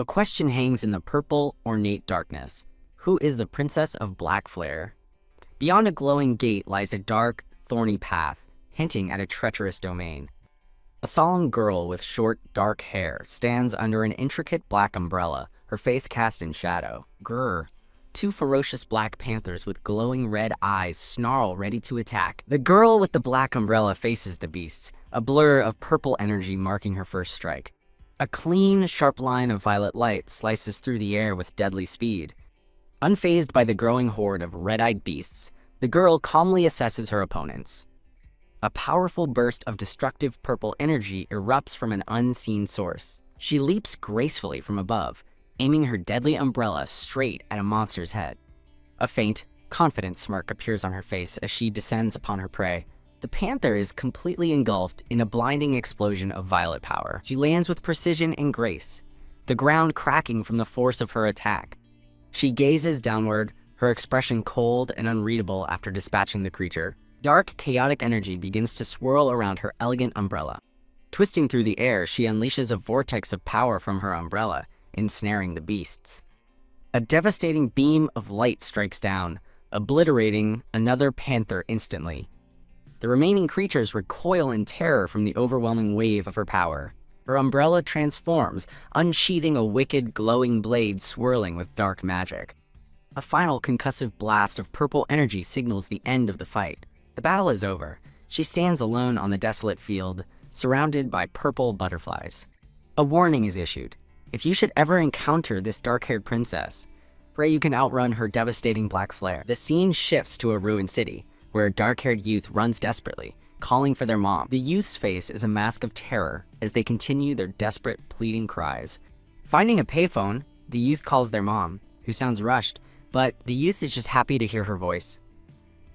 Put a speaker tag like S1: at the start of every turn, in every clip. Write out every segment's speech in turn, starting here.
S1: A question hangs in the purple, ornate darkness. Who is the Princess of Black Flare? Beyond a glowing gate lies a dark, thorny path, hinting at a treacherous domain. A solemn girl with short, dark hair stands under an intricate black umbrella, her face cast in shadow. Grr. Two ferocious black panthers with glowing red eyes snarl, ready to attack. The girl with the black umbrella faces the beasts, a blur of purple energy marking her first strike. A clean, sharp line of violet light slices through the air with deadly speed. Unfazed by the growing horde of red-eyed beasts, the girl calmly assesses her opponents. A powerful burst of destructive purple energy erupts from an unseen source. She leaps gracefully from above, aiming her deadly umbrella straight at a monster's head. A faint, confident smirk appears on her face as she descends upon her prey. The panther is completely engulfed in a blinding explosion of violet power. She lands with precision and grace, the ground cracking from the force of her attack. She gazes downward, her expression cold and unreadable after dispatching the creature. Dark, chaotic energy begins to swirl around her elegant umbrella. Twisting through the air, she unleashes a vortex of power from her umbrella, ensnaring the beasts. A devastating beam of light strikes down, obliterating another panther instantly. The remaining creatures recoil in terror from the overwhelming wave of her power. Her umbrella transforms, unsheathing a wicked, glowing blade swirling with dark magic. A final concussive blast of purple energy signals the end of the fight. The battle is over. She stands alone on the desolate field, surrounded by purple butterflies. A warning is issued. If you should ever encounter this dark-haired princess, pray you can outrun her devastating black flare. The scene shifts to a ruined city, where a dark-haired youth runs desperately, calling for their mom. The youth's face is a mask of terror as they continue their desperate, pleading cries. Finding a payphone, the youth calls their mom, who sounds rushed, but the youth is just happy to hear her voice.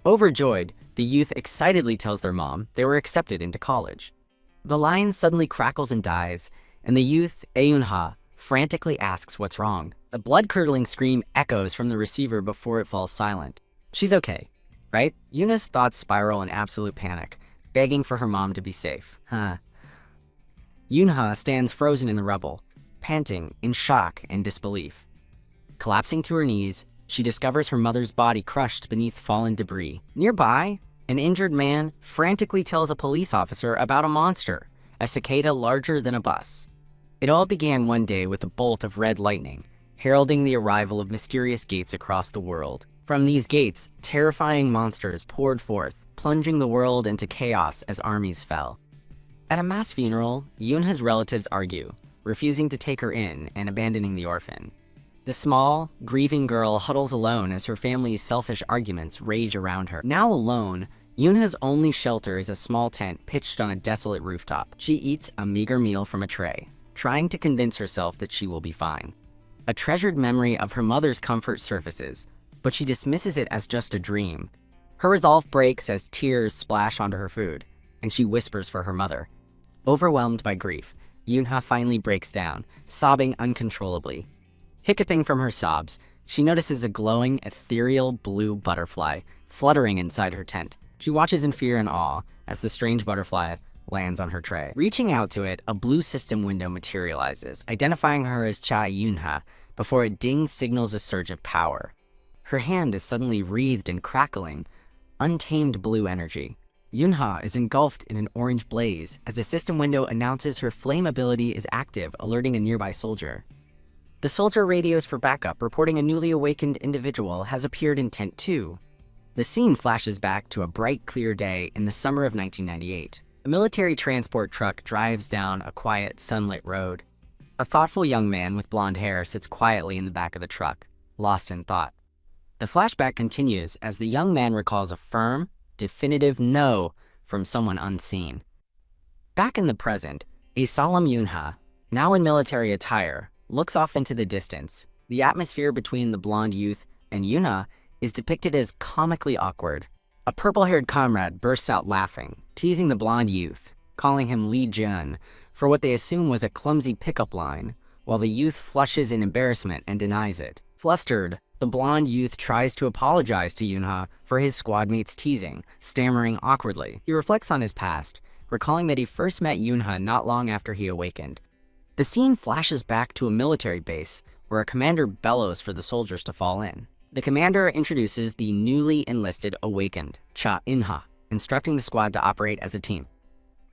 S1: Overjoyed, the youth excitedly tells their mom they were accepted into college. The line suddenly crackles and dies, and the youth, Eunha, frantically asks what's wrong. A blood-curdling scream echoes from the receiver before it falls silent. She's okay, right? Yuna's thoughts spiral in absolute panic, begging for her mom to be safe. Yunha stands frozen in the rubble, panting in shock and disbelief. Collapsing to her knees, she discovers her mother's body crushed beneath fallen debris. Nearby, an injured man frantically tells a police officer about a monster, a cicada larger than a bus. It all began one day with a bolt of red lightning, heralding the arrival of mysterious gates across the world. From these gates, terrifying monsters poured forth, plunging the world into chaos as armies fell. At a mass funeral, Yunha's relatives argue, refusing to take her in and abandoning the orphan. The small, grieving girl huddles alone as her family's selfish arguments rage around her. Now alone, Yunha's only shelter is a small tent pitched on a desolate rooftop. She eats a meager meal from a tray, trying to convince herself that she will be fine. A treasured memory of her mother's comfort surfaces, but she dismisses it as just a dream. Her resolve breaks as tears splash onto her food, and she whispers for her mother. Overwhelmed by grief, Yunha finally breaks down, sobbing uncontrollably. Hiccuping from her sobs, she notices a glowing, ethereal blue butterfly fluttering inside her tent. She watches in fear and awe as the strange butterfly lands on her tray. Reaching out to it, a blue system window materializes, identifying her as Cha Yunha before a ding signals a surge of power. Her hand is suddenly wreathed in crackling, untamed blue energy. Yunha is engulfed in an orange blaze as a system window announces her flame ability is active, alerting a nearby soldier. The soldier radios for backup, reporting a newly awakened individual has appeared in Tent 2. The scene flashes back to a bright, clear day in the summer of 1998. A military transport truck drives down a quiet, sunlit road. A thoughtful young man with blonde hair sits quietly in the back of the truck, lost in thought. The flashback continues as the young man recalls a firm, definitive no from someone unseen. Back in the present, a solemn Yunha, now in military attire, looks off into the distance. The atmosphere between the blonde youth and Yuna is depicted as comically awkward. A purple-haired comrade bursts out laughing, teasing the blonde youth, calling him Li Jun for what they assume was a clumsy pickup line, while the youth flushes in embarrassment and denies it. Flustered, the blonde youth tries to apologize to Yunha for his squad mate's teasing, stammering awkwardly. He reflects on his past, recalling that he first met Yunha not long after he awakened. The scene flashes back to a military base where a commander bellows for the soldiers to fall in. The commander introduces the newly enlisted awakened, Cha Inha, instructing the squad to operate as a team.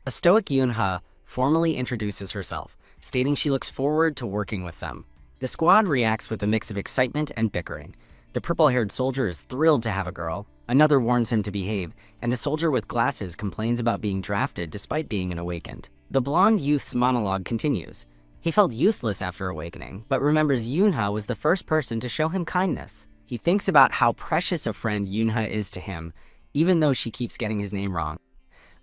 S1: A stoic Yunha formally introduces herself, stating she looks forward to working with them. The squad reacts with a mix of excitement and bickering. The purple-haired soldier is thrilled to have a girl, another warns him to behave, and a soldier with glasses complains about being drafted despite being an awakened. The blonde youth's monologue continues. He felt useless after awakening, but remembers Yunha was the first person to show him kindness. He thinks about how precious a friend Yunha is to him, even though she keeps getting his name wrong.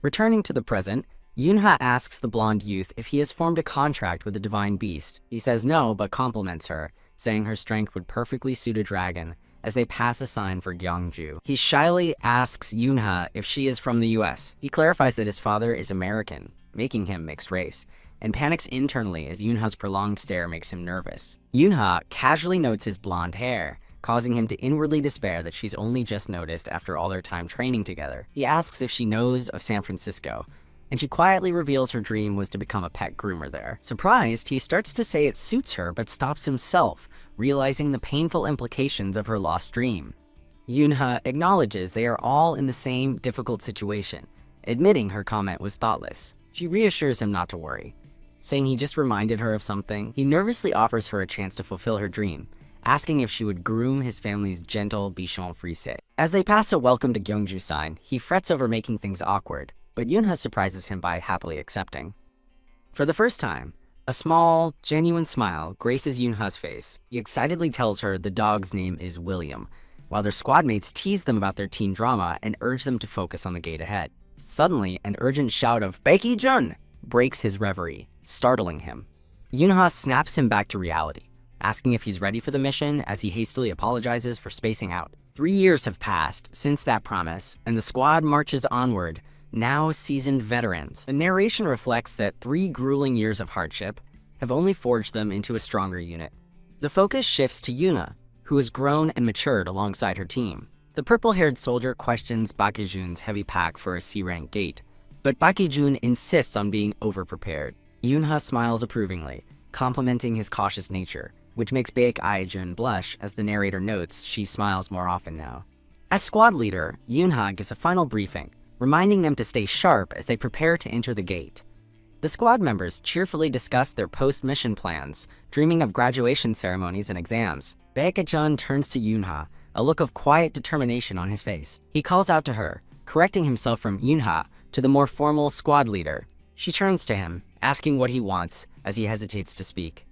S1: Returning to the present, Yunha asks the blonde youth if he has formed a contract with the divine beast. He says no, but compliments her, saying her strength would perfectly suit a dragon, as they pass a sign for Gyeongju. He shyly asks Yunha if she is from the US. He clarifies that his father is American, making him mixed race, and panics internally as Yunha's prolonged stare makes him nervous. Yunha casually notes his blonde hair, causing him to inwardly despair that she's only just noticed after all their time training together. He asks if she knows of San Francisco, and she quietly reveals her dream was to become a pet groomer there. Surprised, he starts to say it suits her but stops himself, realizing the painful implications of her lost dream. Yunha acknowledges they are all in the same difficult situation, admitting her comment was thoughtless. She reassures him not to worry, saying he just reminded her of something. He nervously offers her a chance to fulfill her dream, asking if she would groom his family's gentle bichon frise. As they pass a welcome to Gyeongju sign, he frets over making things awkward, but Yunha surprises him by happily accepting. For the first time, a small, genuine smile graces Yunha's face. He excitedly tells her the dog's name is William, while their squad mates tease them about their teen drama and urge them to focus on the gate ahead. Suddenly, an urgent shout of "Baeki-jun!" breaks his reverie, startling him. Yunha snaps him back to reality, asking if he's ready for the mission as he hastily apologizes for spacing out. 3 years have passed since that promise, and the squad marches onward, now seasoned veterans. The narration reflects that 3 grueling years of hardship have only forged them into a stronger unit. The focus shifts to Yuna, who has grown and matured alongside her team. The purple-haired soldier questions Bakijun's heavy pack for a C-rank gate, but Bakijun insists on being over-prepared. Yunha smiles approvingly, complimenting his cautious nature, which makes Baek Aijun blush as the narrator notes she smiles more often now. As squad leader, Yunha gives a final briefing, reminding them to stay sharp as they prepare to enter the gate. The squad members cheerfully discuss their post-mission plans, dreaming of graduation ceremonies and exams. Baek-jun turns to Yunha, a look of quiet determination on his face. He calls out to her, correcting himself from Yunha to the more formal squad leader. She turns to him, asking what he wants as he hesitates to speak.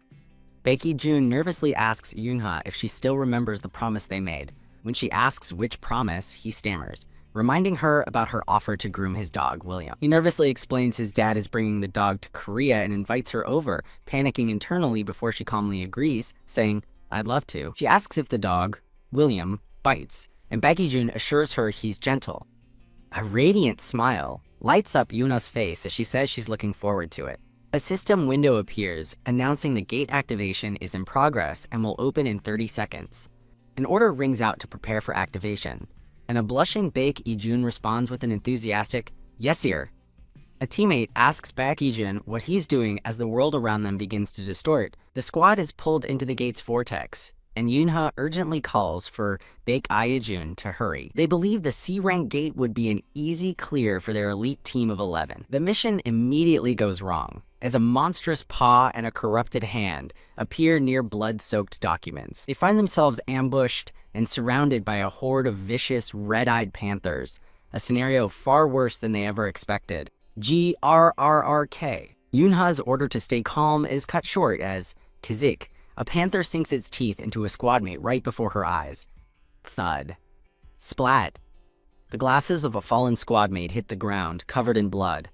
S1: Baeki-jun nervously asks Yunha if she still remembers the promise they made. When she asks which promise, he stammers, reminding her about her offer to groom his dog, William. He nervously explains his dad is bringing the dog to Korea and invites her over, panicking internally before she calmly agrees, saying, "I'd love to." She asks if the dog, William, bites, and Baeki-jun assures her he's gentle. A radiant smile lights up Yuna's face as she says she's looking forward to it. A system window appears, announcing the gate activation is in progress and will open in 30 seconds. An order rings out to prepare for activation, and a blushing Baek-jun responds with an enthusiastic, "Yes, sir." A teammate asks Baek-jun what he's doing as the world around them begins to distort. The squad is pulled into the gate's vortex, and Yunha urgently calls for Baek-jun to hurry. They believe the C-rank gate would be an easy clear for their elite team of 11. The mission immediately goes wrong, as a monstrous paw and a corrupted hand appear near blood-soaked documents. They find themselves ambushed and surrounded by a horde of vicious, red-eyed panthers, a scenario far worse than they ever expected. GRRRK. Yunha's order to stay calm is cut short as, Kazik, a panther sinks its teeth into a squadmate right before her eyes. Thud. Splat. The glasses of a fallen squadmate hit the ground, covered in blood.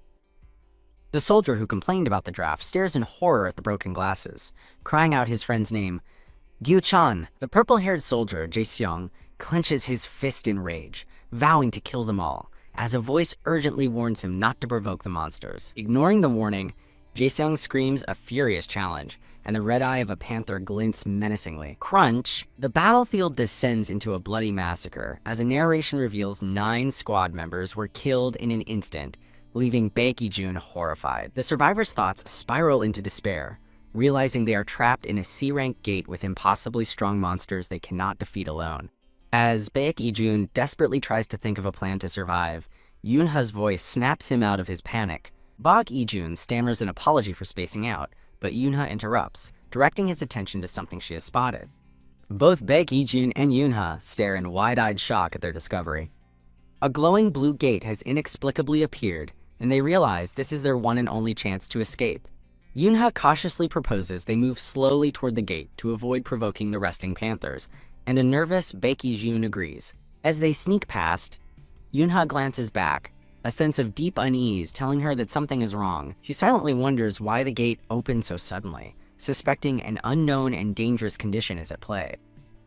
S1: The soldier who complained about the draft stares in horror at the broken glasses, crying out his friend's name. Gyu-chan. The purple-haired soldier, Jae-seong, clenches his fist in rage, vowing to kill them all, as a voice urgently warns him not to provoke the monsters. Ignoring the warning, Jae-seong screams a furious challenge, and the red eye of a panther glints menacingly. Crunch! The battlefield descends into a bloody massacre, as a narration reveals 9 squad members were killed in an instant, leaving Baeki-jun horrified. The survivors' thoughts spiral into despair, realizing they are trapped in a C-rank gate with impossibly strong monsters they cannot defeat alone. As Baek Ijun desperately tries to think of a plan to survive, Yoonha's voice snaps him out of his panic. Baek Ijun stammers an apology for spacing out, but Yoonha interrupts, directing his attention to something she has spotted. Both Baek Ijun and Yoonha stare in wide-eyed shock at their discovery. A glowing blue gate has inexplicably appeared, and they realize this is their one and only chance to escape. Yoonha cautiously proposes they move slowly toward the gate to avoid provoking the resting panthers, and a nervous Baek Ijun agrees. As they sneak past, Yoonha glances back, a sense of deep unease telling her that something is wrong. She silently wonders why the gate opened so suddenly, suspecting an unknown and dangerous condition is at play.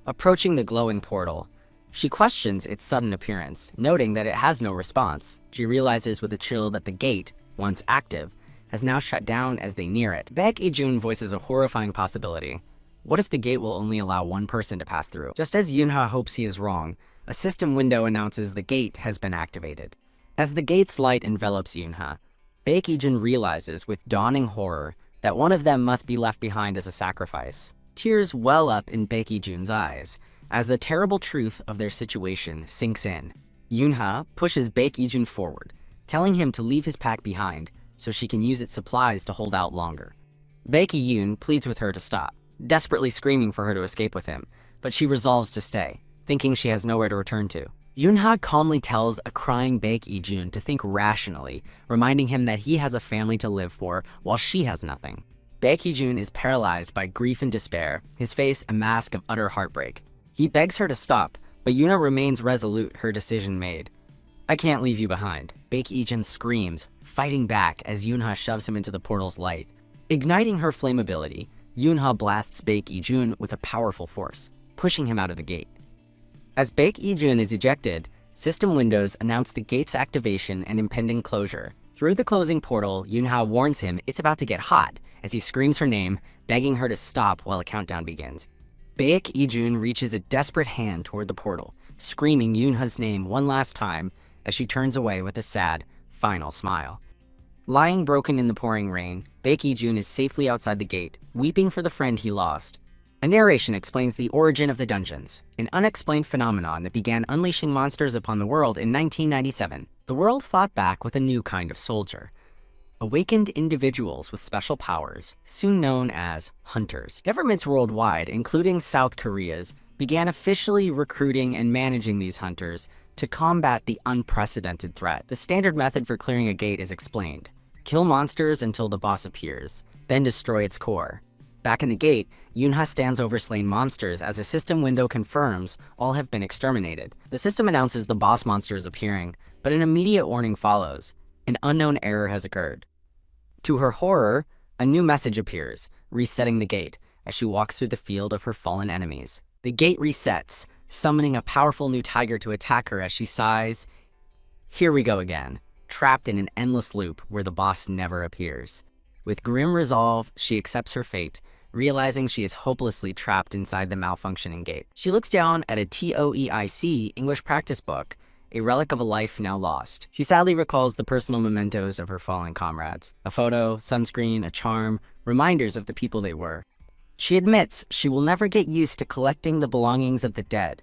S1: Approaching the glowing portal, she questions its sudden appearance, noting that it has no response. She realizes with a chill that the gate, once active, has now shut down as they near it. Baek Ijun voices a horrifying possibility. What if the gate will only allow one person to pass through? Just as Yoonha hopes he is wrong, a system window announces the gate has been activated. As the gate's light envelops Yoonha, Baek Ijun realizes with dawning horror that one of them must be left behind as a sacrifice. Tears well up in Baek Ijun's eyes as the terrible truth of their situation sinks in. Yoonha pushes Baek Ijun forward, telling him to leave his pack behind so she can use its supplies to hold out longer. Baek Ijun pleads with her to stop, desperately screaming for her to escape with him, but she resolves to stay, thinking she has nowhere to return to. Yoonha calmly tells a crying Baek Ijun to think rationally, reminding him that he has a family to live for while she has nothing. Baek Ijun is paralyzed by grief and despair, his face a mask of utter heartbreak. He begs her to stop, but Yoonha remains resolute, her decision made. "I can't leave you behind," Baek Ijun screams, fighting back as Yoonha shoves him into the portal's light. Igniting her flammability, Yoonha blasts Baek Ijun with a powerful force, pushing him out of the gate. As Baek Ijun is ejected, system windows announce the gate's activation and impending closure. Through the closing portal, Yoonha warns him it's about to get hot as he screams her name, begging her to stop while a countdown begins. Baek Ijun reaches a desperate hand toward the portal, screaming Yoonha's name one last time as she turns away with a sad, final smile. Lying broken in the pouring rain, Baek Ijun is safely outside the gate, weeping for the friend he lost. A narration explains the origin of the dungeons, an unexplained phenomenon that began unleashing monsters upon the world in 1997. The world fought back with a new kind of soldier. Awakened individuals with special powers, soon known as hunters. Governments worldwide, including South Korea's, began officially recruiting and managing these hunters to combat the unprecedented threat. The standard method for clearing a gate is explained. Kill monsters until the boss appears, then destroy its core. Back in the gate, Yoonha stands over slain monsters as a system window confirms all have been exterminated. The system announces the boss monster is appearing, but an immediate warning follows. An unknown error has occurred. To her horror, a new message appears, resetting the gate as she walks through the field of her fallen enemies. The gate resets, summoning a powerful new tiger to attack her as she sighs. Here we go again, trapped in an endless loop where the boss never appears. With grim resolve, she accepts her fate, realizing she is hopelessly trapped inside the malfunctioning gate. She looks down at a TOEIC English practice book, a relic of a life now lost. She sadly recalls the personal mementos of her fallen comrades. A photo, sunscreen, a charm, reminders of the people they were. She admits she will never get used to collecting the belongings of the dead,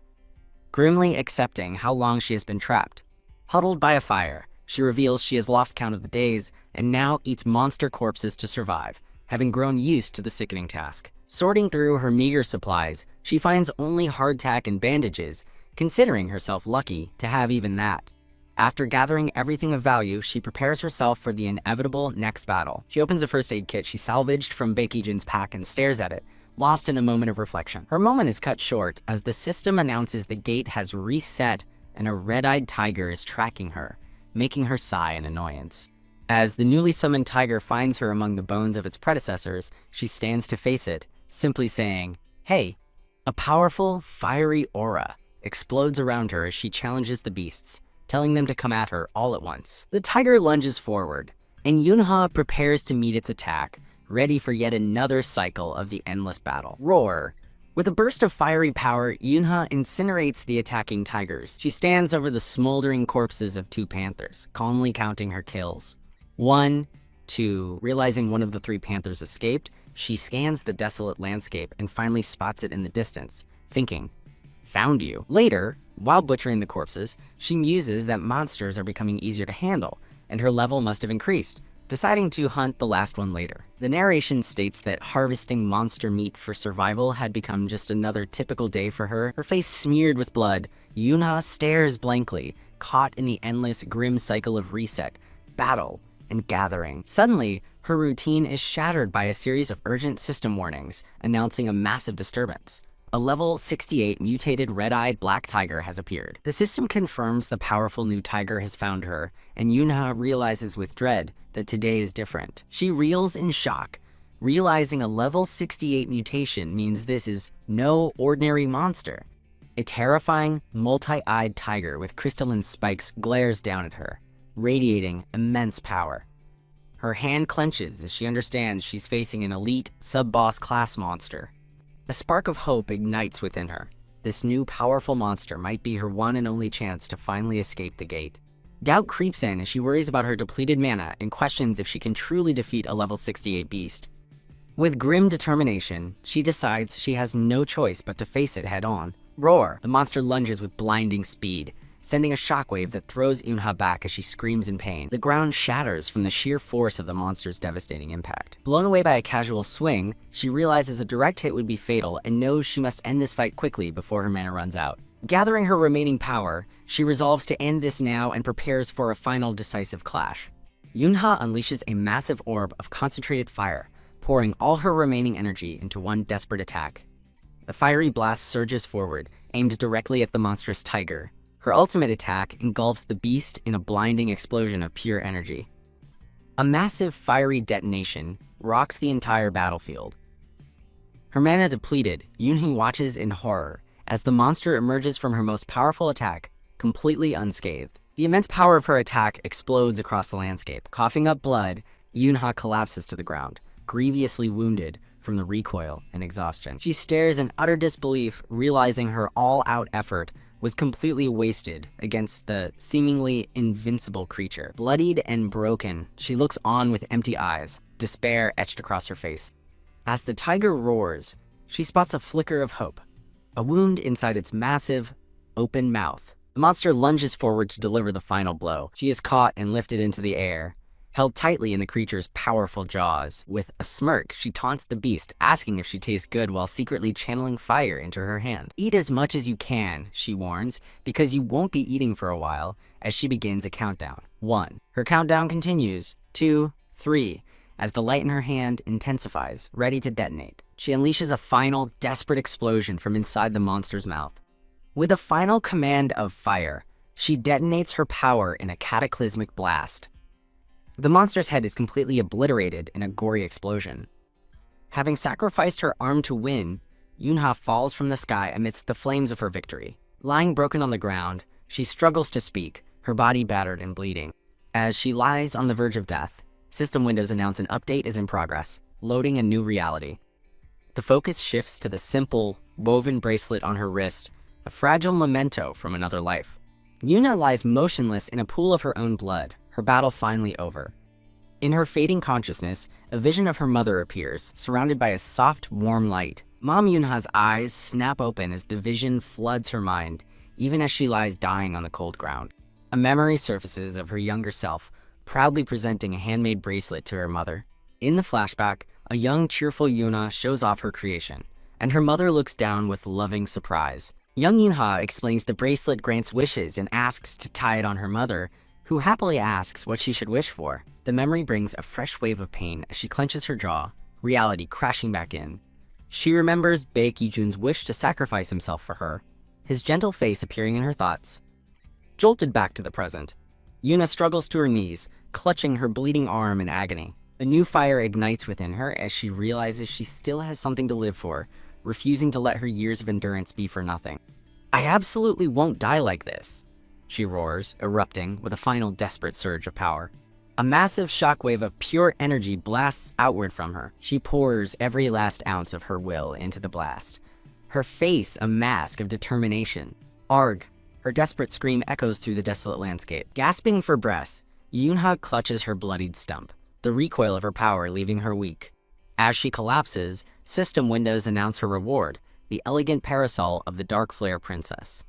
S1: grimly accepting how long she has been trapped. Huddled by a fire, she reveals she has lost count of the days and now eats monster corpses to survive, having grown used to the sickening task. Sorting through her meager supplies, she finds only hardtack and bandages, considering herself lucky to have even that. After gathering everything of value, she prepares herself for the inevitable next battle. She opens a first aid kit she salvaged from Baek Ijun's pack and stares at it, lost in a moment of reflection. Her moment is cut short as the system announces the gate has reset and a red-eyed tiger is tracking her, making her sigh in annoyance. As the newly summoned tiger finds her among the bones of its predecessors, she stands to face it, simply saying, "Hey." A powerful, fiery aura explodes around her as she challenges the beasts, telling them to come at her all at once. The tiger lunges forward, and Yoonha prepares to meet its attack, ready for yet another cycle of the endless battle. Roar! With a burst of fiery power, Yoonha incinerates the attacking tigers. She stands over the smoldering corpses of 2 panthers, calmly counting her kills. 1, 2. Realizing one of the 3 panthers escaped, She scans the desolate landscape and finally spots it in the distance, thinking, "Found you." Later, while butchering the corpses, she muses that monsters are becoming easier to handle, and her level must have increased, deciding to hunt the last one later. The narration states that harvesting monster meat for survival had become just another typical day for her. Her face smeared with blood, Yunha stares blankly, caught in the endless, grim cycle of reset, battle, and gathering. Suddenly, her routine is shattered by a series of urgent system warnings, announcing a massive disturbance. A level 68 mutated red-eyed black tiger has appeared. The system confirms the powerful new tiger has found her, and Yunha realizes with dread that today is different. She reels in shock, realizing a level 68 mutation means this is no ordinary monster. A terrifying, multi-eyed tiger with crystalline spikes glares down at her, radiating immense power. Her hand clenches as she understands she's facing an elite, sub-boss class monster. A spark of hope ignites within her. This new powerful monster might be her one and only chance to finally escape the gate. Doubt creeps in as she worries about her depleted mana and questions if she can truly defeat a level 68 beast. With grim determination, she decides she has no choice but to face it head-on. Roar! The monster lunges with blinding speed, sending a shockwave that throws Yunha back as she screams in pain. The ground shatters from the sheer force of the monster's devastating impact. Blown away by a casual swing, she realizes a direct hit would be fatal and knows she must end this fight quickly before her mana runs out. Gathering her remaining power, she resolves to end this now and prepares for a final decisive clash. Yunha unleashes a massive orb of concentrated fire, pouring all her remaining energy into one desperate attack. The fiery blast surges forward, aimed directly at the monstrous tiger. Her ultimate attack engulfs the beast in a blinding explosion of pure energy. A massive fiery detonation rocks the entire battlefield. Her mana depleted, Yunha watches in horror as the monster emerges from her most powerful attack, completely unscathed. The immense power of her attack explodes across the landscape. Coughing up blood, Yunha collapses to the ground, grievously wounded from the recoil and exhaustion. She stares in utter disbelief, realizing her all-out effort was completely wasted against the seemingly invincible creature. Bloodied and broken, she looks on with empty eyes, despair etched across her face. As the tiger roars, she spots a flicker of hope, a wound inside its massive, open mouth. The monster lunges forward to deliver the final blow. She is caught and lifted into the air, held tightly in the creature's powerful jaws. With a smirk, she taunts the beast, asking if she tastes good while secretly channeling fire into her hand. "Eat as much as you can," she warns, "because you won't be eating for a while," as she begins a countdown. 1. Her countdown continues. 2, 3, as the light in her hand intensifies, ready to detonate. She unleashes a final, desperate explosion from inside the monster's mouth. With a final command of fire, she detonates her power in a cataclysmic blast. The monster's head is completely obliterated in a gory explosion. Having sacrificed her arm to win, Yunha falls from the sky amidst the flames of her victory. Lying broken on the ground, she struggles to speak, her body battered and bleeding. As she lies on the verge of death, system windows announce an update is in progress, loading a new reality. The focus shifts to the simple, woven bracelet on her wrist, a fragile memento from another life. Yunha lies motionless in a pool of her own blood, her battle finally over. In her fading consciousness, a vision of her mother appears, surrounded by a soft, warm light. Mom Yunha's eyes snap open as the vision floods her mind, even as she lies dying on the cold ground. A memory surfaces of her younger self, proudly presenting a handmade bracelet to her mother. In the flashback, a young, cheerful Yunha shows off her creation, and her mother looks down with loving surprise. Young Yunha explains the bracelet grants wishes and asks to tie it on her mother, who happily asks what she should wish for. The memory brings a fresh wave of pain as she clenches her jaw, reality crashing back in. She remembers Bae Ki-jun's wish to sacrifice himself for her, his gentle face appearing in her thoughts. Jolted back to the present, Yunha struggles to her knees, clutching her bleeding arm in agony. A new fire ignites within her as she realizes she still has something to live for, refusing to let her years of endurance be for nothing. "I absolutely won't die like this," she roars, erupting with a final desperate surge of power. A massive shockwave of pure energy blasts outward from her. She pours every last ounce of her will into the blast, her face a mask of determination. "Arg!" Her desperate scream echoes through the desolate landscape. Gasping for breath, Yunha clutches her bloodied stump, the recoil of her power leaving her weak. As she collapses, system windows announce her reward, the elegant parasol of the Dark Flare Princess.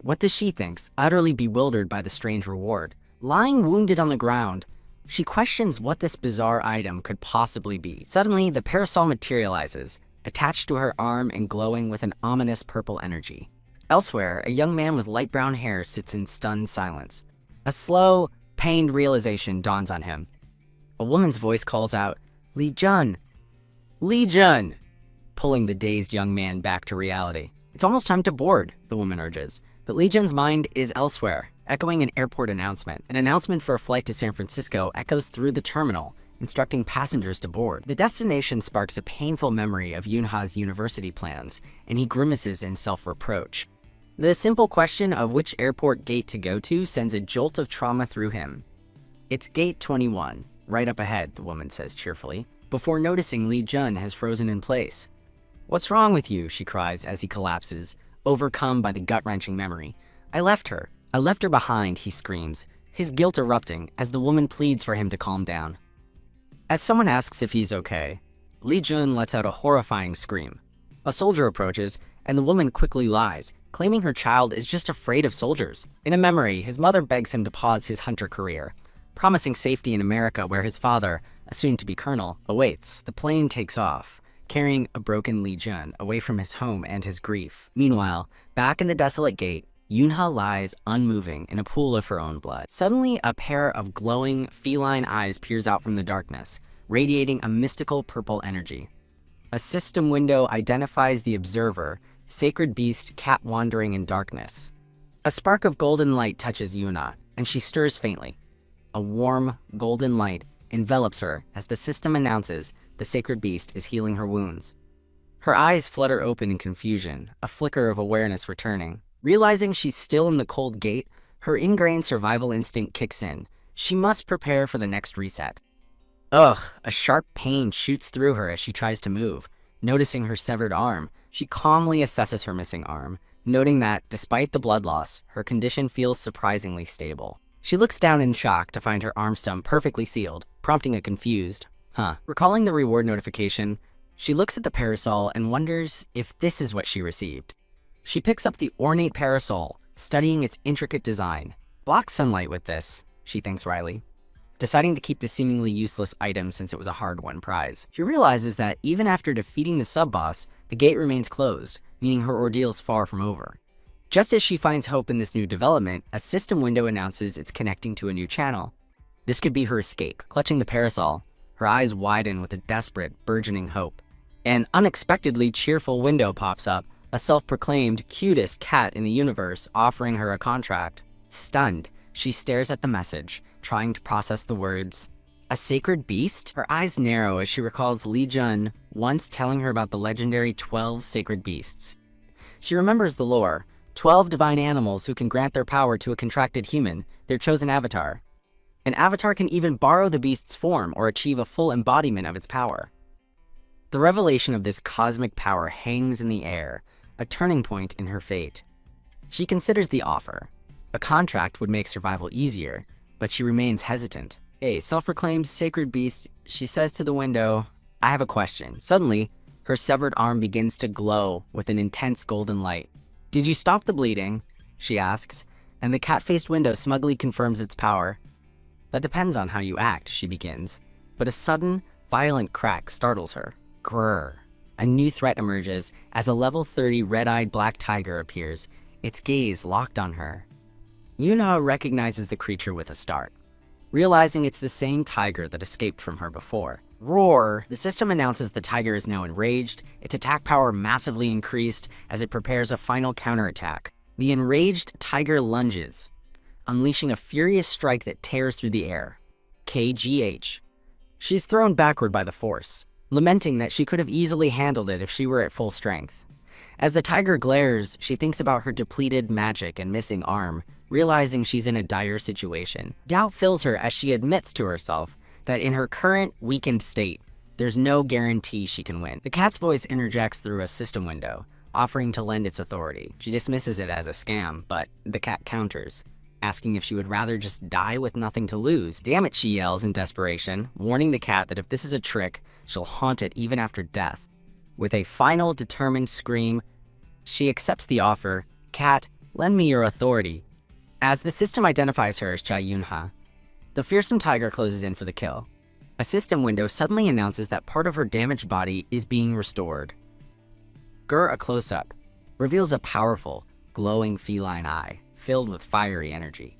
S1: What does she think, utterly bewildered by the strange reward? Lying wounded on the ground, she questions what this bizarre item could possibly be. Suddenly, the parasol materializes, attached to her arm and glowing with an ominous purple energy. Elsewhere, a young man with light brown hair sits in stunned silence. A slow, pained realization dawns on him. A woman's voice calls out, "Li Jun! Li Jun!" pulling the dazed young man back to reality. "It's almost time to board," the woman urges. But Li Jun's mind is elsewhere, echoing an airport announcement. An announcement for a flight to San Francisco echoes through the terminal, instructing passengers to board. The destination sparks a painful memory of Yunha's university plans, and he grimaces in self-reproach. The simple question of which airport gate to go to sends a jolt of trauma through him. "It's gate 21, right up ahead," the woman says cheerfully, before noticing Li Jun has frozen in place. "What's wrong with you?" she cries as he collapses, overcome by the gut-wrenching memory. I left her behind," he screams, his guilt erupting as the woman pleads for him to calm down. As someone asks if he's okay, Li Jun lets out a horrifying scream. A soldier approaches, and the woman quickly lies, claiming her child is just afraid of soldiers. In a memory, his mother begs him to pause his hunter career, promising safety in America where his father, a soon-to-be colonel, awaits. The plane takes off, carrying a broken Li Jun away from his home and his grief. Meanwhile, back in the desolate gate, Yunha lies unmoving in a pool of her own blood. Suddenly, a pair of glowing, feline eyes peers out from the darkness, radiating a mystical purple energy. A system window identifies the observer, sacred beast cat wandering in darkness. A spark of golden light touches Yuna, and she stirs faintly. A warm, golden light envelops her as the system announces the sacred beast is healing her wounds. Her eyes flutter open in confusion, a flicker of awareness returning. Realizing she's still in the cold gate, her ingrained survival instinct kicks in. She must prepare for the next reset. Ugh, a sharp pain shoots through her as she tries to move. Noticing her severed arm, she calmly assesses her missing arm, noting that, despite the blood loss, her condition feels surprisingly stable. She looks down in shock to find her arm stump perfectly sealed, prompting a confused, "Huh." Recalling the reward notification, she looks at the parasol and wonders if this is what she received. She picks up the ornate parasol, studying its intricate design. "Block sunlight with this," she thinks wryly, deciding to keep the seemingly useless item since it was a hard-won prize. She realizes that even after defeating the sub-boss, the gate remains closed, meaning her ordeal's far from over. Just as she finds hope in this new development, a system window announces it's connecting to a new channel. This could be her escape. Clutching the parasol, her eyes widen with a desperate, burgeoning hope. An unexpectedly cheerful window pops up, a self-proclaimed cutest cat in the universe offering her a contract. Stunned, she stares at the message, trying to process the words. A sacred beast? Her eyes narrow as she recalls Li Jun once telling her about the legendary 12 sacred beasts. She remembers the lore, 12 divine animals who can grant their power to a contracted human, their chosen avatar. An avatar can even borrow the beast's form or achieve a full embodiment of its power. The revelation of this cosmic power hangs in the air, a turning point in her fate. She considers the offer. A contract would make survival easier, but she remains hesitant. A self-proclaimed sacred beast, she says to the window, "I have a question." Suddenly, her severed arm begins to glow with an intense golden light. "Did you stop the bleeding?" she asks, and the cat-faced window smugly confirms its power. "That depends on how you act," she begins, but a sudden, violent crack startles her. Grrr. A new threat emerges as a level 30 red-eyed black tiger appears, its gaze locked on her. Yuna recognizes the creature with a start, realizing it's the same tiger that escaped from her before. Roar! The system announces the tiger is now enraged, its attack power massively increased as it prepares a final counterattack. The enraged tiger lunges, unleashing a furious strike that tears through the air. KGH. She's thrown backward by the force, lamenting that she could have easily handled it if she were at full strength. As the tiger glares, she thinks about her depleted magic and missing arm, realizing she's in a dire situation. Doubt fills her as she admits to herself that in her current, weakened state, there's no guarantee she can win. The cat's voice interjects through a system window, offering to lend its authority. She dismisses it as a scam, but the cat counters. asking if she would rather just die with nothing to lose. "Damn it," she yells in desperation, warning the cat that if this is a trick, she'll haunt it even after death. With a final, determined scream, she accepts the offer. "Cat, lend me your authority." As the system identifies her as Cha Yunha, the fearsome tiger closes in for the kill. A system window suddenly announces that part of her damaged body is being restored. A close-up reveals a powerful, glowing feline eye filled with fiery energy.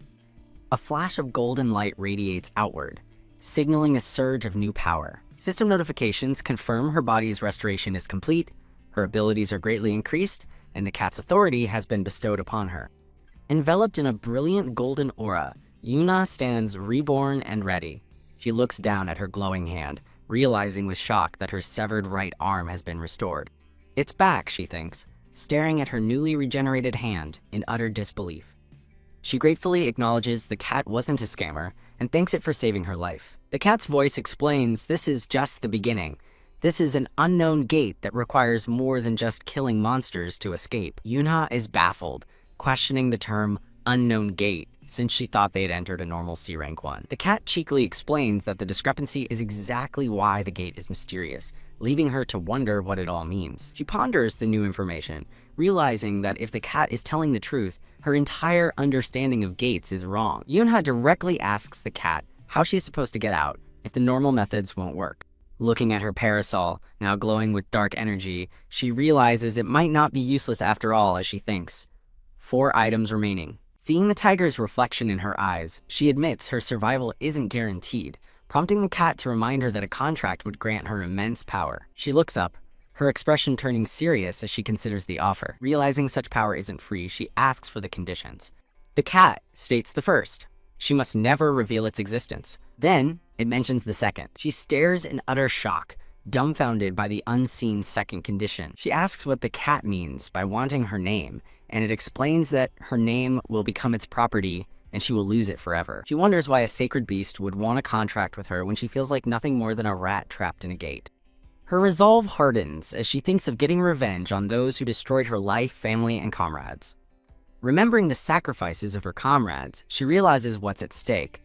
S1: A flash of golden light radiates outward, signaling a surge of new power. System notifications confirm her body's restoration is complete, her abilities are greatly increased, and the cat's authority has been bestowed upon her. Enveloped in a brilliant golden aura, Yuna stands reborn and ready. She looks down at her glowing hand, realizing with shock that her severed right arm has been restored. "It's back," she thinks, staring at her newly regenerated hand in utter disbelief. She gratefully acknowledges the cat wasn't a scammer and thanks it for saving her life. The cat's voice explains this is just the beginning. This is an unknown gate that requires more than just killing monsters to escape. Yuna is baffled, questioning the term unknown gate since she thought they had entered a normal C rank 1. The cat cheekily explains that the discrepancy is exactly why the gate is mysterious, leaving her to wonder what it all means. She ponders the new information, realizing that if the cat is telling the truth, her entire understanding of gates is wrong. Yunha directly asks the cat how she's supposed to get out if the normal methods won't work. Looking at her parasol, now glowing with dark energy, she realizes it might not be useless after all as she thinks. 4 items remaining. Seeing the tiger's reflection in her eyes, she admits her survival isn't guaranteed, prompting the cat to remind her that a contract would grant her immense power. She looks up, her expression turning serious as she considers the offer. Realizing such power isn't free, she asks for the conditions. The cat states the first. She must never reveal its existence. Then, it mentions the second. She stares in utter shock, dumbfounded by the unseen second condition. She asks what the cat means by wanting her name, and it explains that her name will become its property and she will lose it forever. She wonders why a sacred beast would want a contract with her when she feels like nothing more than a rat trapped in a gate. Her resolve hardens as she thinks of getting revenge on those who destroyed her life, family, and comrades. Remembering the sacrifices of her comrades, she realizes what's at stake.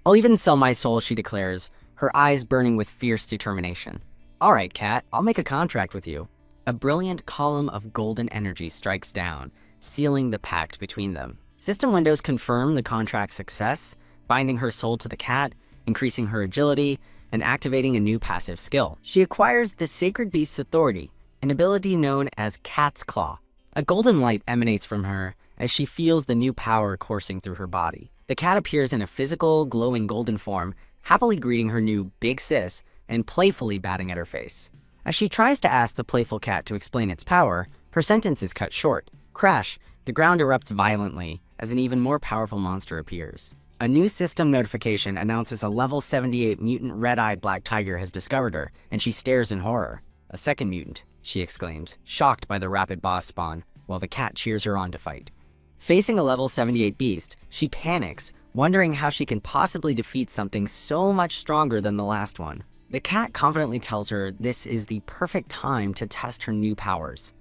S1: "I'll even sell my soul," she declares, her eyes burning with fierce determination. "All right, cat, I'll make a contract with you." A brilliant column of golden energy strikes down, sealing the pact between them. System windows confirm the contract's success, binding her soul to the cat, increasing her agility, and activating a new passive skill. She acquires the Sacred Beast's authority, an ability known as Cat's Claw. A golden light emanates from her as she feels the new power coursing through her body. The cat appears in a physical, glowing golden form, happily greeting her new big sis and playfully batting at her face. As she tries to ask the playful cat to explain its power, her sentence is cut short. Crash! The ground erupts violently as an even more powerful monster appears. A new system notification announces a level 78 mutant red-eyed black tiger has discovered her, and she stares in horror. "A second mutant," she exclaims, shocked by the rapid boss spawn, while the cat cheers her on to fight. Facing a level 78 beast, she panics, wondering how she can possibly defeat something so much stronger than the last one. The cat confidently tells her this is the perfect time to test her new powers,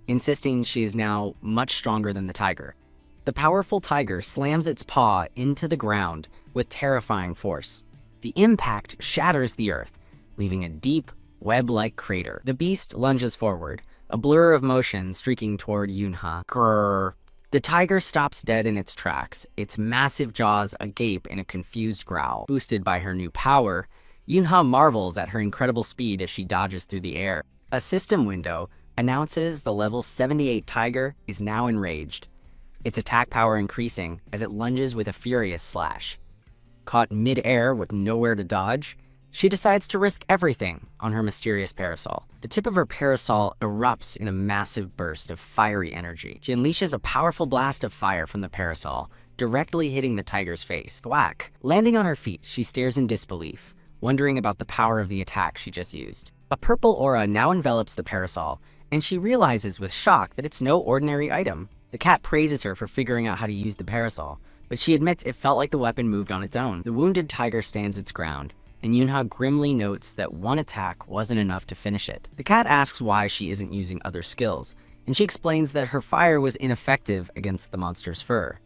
S1: insisting she is now much stronger than the tiger. The powerful tiger slams its paw into the ground with terrifying force. The impact shatters the earth, leaving a deep, web-like crater. The beast lunges forward, a blur of motion streaking toward Yunha. Grrr. The tiger stops dead in its tracks, its massive jaws agape in a confused growl. Boosted by her new power, Yunha marvels at her incredible speed as she dodges through the air. A system window announces the level 78 tiger is now enraged, its attack power increasing as it lunges with a furious slash. Caught mid-air with nowhere to dodge, she decides to risk everything on her mysterious parasol. The tip of her parasol erupts in a massive burst of fiery energy. She unleashes a powerful blast of fire from the parasol, directly hitting the tiger's face. Thwack! Landing on her feet, she stares in disbelief, wondering about the power of the attack she just used. A purple aura now envelops the parasol, and she realizes with shock that it's no ordinary item. The cat praises her for figuring out how to use the parasol, but she admits it felt like the weapon moved on its own. The wounded tiger stands its ground, and Yunha grimly notes that one attack wasn't enough to finish it. The cat asks why she isn't using other skills, and she explains that her fire was ineffective against the monster's fur.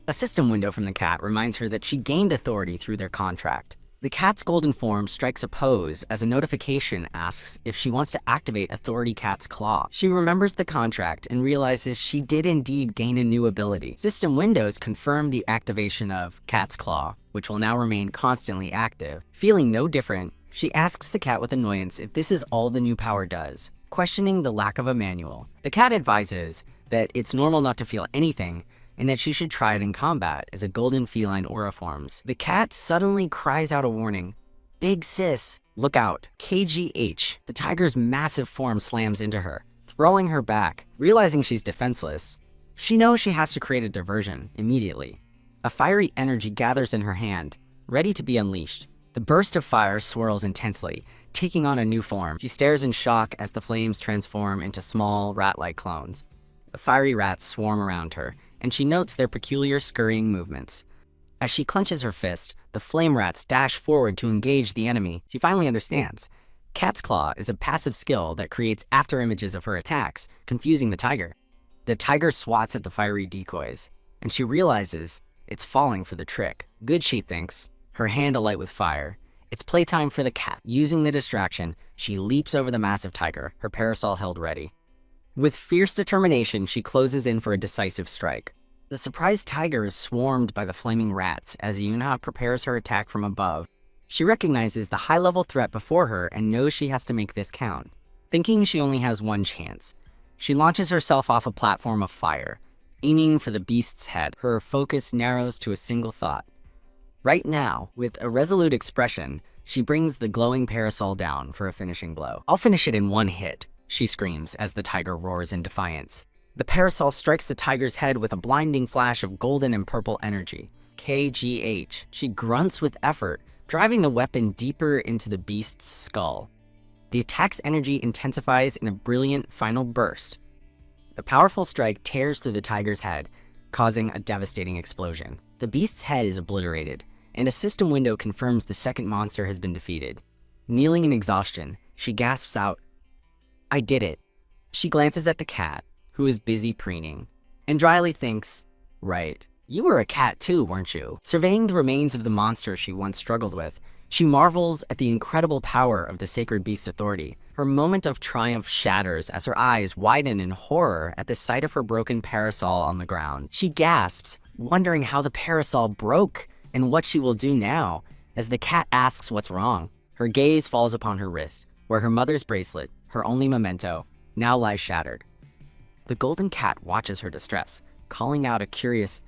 S1: A system window from the cat reminds her that she gained authority through their contract. The cat's golden form strikes a pose as a notification asks if she wants to activate Authority Cat's Claw. She remembers the contract and realizes she did indeed gain a new ability. System windows confirm the activation of Cat's Claw, which will now remain constantly active. Feeling no different, she asks the cat with annoyance if this is all the new power does, questioning the lack of a manual. The cat advises that it's normal not to feel anything, and that she should try it in combat as a golden feline aura forms. The cat suddenly cries out a warning. "Big sis, look out." KGH. The tiger's massive form slams into her, throwing her back. Realizing she's defenseless, she knows she has to create a diversion immediately. A fiery energy gathers in her hand, ready to be unleashed. The burst of fire swirls intensely, taking on a new form. She stares in shock as the flames transform into small, rat-like clones. The fiery rats swarm around her, and she notes their peculiar scurrying movements. As she clenches her fist, the flame rats dash forward to engage the enemy. She finally understands. Cat's Claw is a passive skill that creates afterimages of her attacks, confusing the tiger. The tiger swats at the fiery decoys, and she realizes it's falling for the trick. Good, she thinks, her hand alight with fire. It's playtime for the cat. Using the distraction, she leaps over the massive tiger, her parasol held ready. With fierce determination, she closes in for a decisive strike. The surprised tiger is swarmed by the flaming rats as Yuna prepares her attack from above. She recognizes the high-level threat before her and knows she has to make this count. Thinking she only has one chance, she launches herself off a platform of fire, aiming for the beast's head. Her focus narrows to a single thought. Right now, with a resolute expression, she brings the glowing parasol down for a finishing blow. "I'll finish it in one hit," she screams as the tiger roars in defiance. The parasol strikes the tiger's head with a blinding flash of golden and purple energy. KGH. She grunts with effort, driving the weapon deeper into the beast's skull. The attack's energy intensifies in a brilliant final burst. The powerful strike tears through the tiger's head, causing a devastating explosion. The beast's head is obliterated, and a system window confirms the second monster has been defeated. Kneeling in exhaustion, she gasps out, "I did it." She glances at the cat, who is busy preening, and dryly thinks, "Right, you were a cat too, weren't you?" Surveying the remains of the monster she once struggled with, she marvels at the incredible power of the sacred beast's authority. Her moment of triumph shatters as her eyes widen in horror at the sight of her broken parasol on the ground. She gasps, wondering how the parasol broke and what she will do now, as the cat asks what's wrong. Her gaze falls upon her wrist, where her mother's bracelet, her only memento, now lies shattered. The golden cat watches her distress, calling out a curious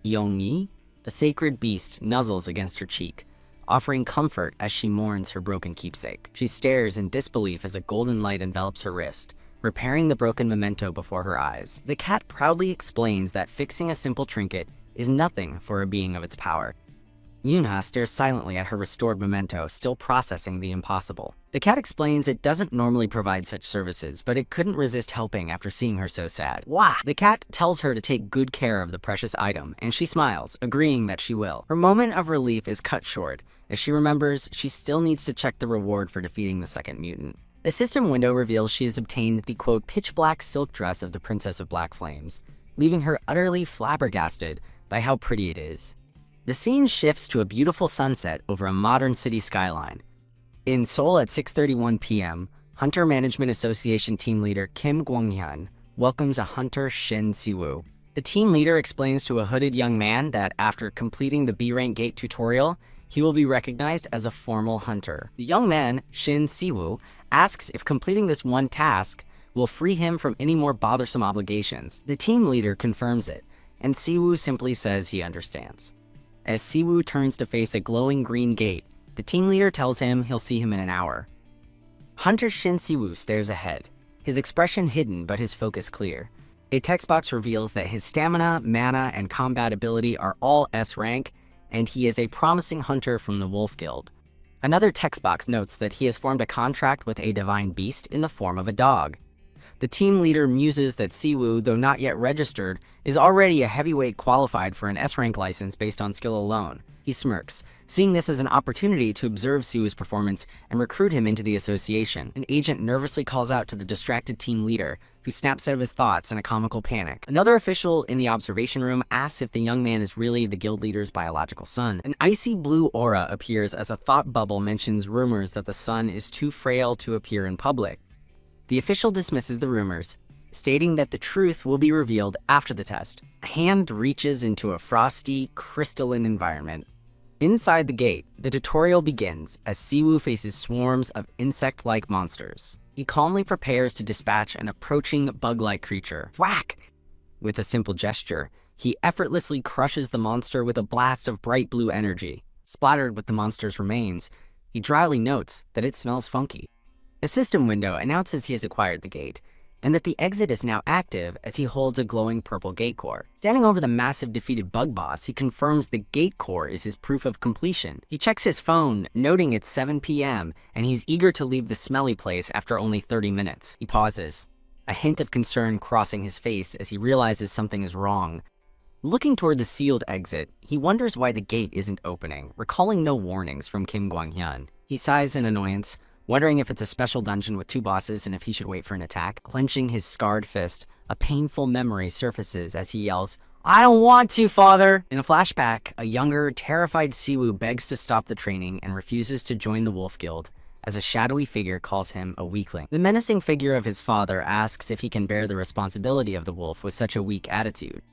S1: "Yongyi?" The sacred beast nuzzles against her cheek, offering comfort as she mourns her broken keepsake. She stares in disbelief as a golden light envelops her wrist, repairing the broken memento before her eyes. The cat proudly explains that fixing a simple trinket is nothing for a being of its power. Yuna stares silently at her restored memento, still processing the impossible. The cat explains it doesn't normally provide such services, but it couldn't resist helping after seeing her so sad. Wah! The cat tells her to take good care of the precious item, and she smiles, agreeing that she will. Her moment of relief is cut short, as she remembers she still needs to check the reward for defeating the second mutant. The system window reveals she has obtained the quote pitch-black silk dress of the Princess of Black Flames, leaving her utterly flabbergasted by how pretty it is. The scene shifts to a beautiful sunset over a modern city skyline. In Seoul at 6:31 p.m., Hunter Management Association team leader Kim Gwang-hyun welcomes a hunter Shin Si-woo. The team leader explains to a hooded young man that after completing the B-Rank Gate tutorial, he will be recognized as a formal hunter. The young man, Shin Si-woo, asks if completing this one task will free him from any more bothersome obligations. The team leader confirms it, and Si-woo simply says he understands. As Si-woo turns to face a glowing green gate, the team leader tells him he'll see him in an hour. Hunter Shin Si-woo stares ahead, his expression hidden but his focus clear. A text box reveals that his stamina, mana, and combat ability are all S rank, and he is a promising hunter from the Wolf Guild. Another text box notes that he has formed a contract with a divine beast in the form of a dog. The team leader muses that Siwoo, though not yet registered, is already a heavyweight qualified for an S-rank license based on skill alone. He smirks, seeing this as an opportunity to observe Siwoo's performance and recruit him into the association. An agent nervously calls out to the distracted team leader, who snaps out of his thoughts in a comical panic. Another official in the observation room asks if the young man is really the guild leader's biological son. An icy blue aura appears as a thought bubble mentions rumors that the son is too frail to appear in public. The official dismisses the rumors, stating that the truth will be revealed after the test. A hand reaches into a frosty, crystalline environment. Inside the gate, the tutorial begins as Siwoo faces swarms of insect-like monsters. He calmly prepares to dispatch an approaching bug-like creature. Whack! With a simple gesture, he effortlessly crushes the monster with a blast of bright blue energy. Splattered with the monster's remains, he dryly notes that it smells funky. A system window announces he has acquired the gate, and that the exit is now active as he holds a glowing purple gate core. Standing over the massive defeated bug boss, he confirms the gate core is his proof of completion. He checks his phone, noting it's 7 p.m., and he's eager to leave the smelly place after only 30 minutes. He pauses, a hint of concern crossing his face as he realizes something is wrong. Looking toward the sealed exit, he wonders why the gate isn't opening, recalling no warnings from Kim Gwang-hyun. He sighs in annoyance, wondering if it's a special dungeon with 2 bosses and if he should wait for an attack. Clenching his scarred fist, a painful memory surfaces as he yells, "I don't want to, father!" In a flashback, a younger, terrified Siwoo begs to stop the training and refuses to join the Wolf Guild, as a shadowy figure calls him a weakling. The menacing figure of his father asks if he can bear the responsibility of the wolf with such a weak attitude.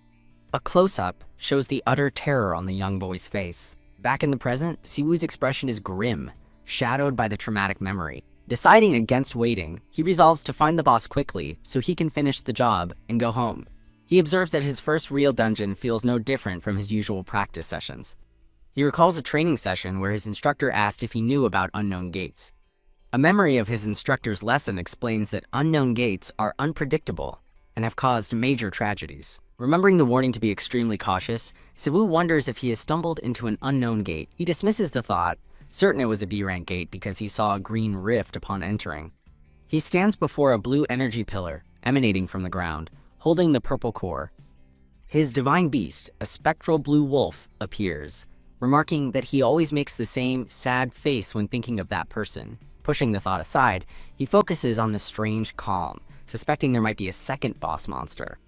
S1: A close-up shows the utter terror on the young boy's face. Back in the present, Siwoo's expression is grim, shadowed by the traumatic memory. Deciding against waiting, he resolves to find the boss quickly so he can finish the job and go home. He observes that his first real dungeon feels no different from his usual practice sessions. He recalls a training session where his instructor asked if he knew about unknown gates. A memory of his instructor's lesson explains that unknown gates are unpredictable and have caused major tragedies. Remembering the warning to be extremely cautious, Siwoo wonders if he has stumbled into an unknown gate. He dismisses the thought, certain it was a B-rank gate because he saw a green rift upon entering. He stands before a blue energy pillar emanating from the ground, holding the purple core. His divine beast, a spectral blue wolf, appears, remarking that he always makes the same sad face when thinking of that person. Pushing the thought aside, he focuses on the strange calm, suspecting there might be a second boss monster.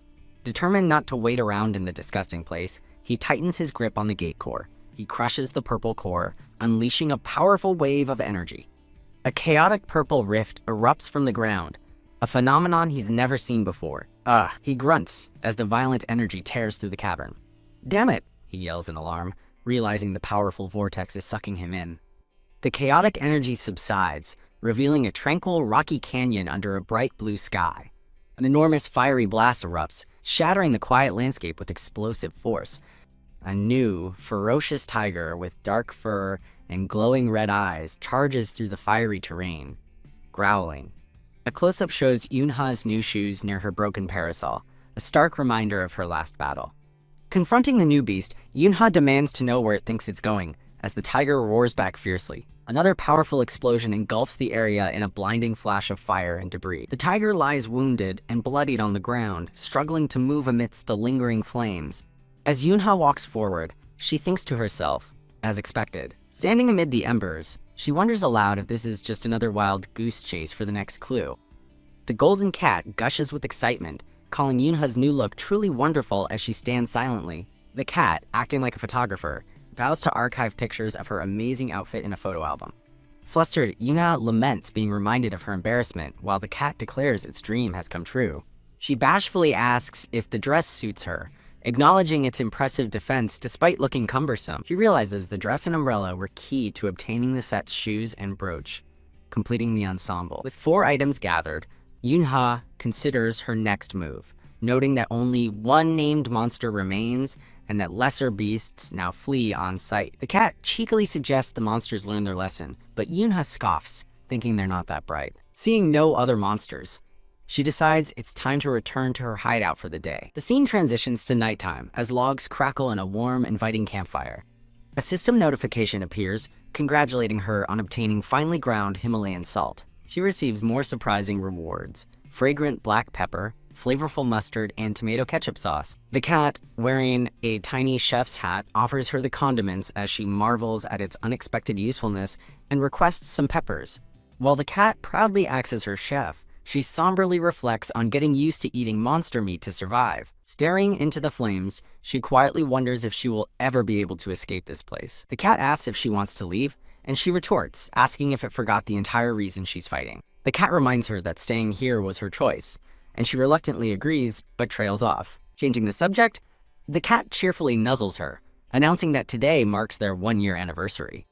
S1: Determined not to wait around in the disgusting place, he tightens his grip on the gate core. He crushes the purple core, unleashing a powerful wave of energy. A chaotic purple rift erupts from the ground, a phenomenon he's never seen before. He grunts as the violent energy tears through the cavern. "Damn it," he yells in alarm, realizing the powerful vortex is sucking him in. The chaotic energy subsides, revealing a tranquil, rocky canyon under a bright blue sky. An enormous fiery blast erupts, shattering the quiet landscape with explosive force. A new, ferocious tiger with dark fur and glowing red eyes charges through the fiery terrain, growling. A close-up shows Yunha's new shoes near her broken parasol, a stark reminder of her last battle. Confronting the new beast, Yunha demands to know where it thinks it's going, as the tiger roars back fiercely. Another powerful explosion engulfs the area in a blinding flash of fire and debris. The tiger lies wounded and bloodied on the ground, struggling to move amidst the lingering flames. As Yunha walks forward, she thinks to herself, as expected. Standing amid the embers, she wonders aloud if this is just another wild goose chase for the next clue. The golden cat gushes with excitement, calling Yunha's new look truly wonderful as she stands silently. The cat, acting like a photographer, vows to archive pictures of her amazing outfit in a photo album. Flustered, Yunha laments being reminded of her embarrassment while the cat declares its dream has come true. She bashfully asks if the dress suits her, acknowledging its impressive defense despite looking cumbersome. She realizes the dress and umbrella were key to obtaining the set's shoes and brooch, completing the ensemble. With 4 items gathered, Yunha considers her next move, noting that only one named monster remains and that lesser beasts now flee on sight. The cat cheekily suggests the monsters learn their lesson, but Yunha scoffs, thinking they're not that bright. Seeing no other monsters, she decides it's time to return to her hideout for the day. The scene transitions to nighttime as logs crackle in a warm, inviting campfire. A system notification appears, congratulating her on obtaining finely ground Himalayan salt. She receives more surprising rewards, fragrant black pepper, flavorful mustard, and tomato ketchup sauce. The cat, wearing a tiny chef's hat, offers her the condiments as she marvels at its unexpected usefulness and requests some peppers. While the cat proudly acts as her chef, she somberly reflects on getting used to eating monster meat to survive. Staring into the flames, she quietly wonders if she will ever be able to escape this place. The cat asks if she wants to leave, and she retorts, asking if it forgot the entire reason she's fighting. The cat reminds her that staying here was her choice, and she reluctantly agrees, but trails off. Changing the subject, the cat cheerfully nuzzles her, announcing that today marks their 1-year anniversary.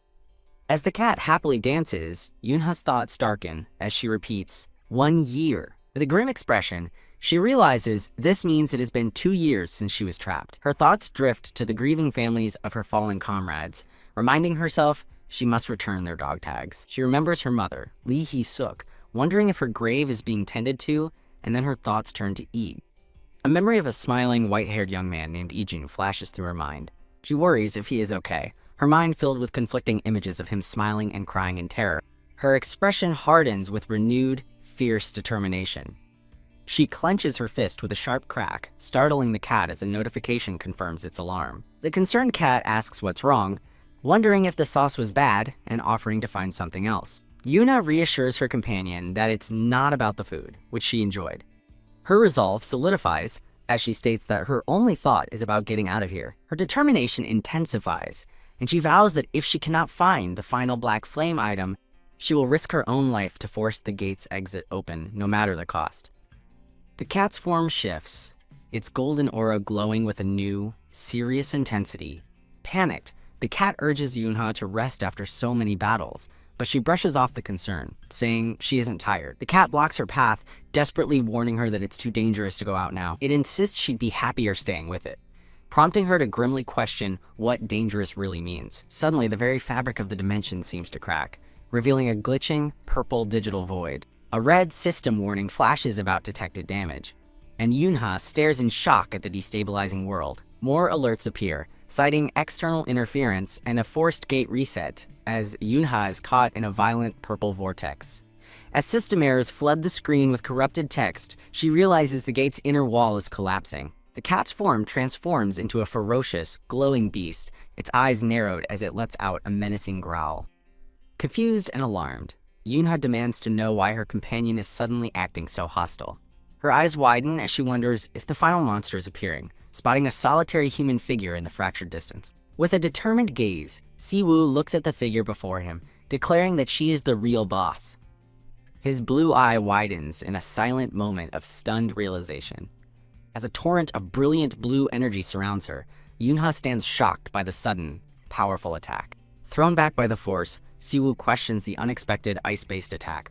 S1: As the cat happily dances, Yunha's thoughts darken as she repeats, 1 year. With a grim expression, she realizes this means it has been 2 years since she was trapped. Her thoughts drift to the grieving families of her fallen comrades, reminding herself she must return their dog tags. She remembers her mother, Lee Hee-suk, wondering if her grave is being tended to, and then her thoughts turn to Lee. A memory of a smiling, white-haired young man named Ijun flashes through her mind. She worries if he is okay, her mind filled with conflicting images of him smiling and crying in terror. Her expression hardens with renewed, fierce determination. She clenches her fist with a sharp crack, startling the cat as a notification confirms its alarm. The concerned cat asks what's wrong, wondering if the sauce was bad and offering to find something else. Yuna reassures her companion that it's not about the food, which she enjoyed. Her resolve solidifies as she states that her only thought is about getting out of here. Her determination intensifies, and she vows that if she cannot find the final black flame item, she will risk her own life to force the gate's exit open, no matter the cost. The cat's form shifts, its golden aura glowing with a new, serious intensity. Panicked, the cat urges Yunha to rest after so many battles, but she brushes off the concern, saying she isn't tired. The cat blocks her path, desperately warning her that it's too dangerous to go out now. It insists she'd be happier staying with it, prompting her to grimly question what dangerous really means. Suddenly, the very fabric of the dimension seems to crack, revealing a glitching, purple digital void. A red system warning flashes about detected damage, and Yunha stares in shock at the destabilizing world. More alerts appear, citing external interference and a forced gate reset, as Yunha is caught in a violent purple vortex. As system errors flood the screen with corrupted text, she realizes the gate's inner wall is collapsing. The cat's form transforms into a ferocious, glowing beast, its eyes narrowed as it lets out a menacing growl. Confused and alarmed, Yunha demands to know why her companion is suddenly acting so hostile. Her eyes widen as she wonders if the final monster is appearing, spotting a solitary human figure in the fractured distance. With a determined gaze, Siwoo looks at the figure before him, declaring that she is the real boss. His blue eye widens in a silent moment of stunned realization. As a torrent of brilliant blue energy surrounds her, Yunha stands shocked by the sudden, powerful attack. Thrown back by the force, Siwoo questions the unexpected ice-based attack.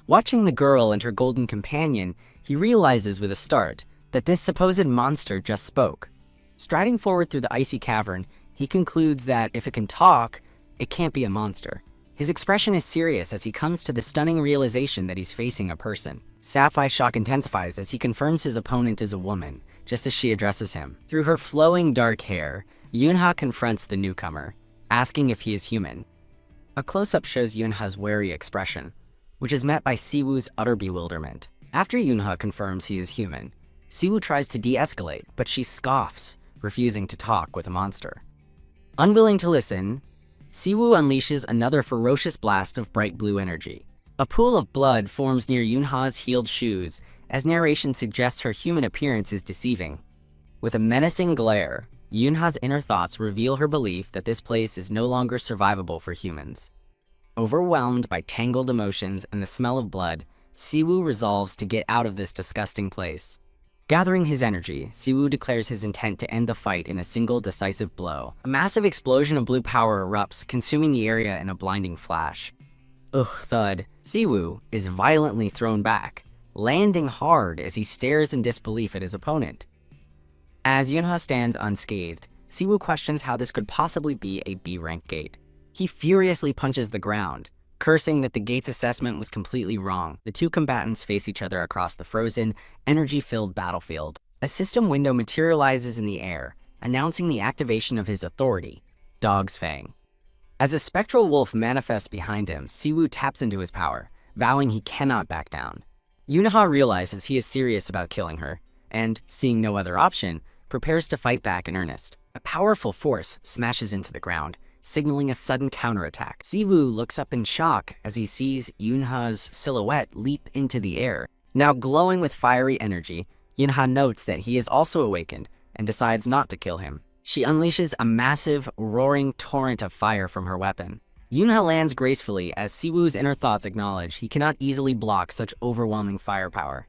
S1: Watching the girl and her golden companion, he realizes with a start that this supposed monster just spoke. Striding forward through the icy cavern, he concludes that if it can talk, it can't be a monster. His expression is serious as he comes to the stunning realization that he's facing a person. Sapphi's shock intensifies as he confirms his opponent is a woman, just as she addresses him. Through her flowing dark hair, Yunha confronts the newcomer, asking if he is human. A close-up shows Yunha's wary expression, which is met by Siwoo's utter bewilderment. After Yunha confirms he is human, Siwoo tries to de-escalate, but she scoffs, refusing to talk with a monster. Unwilling to listen, Siwoo unleashes another ferocious blast of bright blue energy. A pool of blood forms near Yunha's heeled shoes, as narration suggests her human appearance is deceiving. With a menacing glare, Yunha's inner thoughts reveal her belief that this place is no longer survivable for humans. Overwhelmed by tangled emotions and the smell of blood, Siwoo resolves to get out of this disgusting place. Gathering his energy, Siwoo declares his intent to end the fight in a single decisive blow. A massive explosion of blue power erupts, consuming the area in a blinding flash. Ugh, thud. Siwoo is violently thrown back, landing hard as he stares in disbelief at his opponent. As Yunha stands unscathed, Siwoo questions how this could possibly be a B-rank gate. He furiously punches the ground, cursing that the gate's assessment was completely wrong. The two combatants face each other across the frozen, energy-filled battlefield. A system window materializes in the air, announcing the activation of his authority, Dog's Fang. As a spectral wolf manifests behind him, Siwoo taps into his power, vowing he cannot back down. Yunha realizes he is serious about killing her, and, seeing no other option, prepares to fight back in earnest. A powerful force smashes into the ground, signaling a sudden counterattack. Siwoo looks up in shock as he sees Yunha's silhouette leap into the air. Now glowing with fiery energy, Yunha notes that he is also awakened and decides not to kill him. She unleashes a massive, roaring torrent of fire from her weapon. Yunha lands gracefully as Siwoo's inner thoughts acknowledge he cannot easily block such overwhelming firepower.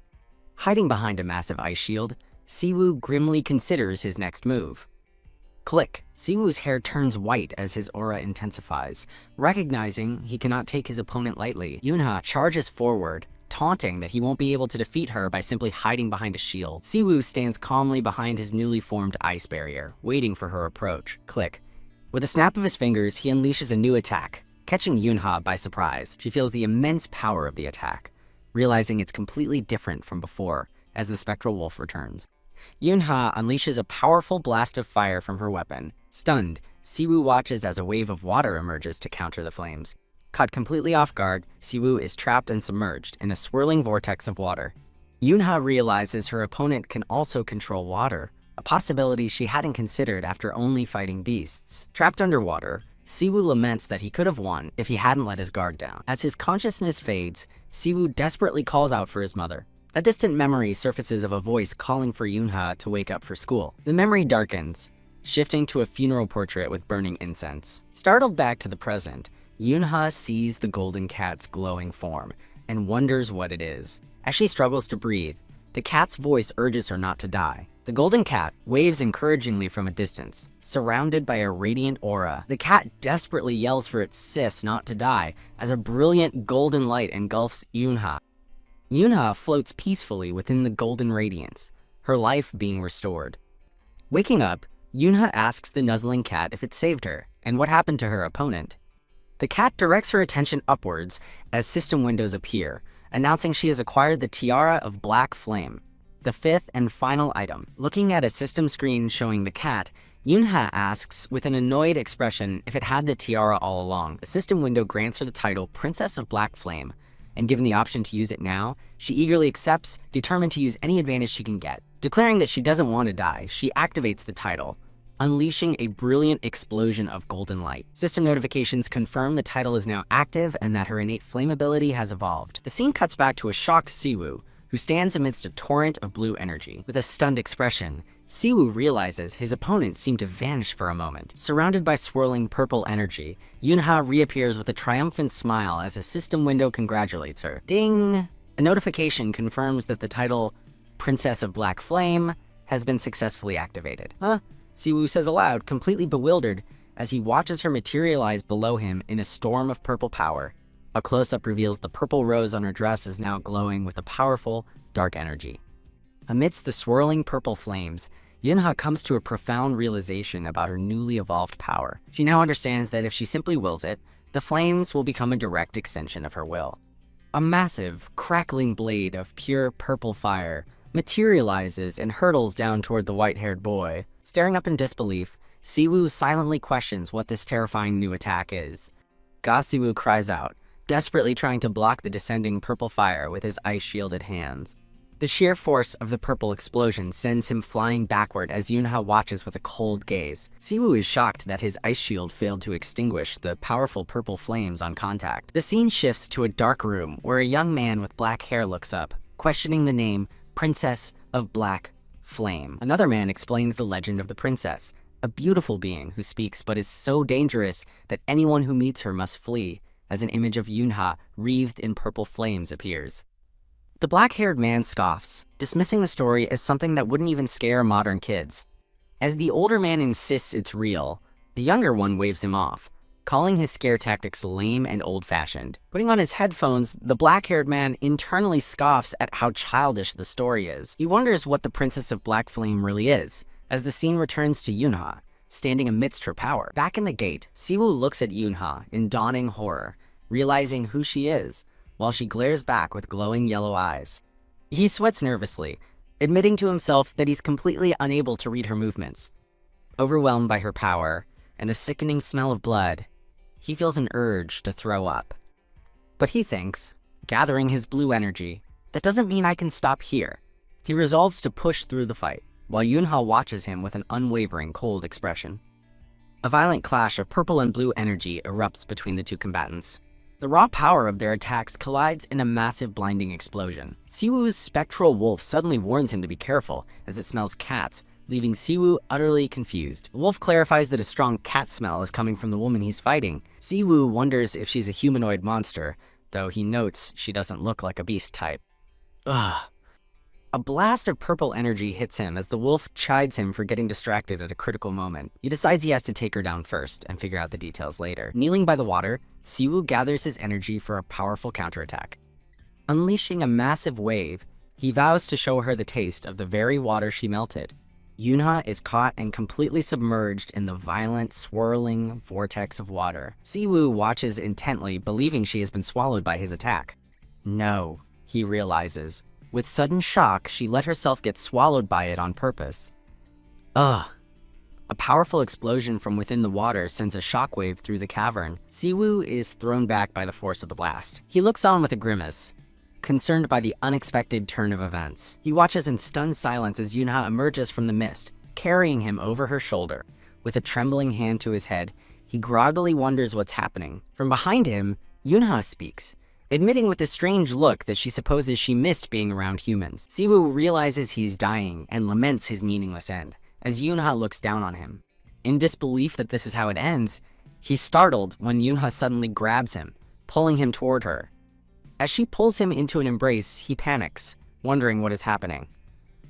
S1: Hiding behind a massive ice shield, Siwoo grimly considers his next move. Click! Siwoo's hair turns white as his aura intensifies. Recognizing he cannot take his opponent lightly, Yunha charges forward, taunting that he won't be able to defeat her by simply hiding behind a shield. Siwoo stands calmly behind his newly formed ice barrier, waiting for her approach. Click. With a snap of his fingers, he unleashes a new attack, catching Yunha by surprise. She feels the immense power of the attack, realizing it's completely different from before as the spectral wolf returns. Yunha unleashes a powerful blast of fire from her weapon. Stunned, Siwoo watches as a wave of water emerges to counter the flames. Caught completely off guard, Siwoo is trapped and submerged in a swirling vortex of water. Yunha realizes her opponent can also control water, a possibility she hadn't considered after only fighting beasts. Trapped underwater, Siwoo laments that he could have won if he hadn't let his guard down. As his consciousness fades, Siwoo desperately calls out for his mother. A distant memory surfaces of a voice calling for Yunha to wake up for school. The memory darkens, shifting to a funeral portrait with burning incense. Startled back to the present, Yunha sees the golden cat's glowing form and wonders what it is. As she struggles to breathe, the cat's voice urges her not to die. The golden cat waves encouragingly from a distance, surrounded by a radiant aura. The cat desperately yells for its sis not to die as a brilliant golden light engulfs Yunha. Yunha floats peacefully within the golden radiance, her life being restored. Waking up, Yunha asks the nuzzling cat if it saved her and what happened to her opponent. The cat directs her attention upwards as system windows appear, announcing she has acquired the Tiara of Black Flame, the fifth and final item. Looking at a system screen showing the cat, Yunha asks with an annoyed expression if it had the tiara all along. The system window grants her the title Princess of Black Flame, and given the option to use it now, she eagerly accepts, determined to use any advantage she can get. Declaring that she doesn't want to die, she activates the title, unleashing a brilliant explosion of golden light. System notifications confirm the title is now active and that her innate flame ability has evolved. The scene cuts back to a shocked Siwoo, who stands amidst a torrent of blue energy. With a stunned expression, Siwoo realizes his opponent seemed to vanish for a moment. Surrounded by swirling purple energy, Yunha reappears with a triumphant smile as a system window congratulates her. Ding! A notification confirms that the title, Princess of Black Flame, has been successfully activated. Huh? Siwoo says aloud, completely bewildered, as he watches her materialize below him in a storm of purple power. A close-up reveals the purple rose on her dress is now glowing with a powerful, dark energy. Amidst the swirling purple flames, Yunha comes to a profound realization about her newly evolved power. She now understands that if she simply wills it, the flames will become a direct extension of her will. A massive, crackling blade of pure purple fire materializes and hurtles down toward the white-haired boy. Staring up in disbelief, Siwoo silently questions what this terrifying new attack is. Siwoo cries out, desperately trying to block the descending purple fire with his ice-shielded hands. The sheer force of the purple explosion sends him flying backward as Yunha watches with a cold gaze. Siwoo is shocked that his ice shield failed to extinguish the powerful purple flames on contact. The scene shifts to a dark room where a young man with black hair looks up, questioning the name Princess of Black Flame. Another man explains the legend of the princess, a beautiful being who speaks but is so dangerous that anyone who meets her must flee, as an image of Yunha wreathed in purple flames appears. The black-haired man scoffs, dismissing the story as something that wouldn't even scare modern kids. As the older man insists it's real, the younger one waves him off, calling his scare tactics lame and old-fashioned. Putting on his headphones, the black-haired man internally scoffs at how childish the story is. He wonders what the Princess of Black Flame really is, as the scene returns to Yunha, standing amidst her power. Back in the gate, Siwoo looks at Yunha in dawning horror, realizing who she is, while she glares back with glowing yellow eyes. He sweats nervously, admitting to himself that he's completely unable to read her movements. Overwhelmed by her power and the sickening smell of blood, he feels an urge to throw up. But he thinks, gathering his blue energy, That doesn't mean I can stop here. He resolves to push through the fight, while Yunha watches him with an unwavering, cold expression. A violent clash of purple and blue energy erupts between the two combatants. The raw power of their attacks collides in a massive blinding explosion. Siwoo's spectral wolf suddenly warns him to be careful as it smells cats, leaving Siwoo utterly confused. The wolf clarifies that a strong cat smell is coming from the woman he's fighting. Siwoo wonders if she's a humanoid monster, though he notes she doesn't look like a beast type. Ugh. A blast of purple energy hits him as the wolf chides him for getting distracted at a critical moment. He decides he has to take her down first and figure out the details later. Kneeling by the water, Siwoo gathers his energy for a powerful counterattack. Unleashing a massive wave, he vows to show her the taste of the very water she melted. Yunha is caught and completely submerged in the violent, swirling vortex of water. Siwoo watches intently, believing she has been swallowed by his attack. No, he realizes. With sudden shock, she let herself get swallowed by it on purpose. Ugh. A powerful explosion from within the water sends a shockwave through the cavern. Siwoo is thrown back by the force of the blast. He looks on with a grimace, concerned by the unexpected turn of events. He watches in stunned silence as Yunha emerges from the mist, carrying him over her shoulder. With a trembling hand to his head, he groggily wonders what's happening. From behind him, Yunha speaks, admitting with a strange look that she supposes she missed being around humans. Siwoo realizes he's dying and laments his meaningless end, as Yunha looks down on him. In disbelief that this is how it ends, he's startled when Yunha suddenly grabs him, pulling him toward her. As she pulls him into an embrace, he panics, wondering what is happening.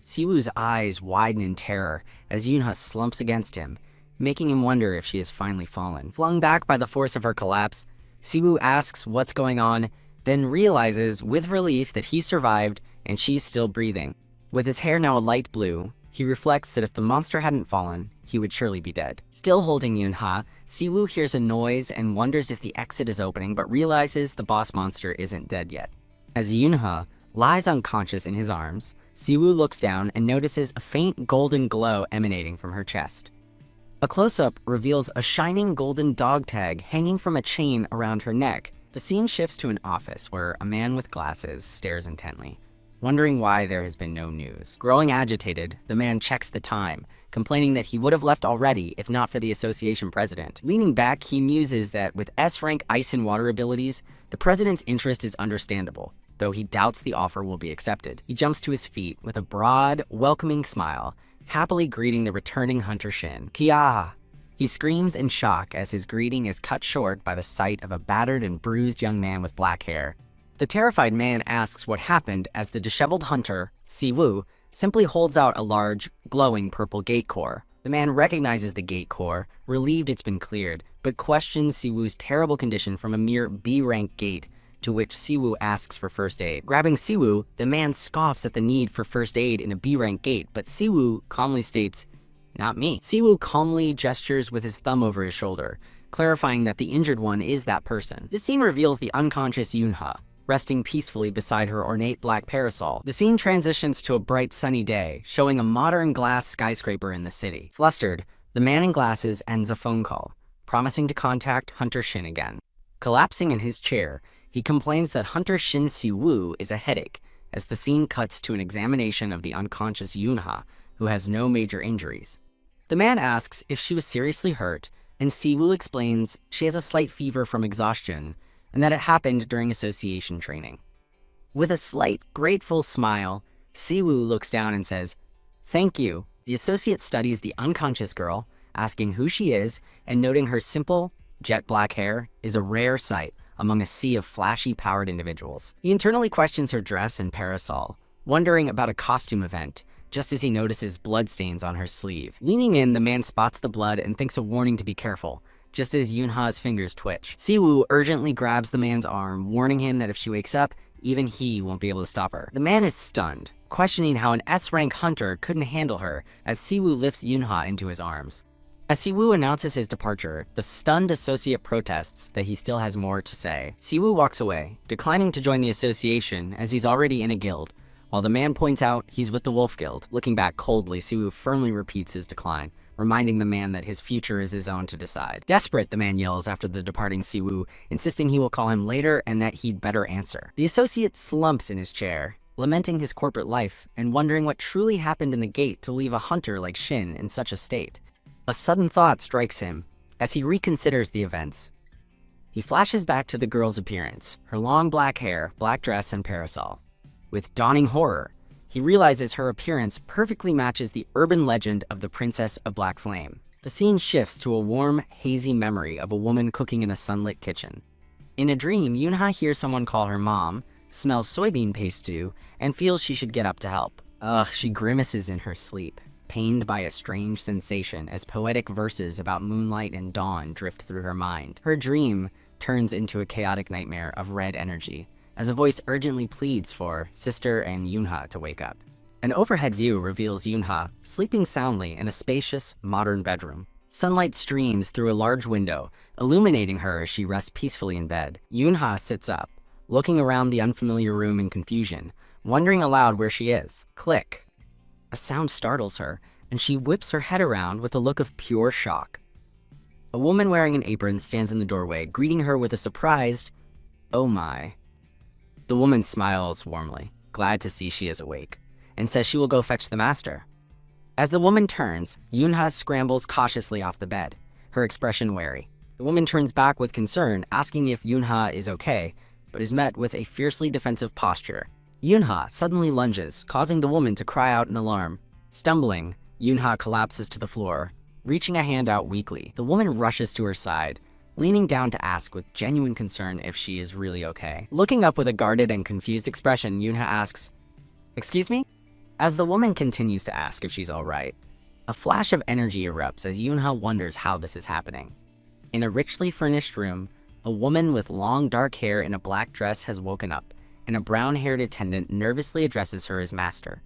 S1: Siwoo's eyes widen in terror as Yunha slumps against him, making him wonder if she has finally fallen. Flung back by the force of her collapse, Siwoo asks what's going on, then realizes with relief that he survived and she's still breathing. With his hair now a light blue, he reflects that if the monster hadn't fallen, he would surely be dead. Still holding Yunha, Siwoo hears a noise and wonders if the exit is opening, but realizes the boss monster isn't dead yet. As Yunha lies unconscious in his arms, Siwoo looks down and notices a faint golden glow emanating from her chest. A close-up reveals a shining golden dog tag hanging from a chain around her neck. The scene shifts to an office where a man with glasses stares intently, wondering why there has been no news. Growing agitated, the man checks the time, complaining that he would have left already if not for the association president. Leaning back, he muses that with S-rank ice and water abilities, the president's interest is understandable, though he doubts the offer will be accepted. He jumps to his feet with a broad, welcoming smile, happily greeting the returning Hunter Shin. Kia! He screams in shock as his greeting is cut short by the sight of a battered and bruised young man with black hair. The terrified man asks what happened as the disheveled hunter, Siwoo, simply holds out a large, glowing purple gate core. The man recognizes the gate core, relieved it's been cleared, but questions Siwoo's terrible condition from a mere B-rank gate, to which Siwoo asks for first aid. Grabbing Siwoo, the man scoffs at the need for first aid in a B-rank gate, but Siwoo calmly states, "Not me." Siwoo calmly gestures with his thumb over his shoulder, clarifying that the injured one is that person. This scene reveals the unconscious Yunha, resting peacefully beside her ornate black parasol. The scene transitions to a bright sunny day, showing a modern glass skyscraper in the city. Flustered, the man in glasses ends a phone call, promising to contact Hunter Shin again. Collapsing in his chair, he complains that Hunter Shin Siwoo is a headache, as the scene cuts to an examination of the unconscious Yunha, who has no major injuries. The man asks if she was seriously hurt, and Siwoo explains she has a slight fever from exhaustion, and that it happened during association training. With a slight, grateful smile, Siwoo looks down and says, "Thank you." The associate studies the unconscious girl, asking who she is, and noting her simple, jet black hair is a rare sight among a sea of flashy, powered individuals. He internally questions her dress and parasol, wondering about a costume event, just as he notices bloodstains on her sleeve. Leaning in, the man spots the blood and thinks a warning to be careful, just as Yunha's fingers twitch. Siwoo urgently grabs the man's arm, warning him that if she wakes up, even he won't be able to stop her. The man is stunned, questioning how an S-rank hunter couldn't handle her as Siwoo lifts Yunha into his arms. As Siwoo announces his departure, the stunned associate protests that he still has more to say. Siwoo walks away, declining to join the association as he's already in a guild, while the man points out he's with the Wolf Guild. Looking back coldly, Siwoo firmly repeats his decline, reminding the man that his future is his own to decide. Desperate, the man yells after the departing Siwoo, insisting he will call him later and that he'd better answer. The associate slumps in his chair, lamenting his corporate life and wondering what truly happened in the gate to leave a hunter like Shin in such a state. A sudden thought strikes him as he reconsiders the events. He flashes back to the girl's appearance, her long black hair, black dress, and parasol. With dawning horror, he realizes her appearance perfectly matches the urban legend of the Princess of Black Flame. The scene shifts to a warm, hazy memory of a woman cooking in a sunlit kitchen. In a dream, Yunha hears someone call her mom, smells soybean paste stew, and feels she should get up to help. She grimaces in her sleep, pained by a strange sensation as poetic verses about moonlight and dawn drift through her mind. Her dream turns into a chaotic nightmare of red energy, as a voice urgently pleads for Sister and Yunha to wake up. An overhead view reveals Yunha sleeping soundly in a spacious, modern bedroom. Sunlight streams through a large window, illuminating her as she rests peacefully in bed. Yunha sits up, looking around the unfamiliar room in confusion, wondering aloud where she is. Click. A sound startles her, and she whips her head around with a look of pure shock. A woman wearing an apron stands in the doorway, greeting her with a surprised, "Oh my." The woman smiles warmly, glad to see she is awake, and says she will go fetch the master. As the woman turns, Yunha scrambles cautiously off the bed, her expression wary. The woman turns back with concern, asking if Yunha is okay, but is met with a fiercely defensive posture. Yunha suddenly lunges, causing the woman to cry out in alarm. Stumbling, Yunha collapses to the floor, reaching a hand out weakly. The woman rushes to her side, leaning down to ask with genuine concern if she is really okay. Looking up with a guarded and confused expression, Yunha asks, "Excuse me?" As the woman continues to ask if she's all right, a flash of energy erupts as Yunha wonders how this is happening. In a richly furnished room, a woman with long dark hair in a black dress has woken up, and a brown-haired attendant nervously addresses her as master.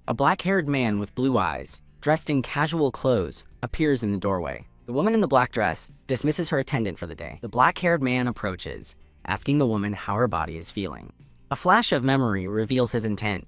S1: A black-haired man with blue eyes, dressed in casual clothes, appears in the doorway. The woman in the black dress dismisses her attendant for the day. The black-haired man approaches, asking the woman how her body is feeling. A flash of memory reveals his intent.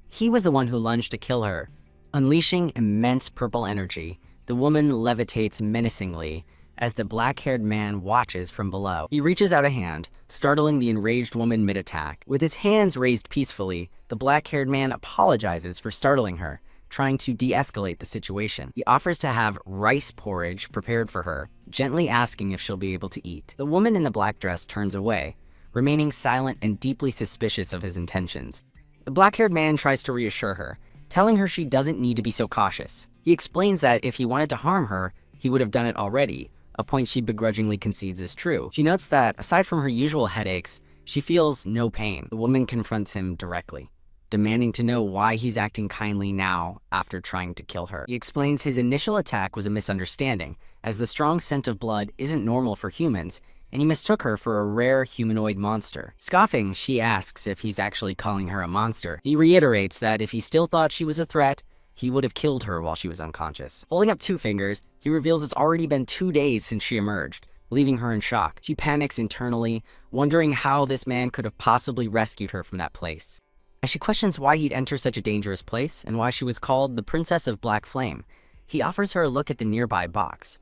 S1: He was the one who lunged to kill her. Unleashing immense purple energy, the woman levitates menacingly as the black-haired man watches from below. He reaches out a hand, startling the enraged woman mid-attack. With his hands raised peacefully, the black-haired man apologizes for startling her, trying to de-escalate the situation. He offers to have rice porridge prepared for her, gently asking if she'll be able to eat. The woman in the black dress turns away, remaining silent and deeply suspicious of his intentions. The black-haired man tries to reassure her, telling her she doesn't need to be so cautious. He explains that if he wanted to harm her, he would have done it already, a point she begrudgingly concedes is true. She notes that, aside from her usual headaches, she feels no pain. The woman confronts him directly, demanding to know why he's acting kindly now after trying to kill her. He explains his initial attack was a misunderstanding, as the strong scent of blood isn't normal for humans, and he mistook her for a rare humanoid monster. Scoffing, she asks if he's actually calling her a monster. He reiterates that if he still thought she was a threat, he would have killed her while she was unconscious. Holding up 2 fingers, he reveals it's already been 2 days since she emerged, leaving her in shock. She panics internally, wondering how this man could have possibly rescued her from that place. As she questions why he'd enter such a dangerous place and why she was called the Princess of Black Flame, he offers her a look at the nearby box.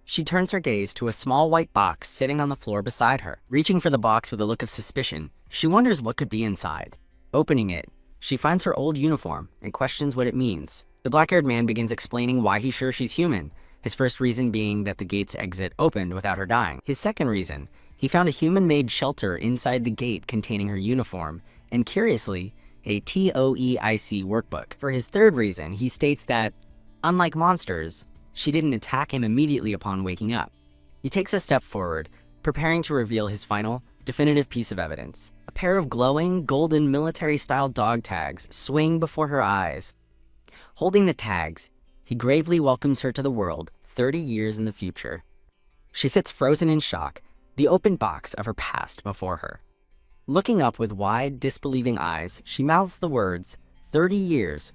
S1: She turns her gaze to a small white box sitting on the floor beside her. Reaching for the box with a look of suspicion, she wonders what could be inside. Opening it, she finds her old uniform and questions what it means. The black-haired man begins explaining why he's sure she's human, his first reason being that the gate's exit opened without her dying. His second reason, he found a human-made shelter inside the gate containing her uniform, and curiously, a TOEIC workbook. For his third reason, he states that, unlike monsters, she didn't attack him immediately upon waking up. He takes a step forward, preparing to reveal his final, definitive piece of evidence. A pair of glowing, golden military-style dog tags swing before her eyes. Holding the tags, he gravely welcomes her to the world 30 years in the future. She sits frozen in shock, the open box of her past before her. Looking up with wide, disbelieving eyes, she mouths the words, 30 years, ?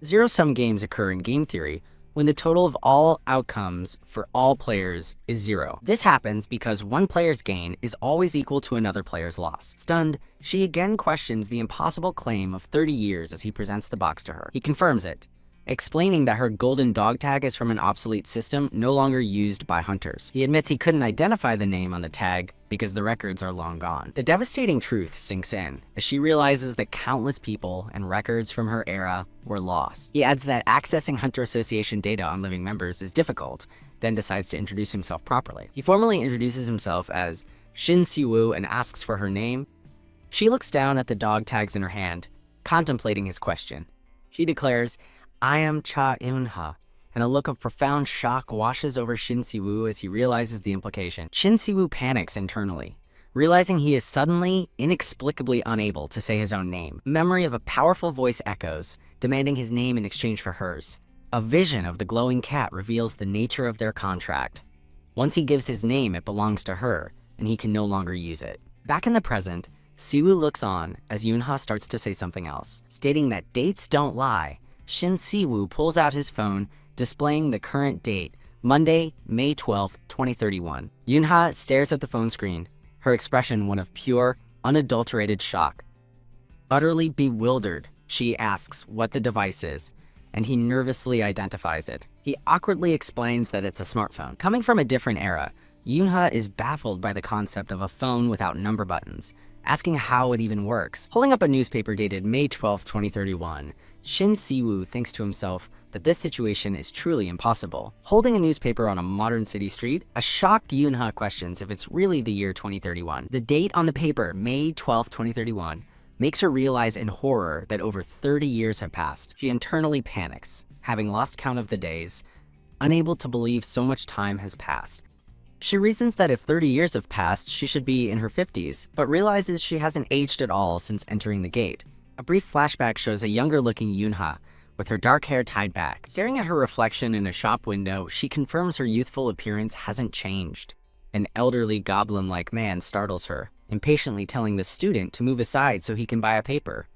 S1: Zero-sum games occur in game theory when the total of all outcomes for all players is 0. This happens because one player's gain is always equal to another player's loss. Stunned, she again questions the impossible claim of 30 years as he presents the box to her. He confirms it, explaining that her golden dog tag is from an obsolete system no longer used by hunters. He admits he couldn't identify the name on the tag because the records are long gone. The devastating truth sinks in as she realizes that countless people and records from her era were lost. He adds that accessing Hunter Association data on living members is difficult, then decides to introduce himself properly. He formally introduces himself as Shin Siwoo and asks for her name. She looks down at the dog tags in her hand, contemplating his question. She declares, "I am Cha Eun-ha," and a look of profound shock washes over Shin Siwoo as he realizes the implication. Shin Siwoo panics internally, realizing he is suddenly, inexplicably unable to say his own name. Memory of a powerful voice echoes, demanding his name in exchange for hers. A vision of the glowing cat reveals the nature of their contract. Once he gives his name, it belongs to her, and he can no longer use it. Back in the present, Siwoo looks on as Yoon-ha starts to say something else. Stating that dates don't lie, Shin Siwoo pulls out his phone, displaying the current date, Monday, May 12th, 2031. Yoon-ha stares at the phone screen, her expression one of pure, unadulterated shock. Utterly bewildered, she asks what the device is, and he nervously identifies it. He awkwardly explains that it's a smartphone. Coming from a different era, Yoon-ha is baffled by the concept of a phone without number buttons, asking how it even works. Pulling up a newspaper dated May 12, 2031, Shin Siwoo thinks to himself that this situation is truly impossible. Holding a newspaper on a modern city street, a shocked Yoon-ha questions if it's really the year 2031. The date on the paper, May 12, 2031, makes her realize in horror that over 30 years have passed. She internally panics, having lost count of the days, unable to believe so much time has passed. She reasons that if 30 years have passed, she should be in her 50s, but realizes she hasn't aged at all since entering the gate. A brief flashback shows a younger-looking Yoon-ha, with her dark hair tied back. Staring at her reflection in a shop window, she confirms her youthful appearance hasn't changed. An elderly goblin-like man startles her, impatiently telling the student to move aside so he can buy a paper.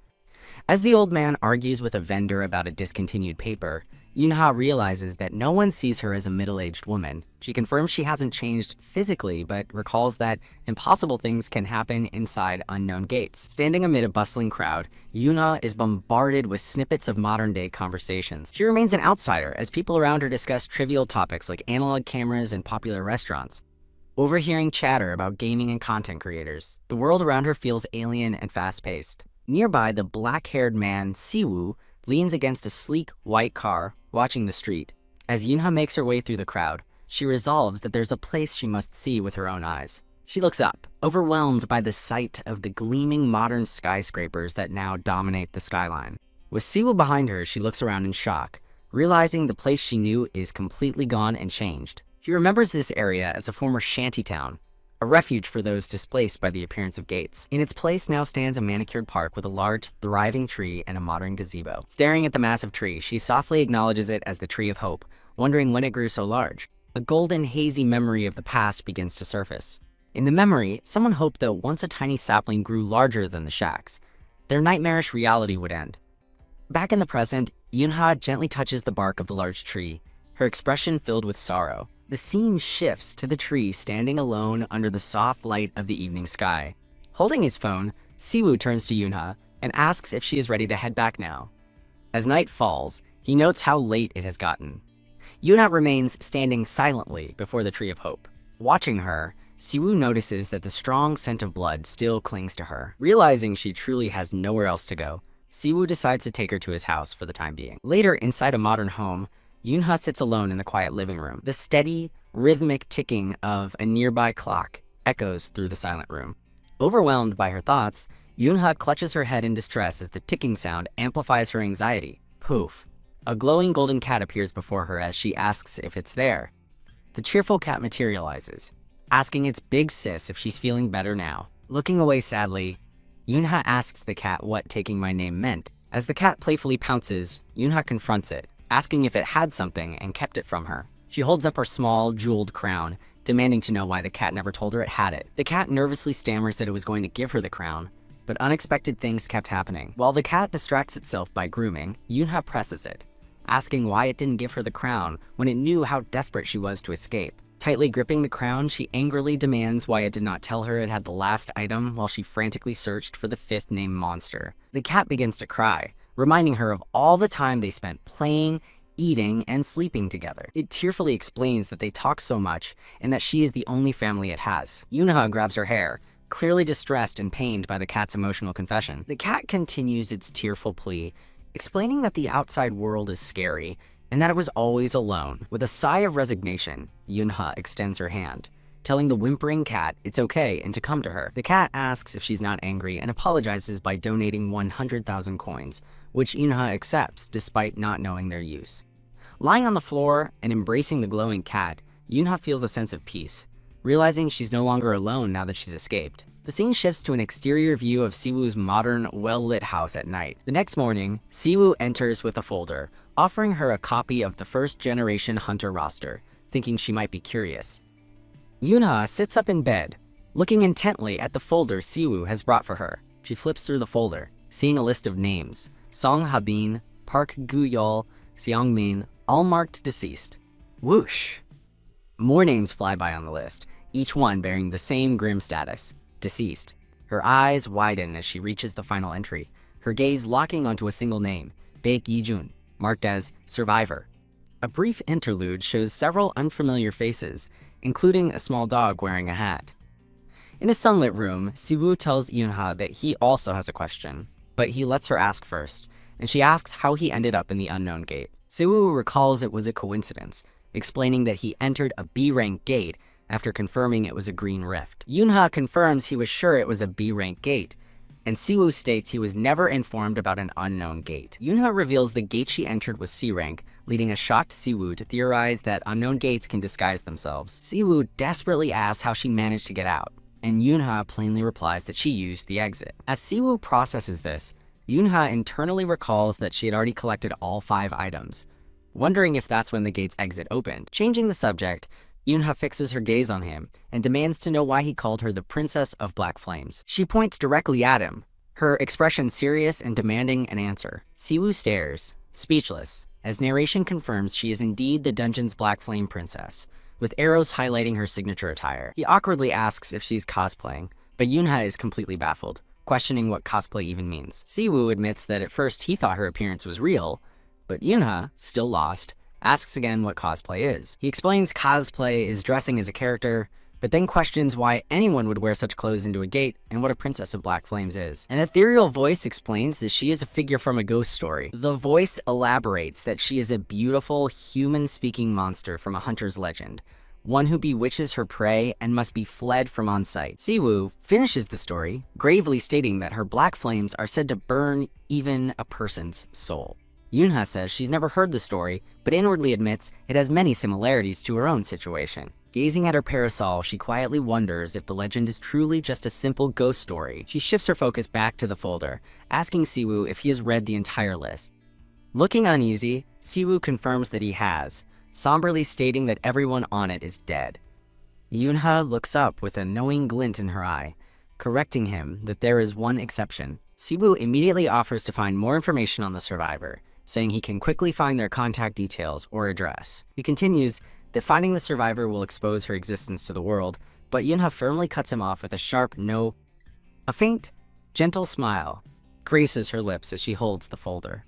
S1: As the old man argues with a vendor about a discontinued paper, Yoon-ha realizes that no one sees her as a middle-aged woman. She confirms she hasn't changed physically, but recalls that impossible things can happen inside unknown gates. Standing amid a bustling crowd, Yoon-ha is bombarded with snippets of modern-day conversations. She remains an outsider as people around her discuss trivial topics like analog cameras and popular restaurants. Overhearing chatter about gaming and content creators, the world around her feels alien and fast-paced. Nearby, the black-haired man, Siwoo, leans against a sleek, white car, watching the street. As Yoon-ha makes her way through the crowd, she resolves that there's a place she must see with her own eyes. She looks up, overwhelmed by the sight of the gleaming modern skyscrapers that now dominate the skyline. With Siwoo behind her, she looks around in shock, realizing the place she knew is completely gone and changed. She remembers this area as a former shantytown, a refuge for those displaced by the appearance of gates. In its place now stands a manicured park with a large, thriving tree and a modern gazebo. Staring at the massive tree, she softly acknowledges it as the Tree of Hope, wondering when it grew so large. A golden, hazy memory of the past begins to surface. In the memory, someone hoped that once a tiny sapling grew larger than the shacks, their nightmarish reality would end. Back in the present, Yoon-ha gently touches the bark of the large tree, her expression filled with sorrow. The scene shifts to the tree standing alone under the soft light of the evening sky. Holding his phone, Siwoo turns to Yoon-ha and asks if she is ready to head back now. As night falls, he notes how late it has gotten. Yoon-ha remains standing silently before the Tree of Hope. Watching her, Siwoo notices that the strong scent of blood still clings to her. Realizing she truly has nowhere else to go, Siwoo decides to take her to his house for the time being. Later, inside a modern home, Yoon-ha sits alone in the quiet living room. The steady, rhythmic ticking of a nearby clock echoes through the silent room. Overwhelmed by her thoughts, Yoon-ha clutches her head in distress as the ticking sound amplifies her anxiety. Poof! A glowing golden cat appears before her as she asks if it's there. The cheerful cat materializes, asking its big sis if she's feeling better now. Looking away sadly, Yoon-ha asks the cat what taking my name meant. As the cat playfully pounces, Yoon-ha confronts it, asking if it had something and kept it from her. She holds up her small, jeweled crown, demanding to know why the cat never told her it had it. The cat nervously stammers that it was going to give her the crown, but unexpected things kept happening. While the cat distracts itself by grooming, Yoon-ha presses it, asking why it didn't give her the crown when it knew how desperate she was to escape. Tightly gripping the crown, she angrily demands why it did not tell her it had the last item while she frantically searched for the fifth named monster. The cat begins to cry, reminding her of all the time they spent playing, eating, and sleeping together. It tearfully explains that they talk so much and that she is the only family it has. Yoonha grabs her hair, clearly distressed and pained by the cat's emotional confession. The cat continues its tearful plea, explaining that the outside world is scary and that it was always alone. With a sigh of resignation, Yoonha extends her hand, telling the whimpering cat it's okay and to come to her. The cat asks if she's not angry and apologizes by donating 100,000 coins, which Yoonha accepts despite not knowing their use. Lying on the floor and embracing the glowing cat, Yoonha feels a sense of peace, realizing she's no longer alone now that she's escaped. The scene shifts to an exterior view of Siwoo's modern, well-lit house at night. The next morning, Siwoo enters with a folder, offering her a copy of the first-generation hunter roster, thinking she might be curious. Yoonha sits up in bed, looking intently at the folder Siwoo has brought for her. She flips through the folder, seeing a list of names: Song Habin, Park Gu-yeol, Seongmin, all marked deceased. Whoosh! More names fly by on the list, each one bearing the same grim status: deceased. Her eyes widen as she reaches the final entry, her gaze locking onto a single name, Baek Yi-jun, marked as survivor. A brief interlude shows several unfamiliar faces, including a small dog wearing a hat. In a sunlit room, Siwoo tells Yoonha that he also has a question, but he lets her ask first, and she asks how he ended up in the unknown gate. Siwoo recalls it was a coincidence, explaining that he entered a B-rank gate after confirming it was a green rift. Yoonha confirms he was sure it was a B-rank gate, and Siwoo states he was never informed about an unknown gate. Yoonha reveals the gate she entered was C-rank, leading a shocked Siwoo to theorize that unknown gates can disguise themselves. Siwoo desperately asks how she managed to get out, and Yoonha plainly replies that she used the exit. As Siwoo processes this, Yoonha internally recalls that she had already collected all 5 items, wondering if that's when the gate's exit opened. Changing the subject, Yoonha fixes her gaze on him and demands to know why he called her the Princess of Black Flames. She points directly at him, her expression serious and demanding an answer. Siwoo stares, speechless, as narration confirms she is indeed the dungeon's Black Flame Princess, with arrows highlighting her signature attire. He awkwardly asks if she's cosplaying, but Yoonha is completely baffled, questioning what cosplay even means. Siwoo admits that at first he thought her appearance was real, but Yoonha, still lost, asks again what cosplay is. He explains cosplay is dressing as a character, but then questions why anyone would wear such clothes into a gate and what a Princess of Black Flames is. An ethereal voice explains that she is a figure from a ghost story. The voice elaborates that she is a beautiful, human-speaking monster from a hunter's legend, one who bewitches her prey and must be fled from on sight. Siwoo finishes the story, gravely stating that her black flames are said to burn even a person's soul. Yoonha says she's never heard the story, but inwardly admits it has many similarities to her own situation. Gazing at her parasol, she quietly wonders if the legend is truly just a simple ghost story. She shifts her focus back to the folder, asking Siwoo if he has read the entire list. Looking uneasy, Siwoo confirms that he has, somberly stating that everyone on it is dead. Yoonha looks up with a knowing glint in her eye, correcting him that there is one exception. Siwoo immediately offers to find more information on the survivor, saying he can quickly find their contact details or address. He continues that finding the survivor will expose her existence to the world, but Yoonha firmly cuts him off with a sharp no. A faint, gentle smile graces her lips as she holds the folder.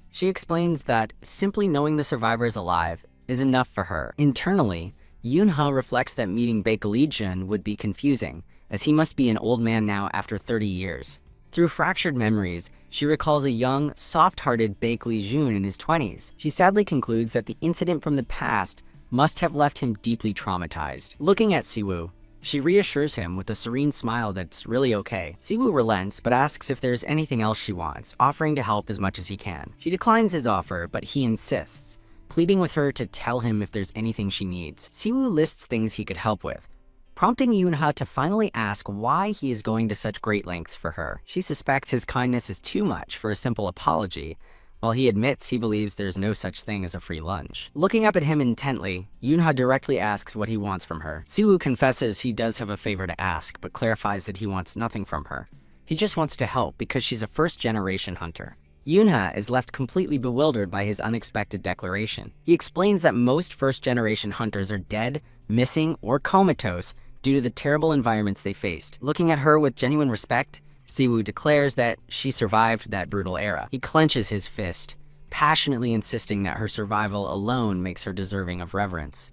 S1: She explains that simply knowing the survivor is alive is enough for her. Internally, Yoonha reflects that meeting Baek Yi-jun would be confusing, as he must be an old man now after 30 years. Through fractured memories, she recalls a young, soft-hearted Baek Yi-jun in his 20s. She sadly concludes that the incident from the past must have left him deeply traumatized. Looking at Siwoo, she reassures him with a serene smile that's really okay. Siwoo relents, but asks if there's anything else she wants, offering to help as much as he can. She declines his offer, but he insists, pleading with her to tell him if there's anything she needs. Siwoo lists things he could help with, prompting Yoonha to finally ask why he is going to such great lengths for her. She suspects his kindness is too much for a simple apology, while he admits he believes there's no such thing as a free lunch. Looking up at him intently, Yoonha directly asks what he wants from her. Siwoo confesses he does have a favor to ask, but clarifies that he wants nothing from her. He just wants to help because she's a first-generation hunter. Yoonha is left completely bewildered by his unexpected declaration. He explains that most first-generation hunters are dead, missing, or comatose due to the terrible environments they faced. Looking at her with genuine respect, Siwoo declares that she survived that brutal era. He clenches his fist, passionately insisting that her survival alone makes her deserving of reverence.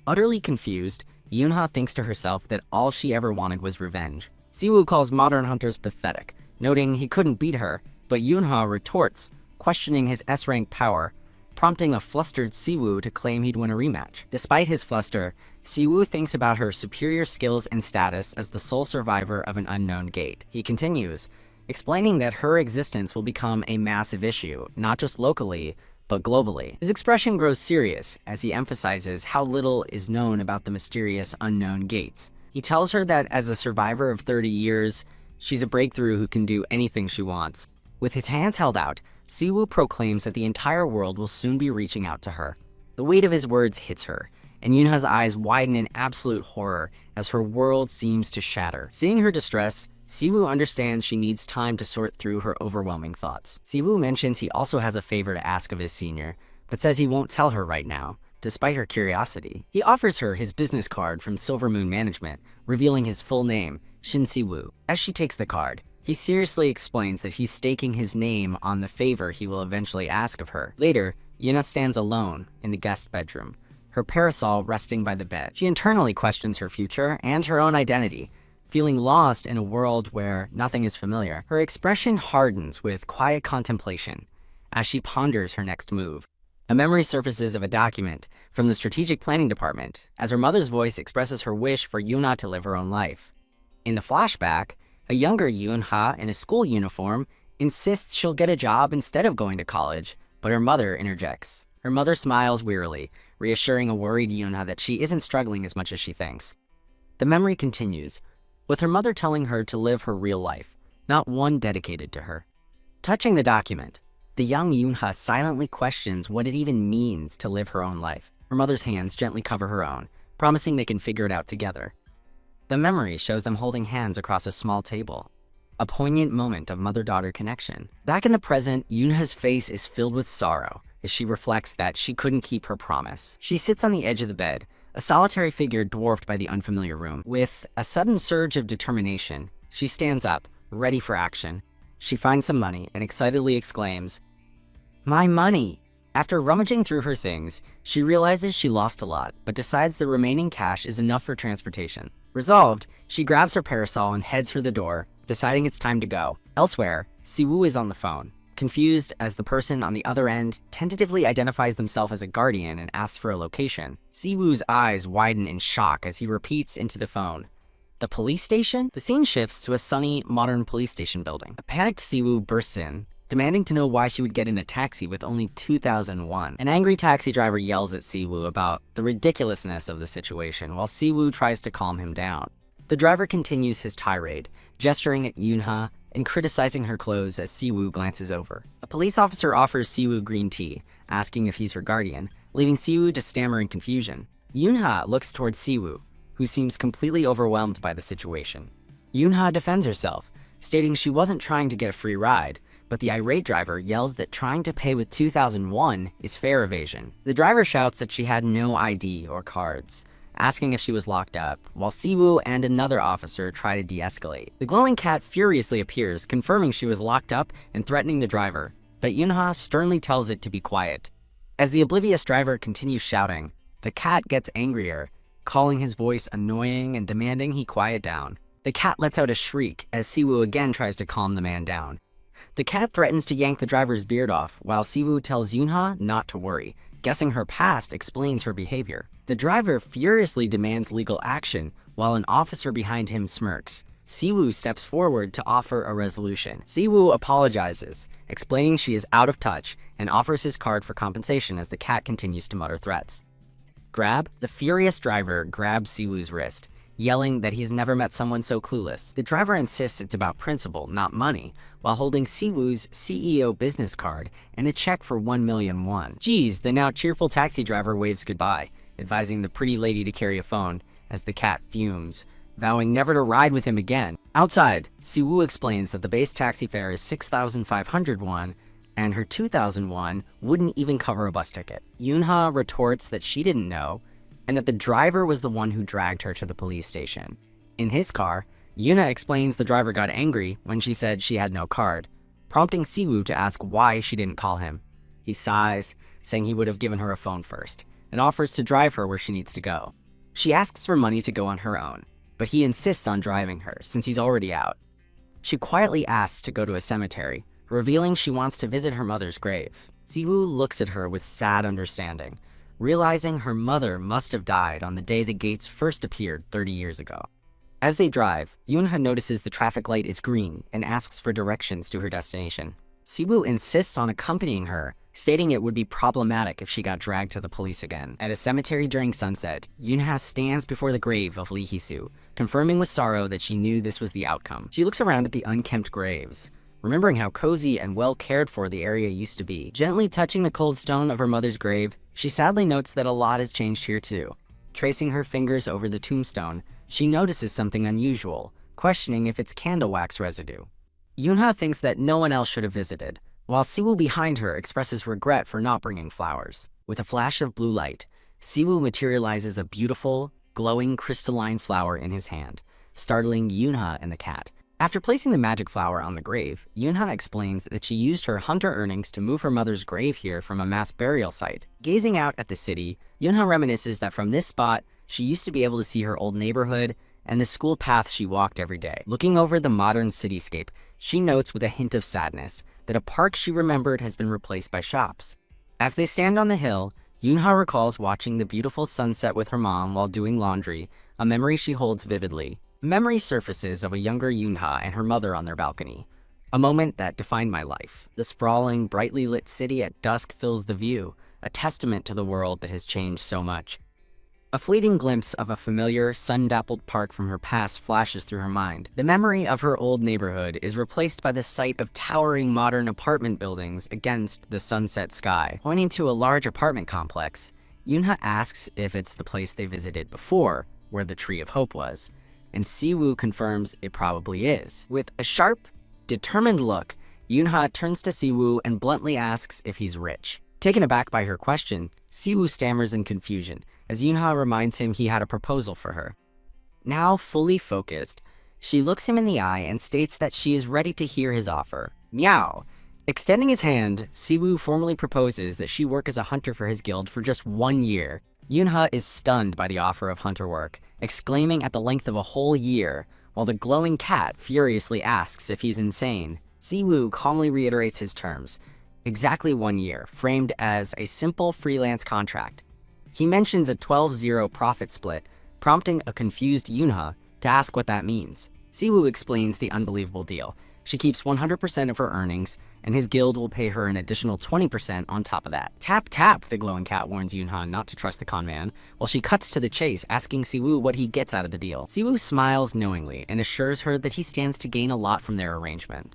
S1: Utterly confused, Yoonha thinks to herself that all she ever wanted was revenge. Siwoo calls modern hunters pathetic, noting he couldn't beat her, but Yoonha retorts, questioning his S-rank power, prompting a flustered Siwoo to claim he'd win a rematch. Despite his fluster, Siwoo thinks about her superior skills and status as the sole survivor of an unknown gate. He continues, explaining that her existence will become a massive issue, not just locally, but globally. His expression grows serious as he emphasizes how little is known about the mysterious unknown gates. He tells her that as a survivor of 30 years, she's a breakthrough who can do anything she wants. With his hands held out, Siwoo proclaims that the entire world will soon be reaching out to her. The weight of his words hits her, and Yoonha's eyes widen in absolute horror as her world seems to shatter. Seeing her distress, Siwoo understands she needs time to sort through her overwhelming thoughts. Siwoo mentions he also has a favor to ask of his senior, but says he won't tell her right now, despite her curiosity. He offers her his business card from Silver Moon Management, revealing his full name, Shin Siwoo. As she takes the card, he seriously explains that he's staking his name on the favor he will eventually ask of her. Later, Yoonha stands alone in the guest bedroom, her parasol resting by the bed. She internally questions her future and her own identity, feeling lost in a world where nothing is familiar. Her expression hardens with quiet contemplation as she ponders her next move. A memory surfaces of a document from the strategic planning department as her mother's voice expresses her wish for Yoonha to live her own life. In the flashback, a younger Yoonha in a school uniform insists she'll get a job instead of going to college, but her mother interjects. Her mother smiles wearily, reassuring a worried Yoonha that she isn't struggling as much as she thinks. The memory continues, with her mother telling her to live her real life, not one dedicated to her. Touching the document, the young Yoonha silently questions what it even means to live her own life. Her mother's hands gently cover her own, promising they can figure it out together. The memory shows them holding hands across a small table, a poignant moment of mother-daughter connection. Back in the present, Yoonha's face is filled with sorrow as she reflects that she couldn't keep her promise. She sits on the edge of the bed, a solitary figure dwarfed by the unfamiliar room. With a sudden surge of determination, she stands up, ready for action. She finds some money and excitedly exclaims, "My money!" After rummaging through her things, she realizes she lost a lot, but decides the remaining cash is enough for transportation. Resolved, she grabs her parasol and heads for the door, deciding it's time to go. Elsewhere, Siwoo is on the phone, confused as the person on the other end tentatively identifies themselves as a guardian and asks for a location. Siwoo's eyes widen in shock as he repeats into the phone, "The police station?" The scene shifts to a sunny, modern police station building. A panicked Siwoo bursts in, demanding to know why she would get in a taxi with only 2,001. An angry taxi driver yells at Siwoo about the ridiculousness of the situation, while Siwoo tries to calm him down. The driver continues his tirade, gesturing at Yoonha and criticizing her clothes as Siwoo glances over. A police officer offers Siwoo green tea, asking if he's her guardian, leaving Siwoo to stammer in confusion. Yoonha looks towards Siwoo, who seems completely overwhelmed by the situation. Yoonha defends herself, stating she wasn't trying to get a free ride, but the irate driver yells that trying to pay with 2,001 is fare evasion. The driver shouts that she had no ID or cards, asking if she was locked up, while Siwoo and another officer try to de-escalate. The glowing cat furiously appears, confirming she was locked up and threatening the driver, but Yoonha sternly tells it to be quiet. As the oblivious driver continues shouting, the cat gets angrier, calling his voice annoying and demanding he quiet down. The cat lets out a shriek as Siwoo again tries to calm the man down. The cat threatens to yank the driver's beard off, while Siwoo tells Yoonha not to worry, guessing her past explains her behavior. The driver furiously demands legal action, while an officer behind him smirks. Siwoo steps forward to offer a resolution. Siwoo apologizes, explaining she is out of touch, and offers his card for compensation as the cat continues to mutter threats. Grab? The furious driver grabs Siwoo's wrist, yelling that he has never met someone so clueless. The driver insists it's about principle, not money, while holding Siwoo's CEO business card and a check for 1,000,000 won. Geez, the now cheerful taxi driver waves goodbye, advising the pretty lady to carry a phone as the cat fumes, vowing never to ride with him again. Outside, Siwoo explains that the base taxi fare is 6,500 won, and her 2,001 wouldn't even cover a bus ticket. Yoonha retorts that she didn't know, and that the driver was the one who dragged her to the police station. In his car, Yuna explains the driver got angry when she said she had no card, prompting Siwoo to ask why she didn't call him. He sighs, saying he would have given her a phone first, and offers to drive her where she needs to go. She asks for money to go on her own, but he insists on driving her since he's already out. She quietly asks to go to a cemetery, revealing she wants to visit her mother's grave. Siwoo looks at her with sad understanding, realizing her mother must have died on the day the gates first appeared 30 years ago. As they drive, Yoonha notices the traffic light is green and asks for directions to her destination. Siwoo insists on accompanying her, stating it would be problematic if she got dragged to the police again. At a cemetery during sunset, Yoonha stands before the grave of Lee Hee-soo, confirming with sorrow that she knew this was the outcome. She looks around at the unkempt graves, remembering how cozy and well cared for the area used to be. Gently touching the cold stone of her mother's grave, she sadly notes that a lot has changed here too. Tracing her fingers over the tombstone, she notices something unusual, questioning if it's candle wax residue. Yoonha thinks that no one else should have visited, while Siwoo behind her expresses regret for not bringing flowers. With a flash of blue light, Siwoo materializes a beautiful, glowing crystalline flower in his hand, startling Yoonha and the cat. After placing the magic flower on the grave, Yoonha explains that she used her hunter earnings to move her mother's grave here from a mass burial site. Gazing out at the city, Yoonha reminisces that from this spot, she used to be able to see her old neighborhood and the school path she walked every day. Looking over the modern cityscape, she notes with a hint of sadness that a park she remembered has been replaced by shops. As they stand on the hill, Yoonha recalls watching the beautiful sunset with her mom while doing laundry, a memory she holds vividly. Memory surfaces of a younger Yoonha and her mother on their balcony, a moment that defined my life. The sprawling, brightly lit city at dusk fills the view, a testament to the world that has changed so much. A fleeting glimpse of a familiar, sun-dappled park from her past flashes through her mind. The memory of her old neighborhood is replaced by the sight of towering modern apartment buildings against the sunset sky. Pointing to a large apartment complex, Yoonha asks if it's the place they visited before, where the Tree of Hope was, and Siwoo confirms it probably is. With a sharp, determined look, Yoonha turns to Siwoo and bluntly asks if he's rich. Taken aback by her question, Siwoo stammers in confusion, as Yoonha reminds him he had a proposal for her. Now fully focused, she looks him in the eye and states that she is ready to hear his offer. Meow! Extending his hand, Siwoo formally proposes that she work as a hunter for his guild for just 1 year. Yoonha is stunned by the offer of hunter work, exclaiming at the length of a whole year, while the glowing cat furiously asks if he's insane. Siwoo calmly reiterates his terms, exactly 1 year, framed as a simple freelance contract. He mentions a 12-0 profit split, prompting a confused Yoonha to ask what that means. Siwoo explains the unbelievable deal. She keeps 100% of her earnings, and his guild will pay her an additional 20% on top of that. Tap tap, the glowing cat warns Yoonha not to trust the conman, while she cuts to the chase, asking Siwoo what he gets out of the deal. Siwoo smiles knowingly and assures her that he stands to gain a lot from their arrangement.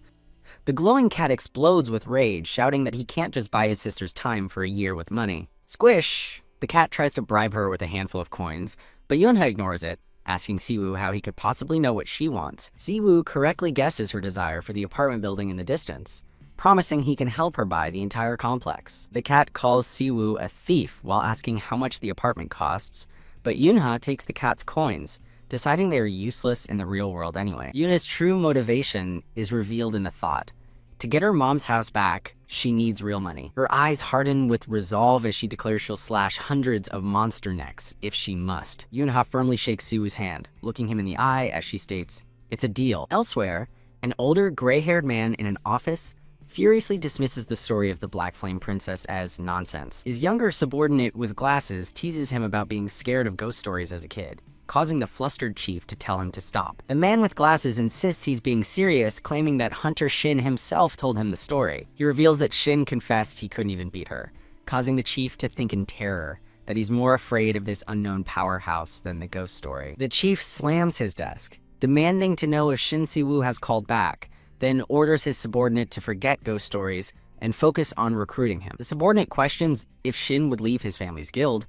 S1: The glowing cat explodes with rage, shouting that he can't just buy his sister's time for a year with money. Squish! The cat tries to bribe her with a handful of coins, but Yoonha ignores it, asking Siwoo how he could possibly know what she wants. Siwoo correctly guesses her desire for the apartment building in the distance, promising he can help her buy the entire complex. The cat calls Siwoo a thief while asking how much the apartment costs, but Yoonha takes the cat's coins, deciding they are useless in the real world anyway. Yoonha's true motivation is revealed in a thought. To get her mom's house back, she needs real money. Her eyes harden with resolve as she declares she'll slash hundreds of monster necks if she must. Yoonha firmly shakes Siwoo's hand, looking him in the eye as she states, "It's a deal." Elsewhere, an older, gray-haired man in an office furiously dismisses the story of the Black Flame Princess as nonsense. His younger subordinate with glasses teases him about being scared of ghost stories as a kid, causing the flustered chief to tell him to stop. The man with glasses insists he's being serious, claiming that Hunter Shin himself told him the story. He reveals that Shin confessed he couldn't even beat her, causing the chief to think in terror that he's more afraid of this unknown powerhouse than the ghost story. The chief slams his desk, demanding to know if Shin Siwoo has called back, then orders his subordinate to forget ghost stories and focus on recruiting him. The subordinate questions if Shin would leave his family's guild,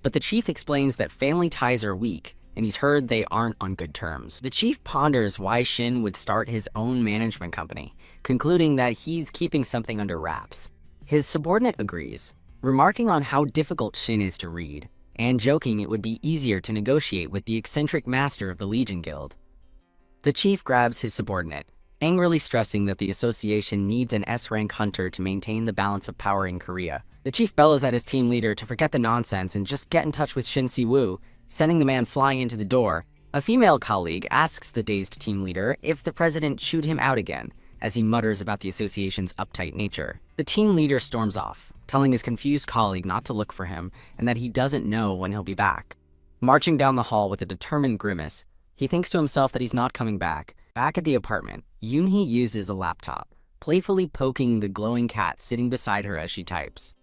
S1: but the chief explains that family ties are weak, and he's heard they aren't on good terms. The chief ponders why Shin would start his own management company, concluding that he's keeping something under wraps. His subordinate agrees, remarking on how difficult Shin is to read, and joking it would be easier to negotiate with the eccentric master of the Legion Guild. The chief grabs his subordinate, angrily stressing that the association needs an S-rank hunter to maintain the balance of power in Korea. The chief bellows at his team leader to forget the nonsense and just get in touch with Shin Si-woo, sending the man flying into the door. A female colleague asks the dazed team leader if the president chewed him out again, as he mutters about the association's uptight nature. The team leader storms off, telling his confused colleague not to look for him and that he doesn't know when he'll be back. Marching down the hall with a determined grimace, he thinks to himself that he's not coming back. Back at the apartment, Yoon-hee uses a laptop, playfully poking the glowing cat sitting beside her as she types.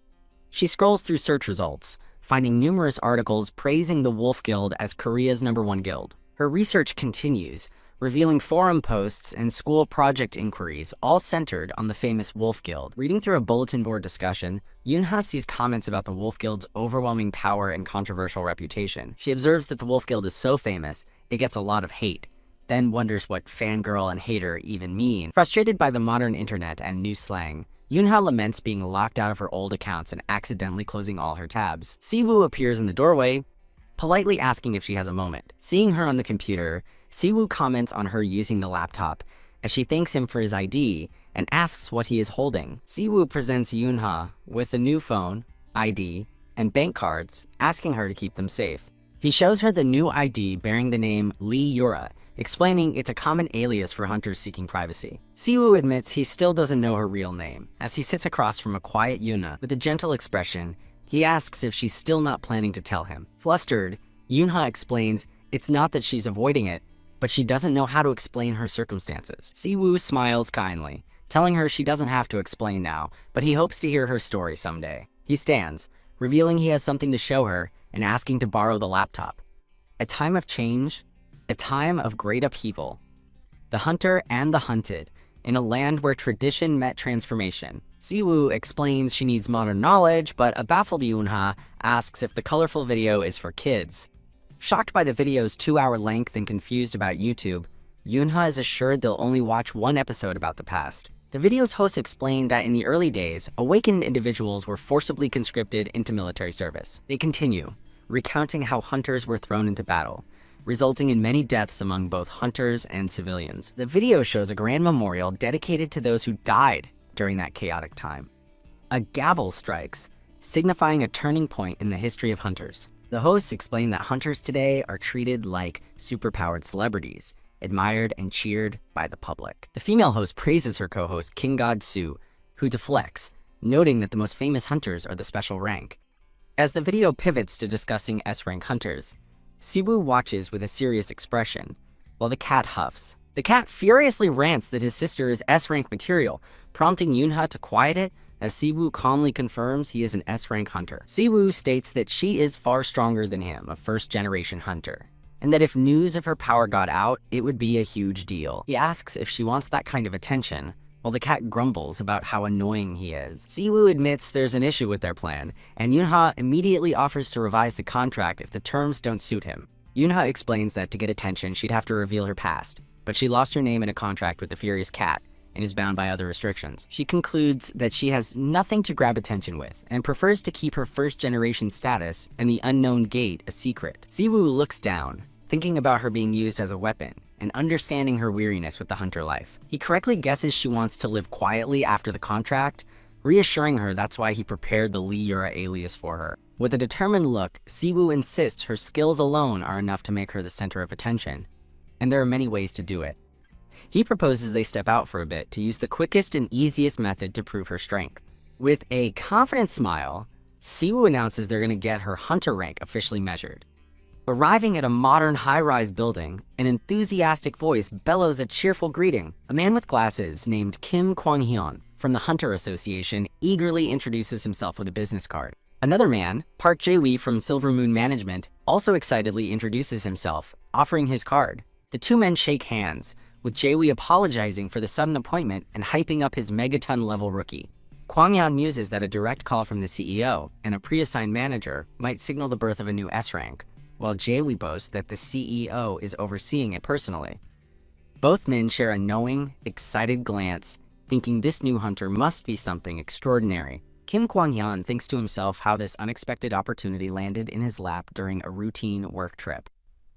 S1: She scrolls through search results, finding numerous articles praising the Wolf Guild as Korea's #1 guild. Her research continues, revealing forum posts and school project inquiries, all centered on the famous Wolf Guild. Reading through a bulletin board discussion, Yoon-ha sees comments about the Wolf Guild's overwhelming power and controversial reputation. She observes that the Wolf Guild is so famous, it gets a lot of hate, then wonders what fangirl and hater even mean. Frustrated by the modern internet and new slang, Yoon-ha laments being locked out of her old accounts and accidentally closing all her tabs. Si-woo appears in the doorway, politely asking if she has a moment. Seeing her on the computer, Si-woo comments on her using the laptop as she thanks him for his ID and asks what he is holding. Si-woo presents Yoon-ha with a new phone, ID, and bank cards, asking her to keep them safe. He shows her the new ID bearing the name Lee Yura, explaining it's a common alias for hunters seeking privacy. Si-woo admits he still doesn't know her real name. As he sits across from a quiet Yoon-ha with a gentle expression, he asks if she's still not planning to tell him. Flustered, Yoon-ha explains it's not that she's avoiding it, but she doesn't know how to explain her circumstances. Si-woo smiles kindly, telling her she doesn't have to explain now, but he hopes to hear her story someday. He stands, revealing he has something to show her and asking to borrow the laptop. A time of change, a time of great upheaval. The hunter and the hunted, in a land where tradition met transformation. Si-woo explains she needs modern knowledge, but a baffled Yoon-ha asks if the colorful video is for kids. Shocked by the video's 2-hour length and confused about YouTube, Yoon-ha is assured they'll only watch one episode about the past. The video's host explained that in the early days, awakened individuals were forcibly conscripted into military service. They continue, recounting how hunters were thrown into battle, resulting in many deaths among both hunters and civilians. The video shows a grand memorial dedicated to those who died during that chaotic time. A gavel strikes, signifying a turning point in the history of hunters. The hosts explain that hunters today are treated like superpowered celebrities, admired and cheered by the public. The female host praises her co-host King God Soo, who deflects, noting that the most famous hunters are the special rank. As the video pivots to discussing S-rank hunters, Si-woo watches with a serious expression, while the cat huffs. The cat furiously rants that his sister is S-rank material, prompting Yoon-ha to quiet it as Si-woo calmly confirms he is an S-rank hunter. Si-woo states that she is far stronger than him, a first-generation hunter, and that if news of her power got out, it would be a huge deal. He asks if she wants that kind of attention, while the cat grumbles about how annoying he is. Si-woo admits there's an issue with their plan, and Yoon-ha immediately offers to revise the contract if the terms don't suit him. Yoon-ha explains that to get attention, she'd have to reveal her past, but she lost her name in a contract with the furious cat and is bound by other restrictions. She concludes that she has nothing to grab attention with and prefers to keep her first-generation status and the unknown gate a secret. Si-woo looks down, thinking about her being used as a weapon and understanding her weariness with the hunter life. He correctly guesses she wants to live quietly after the contract, reassuring her that's why he prepared the Lee Yura alias for her. With a determined look, Si-woo insists her skills alone are enough to make her the center of attention, and there are many ways to do it. He proposes they step out for a bit to use the quickest and easiest method to prove her strength. With a confident smile, Si-woo announces they're going to get her hunter rank officially measured. Arriving at a modern high-rise building, an enthusiastic voice bellows a cheerful greeting. A man with glasses named Kim Kwang-hyun from the Hunter Association eagerly introduces himself with a business card. Another man, Park Jae-wee from Silver Moon Management, also excitedly introduces himself, offering his card. The two men shake hands, with Jae-wee apologizing for the sudden appointment and hyping up his megaton-level rookie. Kwang-hyun muses that a direct call from the CEO and a pre-assigned manager might signal the birth of a new S-rank, while Jae-wee boasts that the CEO is overseeing it personally. Both men share a knowing, excited glance, thinking this new hunter must be something extraordinary. Kim Kwang-hyun thinks to himself how this unexpected opportunity landed in his lap during a routine work trip.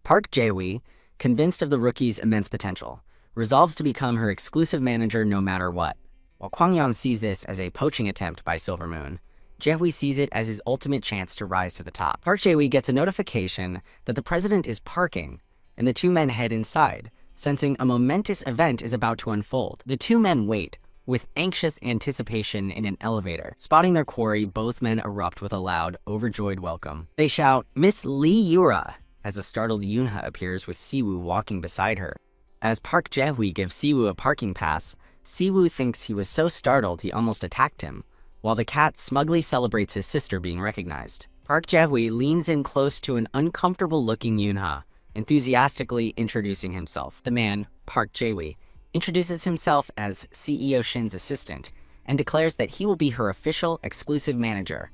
S1: Park Jae-wee convinced of the rookie's immense potential, resolves to become her exclusive manager no matter what. While Kwang-yeon sees this as a poaching attempt by Silver Moon, Jae-hui sees it as his ultimate chance to rise to the top. Park Jae-hui gets a notification that the president is parking, and the two men head inside, sensing a momentous event is about to unfold. The two men wait, with anxious anticipation in an elevator. Spotting their quarry, both men erupt with a loud, overjoyed welcome. They shout, "Miss Lee Yura," as a startled Yoonha appears with Siwoo walking beside her. As Park Jae-hui gives Siwoo a parking pass, Siwoo thinks he was so startled he almost attacked him, while the cat smugly celebrates his sister being recognized. Park Jae-hui leans in close to an uncomfortable-looking Yoonha, enthusiastically introducing himself. The man, Park Jae-hui, introduces himself as CEO Shin's assistant and declares that he will be her official exclusive manager.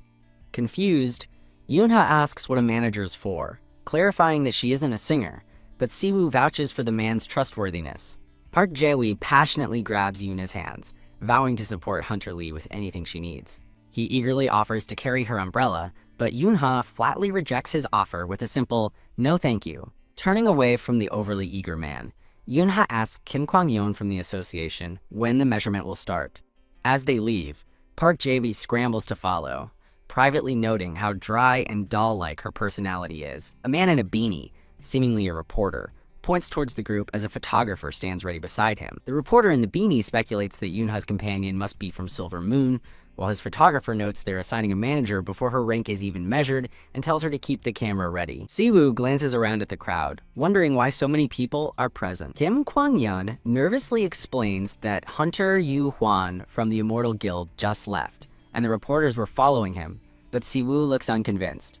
S1: Confused, Yoonha asks what a manager's for, clarifying that she isn't a singer, but Siwoo vouches for the man's trustworthiness. Park Jae-hui passionately grabs Yoonha's hands, vowing to support Hunter Lee with anything she needs. He eagerly offers to carry her umbrella, but Yoonha flatly rejects his offer with a simple, "No thank you." Turning away from the overly eager man, Yoonha asks Kim Kwang-yeon from the association when the measurement will start. As they leave, Park Jae-hui scrambles to follow, privately noting how dry and doll-like her personality is. A man in a beanie, seemingly a reporter, points towards the group as a photographer stands ready beside him. The reporter in the beanie speculates that Yoonha's companion must be from Silver Moon, while his photographer notes they're assigning a manager before her rank is even measured and tells her to keep the camera ready. Siwoo glances around at the crowd, wondering why so many people are present. Kim Kwang-yeon nervously explains that Hunter Yu Hwan from the Immortal Guild just left, and the reporters were following him, but Siwoo looks unconvinced.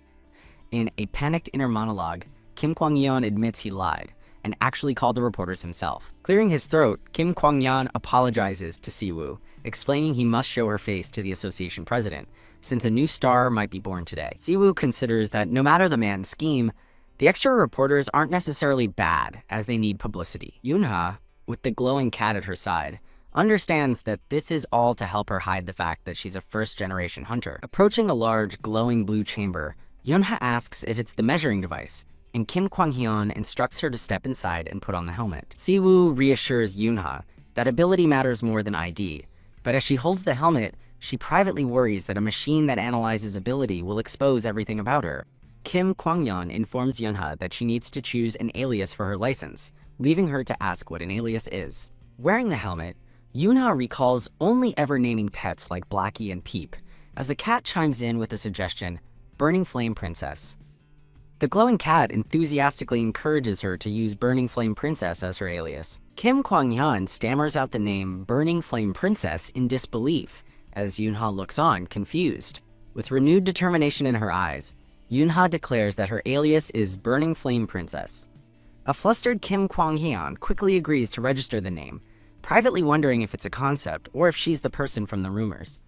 S1: In a panicked inner monologue, Kim Kwang-yeon admits he lied, and actually called the reporters himself. Clearing his throat, Kim Kwang-yeon apologizes to Siwoo, explaining he must show her face to the association president, since a new star might be born today. Siwoo considers that no matter the man's scheme, the extra reporters aren't necessarily bad, as they need publicity. Yoonha, with the glowing cat at her side, understands that this is all to help her hide the fact that she's a first-generation hunter. Approaching a large, glowing blue chamber, Yoonha asks if it's the measuring device, and Kim Kwang-yeon instructs her to step inside and put on the helmet. Siwoo reassures Yoonha that ability matters more than ID, but as she holds the helmet, she privately worries that a machine that analyzes ability will expose everything about her. Kim Kwang-yeon informs Yoonha that she needs to choose an alias for her license, leaving her to ask what an alias is. Wearing the helmet, Yoonha recalls only ever naming pets like Blackie and Peep, as the cat chimes in with the suggestion, "Burning Flame Princess." The glowing cat enthusiastically encourages her to use Burning Flame Princess as her alias. Kim Kwang-yeon stammers out the name Burning Flame Princess in disbelief, as Yoonha looks on, confused. With renewed determination in her eyes, Yoonha declares that her alias is Burning Flame Princess. A flustered Kim Kwang-yeon quickly agrees to register the name, privately wondering if it's a concept or if she's the person from the rumors.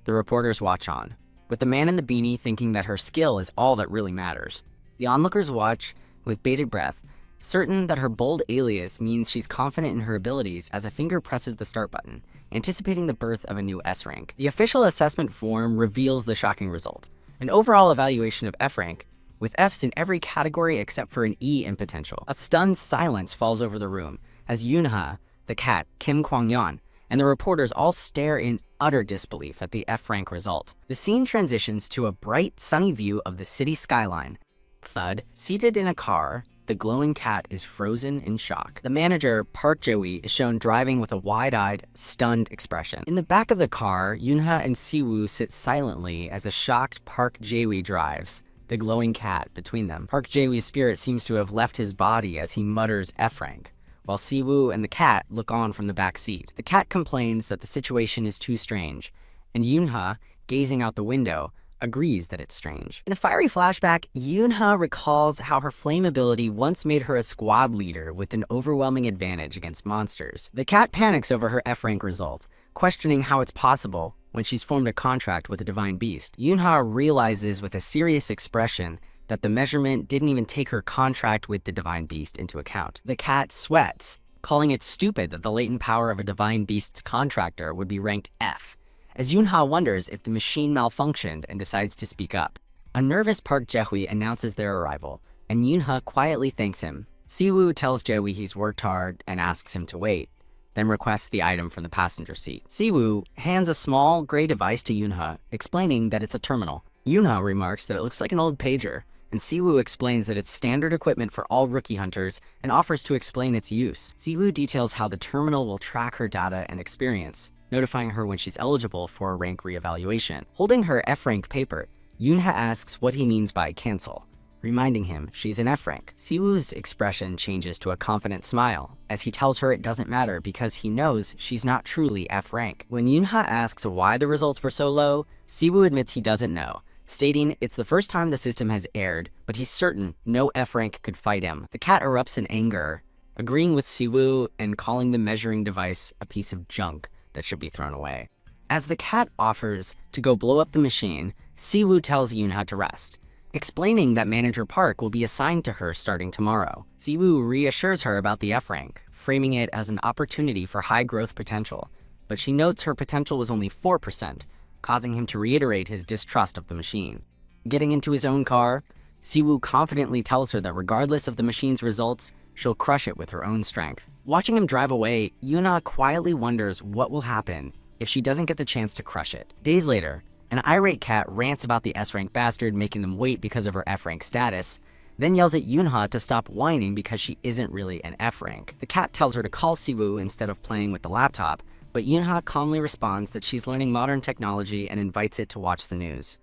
S1: The reporters watch on, with the man in the beanie thinking that her skill is all that really matters. The onlookers watch with bated breath, certain that her bold alias means she's confident in her abilities as a finger presses the start button, anticipating the birth of a new S rank. The official assessment form reveals the shocking result, an overall evaluation of F rank, with Fs in every category except for an E in potential. A stunned silence falls over the room as Yoonha, the cat, Kim Kwang-yeon, and the reporters all stare in utter disbelief at the F rank result. The scene transitions to a bright, sunny view of the city skyline. Thud, seated in a car, the glowing cat is frozen in shock. The manager, Park Jae-hui, is shown driving with a wide-eyed, stunned expression. In the back of the car, Yoonha and Siwoo sit silently as a shocked Park Jae-hui drives, the glowing cat between them. Park Jae-hui's spirit seems to have left his body as he mutters F rank, while Siwoo and the cat look on from the back seat. The cat complains that the situation is too strange, and Yoonha, gazing out the window, agrees that it's strange. In a fiery flashback, Yoonha recalls how her flame ability once made her a squad leader with an overwhelming advantage against monsters. The cat panics over her F rank result, questioning how it's possible when she's formed a contract with a divine beast. Yoonha realizes with a serious expression that the measurement didn't even take her contract with the divine beast into account. The cat sweats, calling it stupid that the latent power of a divine beast's contractor would be ranked F, as Yoonha wonders if the machine malfunctioned and decides to speak up. A nervous Park Jae-hui announces their arrival, and Yoonha quietly thanks him, Siwoo tells Jae-wee he's worked hard and asks him to wait, then requests the item from the passenger seat. Siwoo hands a small gray device to Yoonha, explaining that it's a terminal. Yoonha remarks that it looks like an old pager, and Siwoo explains that it's standard equipment for all rookie hunters and offers to explain its use. Siwoo details how the terminal will track her data and experience, notifying her when she's eligible for a rank reevaluation. Holding her F rank paper, Yoonha asks what he means by cancel, reminding him she's an F rank. Siwoo's expression changes to a confident smile as he tells her it doesn't matter because he knows she's not truly F rank. When Yoonha asks why the results were so low, Siwoo admits he doesn't know, stating it's the first time the system has aired, but he's certain no F rank could fight him. The cat erupts in anger, agreeing with Siwoo and calling the measuring device a piece of junk that should be thrown away. As the cat offers to go blow up the machine, Siwoo tells Yoonha to rest, explaining that Manager Park will be assigned to her starting tomorrow. Siwoo reassures her about the F rank, framing it as an opportunity for high growth potential, but she notes her potential was only 4%, causing him to reiterate his distrust of the machine. Getting into his own car, Siwoo confidently tells her that regardless of the machine's results, she'll crush it with her own strength. Watching him drive away, Yoonha quietly wonders what will happen if she doesn't get the chance to crush it. Days later, an irate cat rants about the S-rank bastard making them wait because of her F-rank status, then yells at Yoonha to stop whining because she isn't really an F-rank. The cat tells her to call Siwoo instead of playing with the laptop, but Yoonha calmly responds that she's learning modern technology and invites it to watch the news.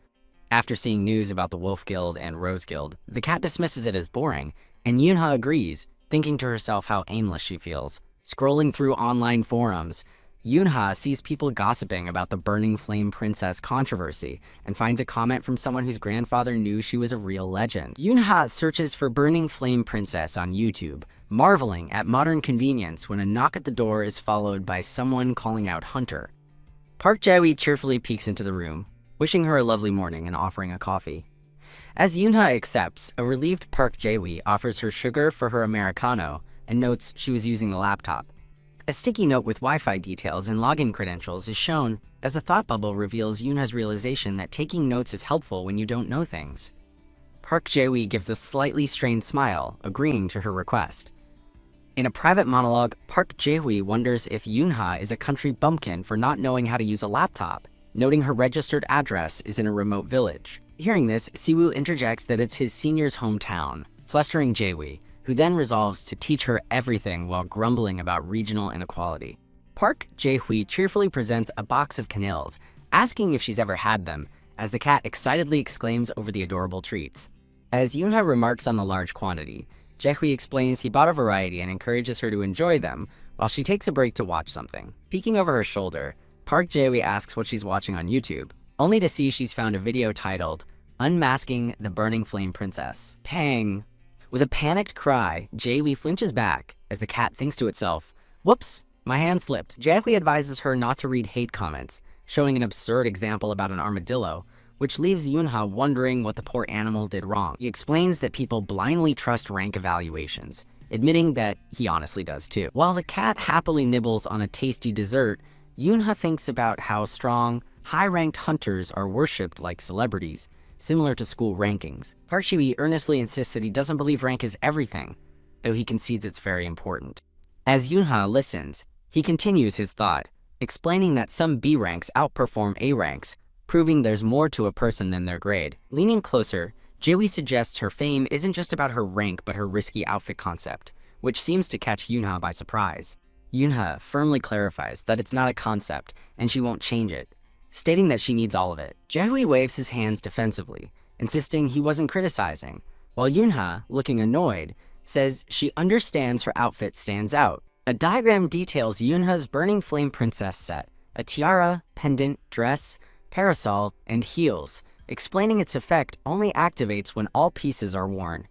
S1: After seeing news about the Wolf Guild and Rose Guild, the cat dismisses it as boring, and Yoonha agrees, thinking to herself how aimless she feels. Scrolling through online forums, Yoonha sees people gossiping about the Burning Flame Princess controversy and finds a comment from someone whose grandfather knew she was a real legend. Yoonha searches for Burning Flame Princess on YouTube, marveling at modern convenience when a knock at the door is followed by someone calling out Hunter. Park Jae-wee cheerfully peeks into the room, wishing her a lovely morning and offering a coffee. As Yoonha accepts, a relieved Park Jae-wee offers her sugar for her Americano and notes she was using the laptop. A sticky note with Wi-Fi details and login credentials is shown as a thought bubble reveals Yoonha's realization that taking notes is helpful when you don't know things. Park Jae-wee gives a slightly strained smile, agreeing to her request. In a private monologue, Park Jae-wee wonders if Yoonha is a country bumpkin for not knowing how to use a laptop, noting her registered address is in a remote village. Hearing this, Siwoo interjects that it's his senior's hometown, flustering Jae-wee, who then resolves to teach her everything while grumbling about regional inequality. Park Jae-wee cheerfully presents a box of canils, asking if she's ever had them, as the cat excitedly exclaims over the adorable treats. As Yoonha remarks on the large quantity, Jae-wee explains he bought a variety and encourages her to enjoy them while she takes a break to watch something. Peeking over her shoulder, Park Jae-wee asks what she's watching on YouTube, only to see she's found a video titled, "Unmasking the Burning Flame Princess." Pang! With a panicked cry, Jae-wee flinches back as the cat thinks to itself, "Whoops, my hand slipped." Jae-wee advises her not to read hate comments, showing an absurd example about an armadillo, which leaves Yoonha wondering what the poor animal did wrong. He explains that people blindly trust rank evaluations, admitting that he honestly does too. While the cat happily nibbles on a tasty dessert, Yoonha thinks about how strong, high-ranked hunters are worshipped like celebrities, similar to school rankings. Park Jae-wee earnestly insists that he doesn't believe rank is everything, though he concedes it's very important. As Yoonha listens, he continues his thought, explaining that some B ranks outperform A ranks, proving there's more to a person than their grade. Leaning closer, Jae-wee suggests her fame isn't just about her rank but her risky outfit concept, which seems to catch Yoonha by surprise. Yoonha firmly clarifies that it's not a concept and she won't change it, stating that she needs all of it. Jae-wee waves his hands defensively, insisting he wasn't criticizing, while Yoonha, looking annoyed, says she understands her outfit stands out. A diagram details Yoonha's Burning Flame Princess set, a tiara, pendant, dress, parasol, and heels, explaining its effect only activates when all pieces are worn.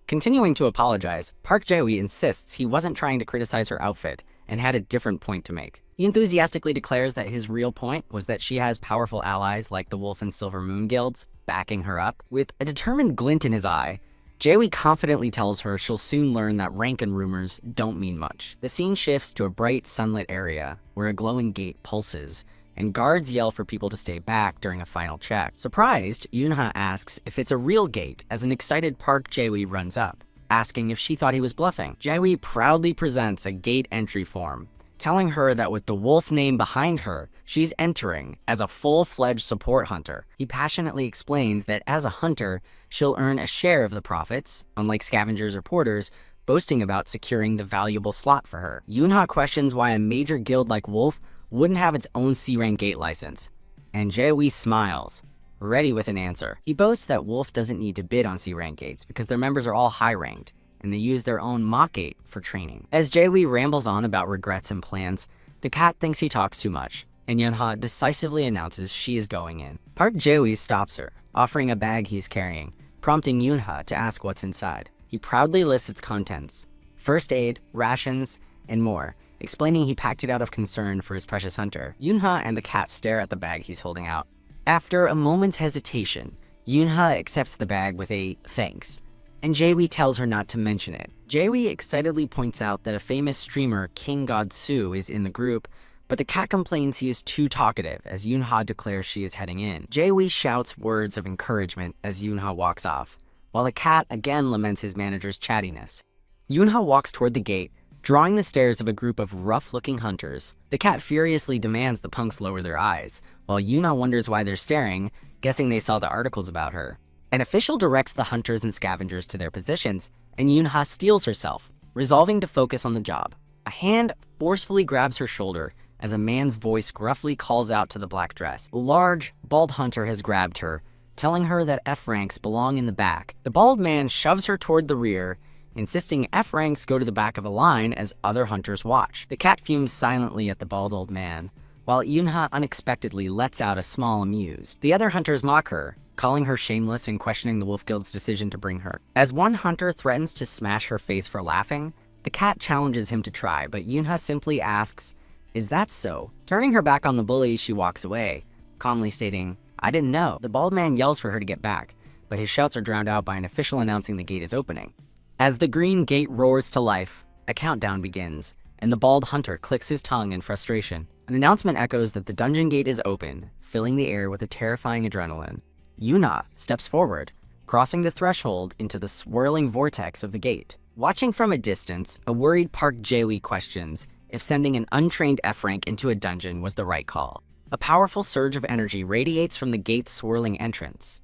S1: Continuing to apologize, Park Jae-wee insists he wasn't trying to criticize her outfit and had a different point to make. He enthusiastically declares that his real point was that she has powerful allies like the Wolf and Silver Moon guilds backing her up. With a determined glint in his eye, Jae-wee confidently tells her she'll soon learn that rank and rumors don't mean much. The scene shifts to a bright sunlit area where a glowing gate pulses, and guards yell for people to stay back during a final check. Surprised, Yoonha asks if it's a real gate as an excited Park Jae-wee runs up. asking if she thought he was bluffing. Jae-wee proudly presents a gate entry form, telling her that with the wolf name behind her, she's entering as a full-fledged support hunter. He passionately explains that as a hunter, she'll earn a share of the profits, unlike scavengers or porters, boasting about securing the valuable slot for her. Yoonha questions why a major guild like Wolf wouldn't have its own C-rank gate license, and Jae-wee smiles, ready with an answer. He boasts that Wolf doesn't need to bid on C-rank gates because their members are all high-ranked, and they use their own mock gate for training. As Jae-wee rambles on about regrets and plans, the cat thinks he talks too much, and Yoonha decisively announces she is going in. Park Jae-wee stops her, offering a bag he's carrying, prompting Yoonha to ask what's inside. He proudly lists its contents: first aid, rations, and more, explaining he packed it out of concern for his precious hunter. Yoonha and the cat stare at the bag he's holding out. After a moment's hesitation, Yoonha accepts the bag with a thanks, and Jae-wee tells her not to mention it. Jae-wee excitedly points out that a famous streamer, King God-soo, is in the group, but the cat complains he is too talkative as Yoonha declares she is heading in. Jae-wee shouts words of encouragement as Yoonha walks off, while the cat again laments his manager's chattiness. Yoonha walks toward the gate, drawing the stares of a group of rough-looking hunters. The cat furiously demands the punks lower their eyes, while Yoonha wonders why they're staring, guessing they saw the articles about her. An official directs the hunters and scavengers to their positions, and Yoonha steels herself, resolving to focus on the job. A hand forcefully grabs her shoulder as a man's voice gruffly calls out to the black dress. A large, bald hunter has grabbed her, telling her that F ranks belong in the back. The bald man shoves her toward the rear, insisting F ranks go to the back of the line as other hunters watch. The cat fumes silently at the bald old man, while Yoonha unexpectedly lets out a small amused. The other hunters mock her, calling her shameless and questioning the Wolf Guild's decision to bring her. As one hunter threatens to smash her face for laughing, the cat challenges him to try, but Yoonha simply asks, "Is that so?" Turning her back on the bully, she walks away, calmly stating, "I didn't know." The bald man yells for her to get back, but his shouts are drowned out by an official announcing the gate is opening. As the green gate roars to life, a countdown begins, and the bald hunter clicks his tongue in frustration. An announcement echoes that the dungeon gate is open, filling the air with a terrifying adrenaline. Yoonha steps forward, crossing the threshold into the swirling vortex of the gate. Watching from a distance, a worried Park Jae-wee questions if sending an untrained F rank into a dungeon was the right call. A powerful surge of energy radiates from the gate's swirling entrance.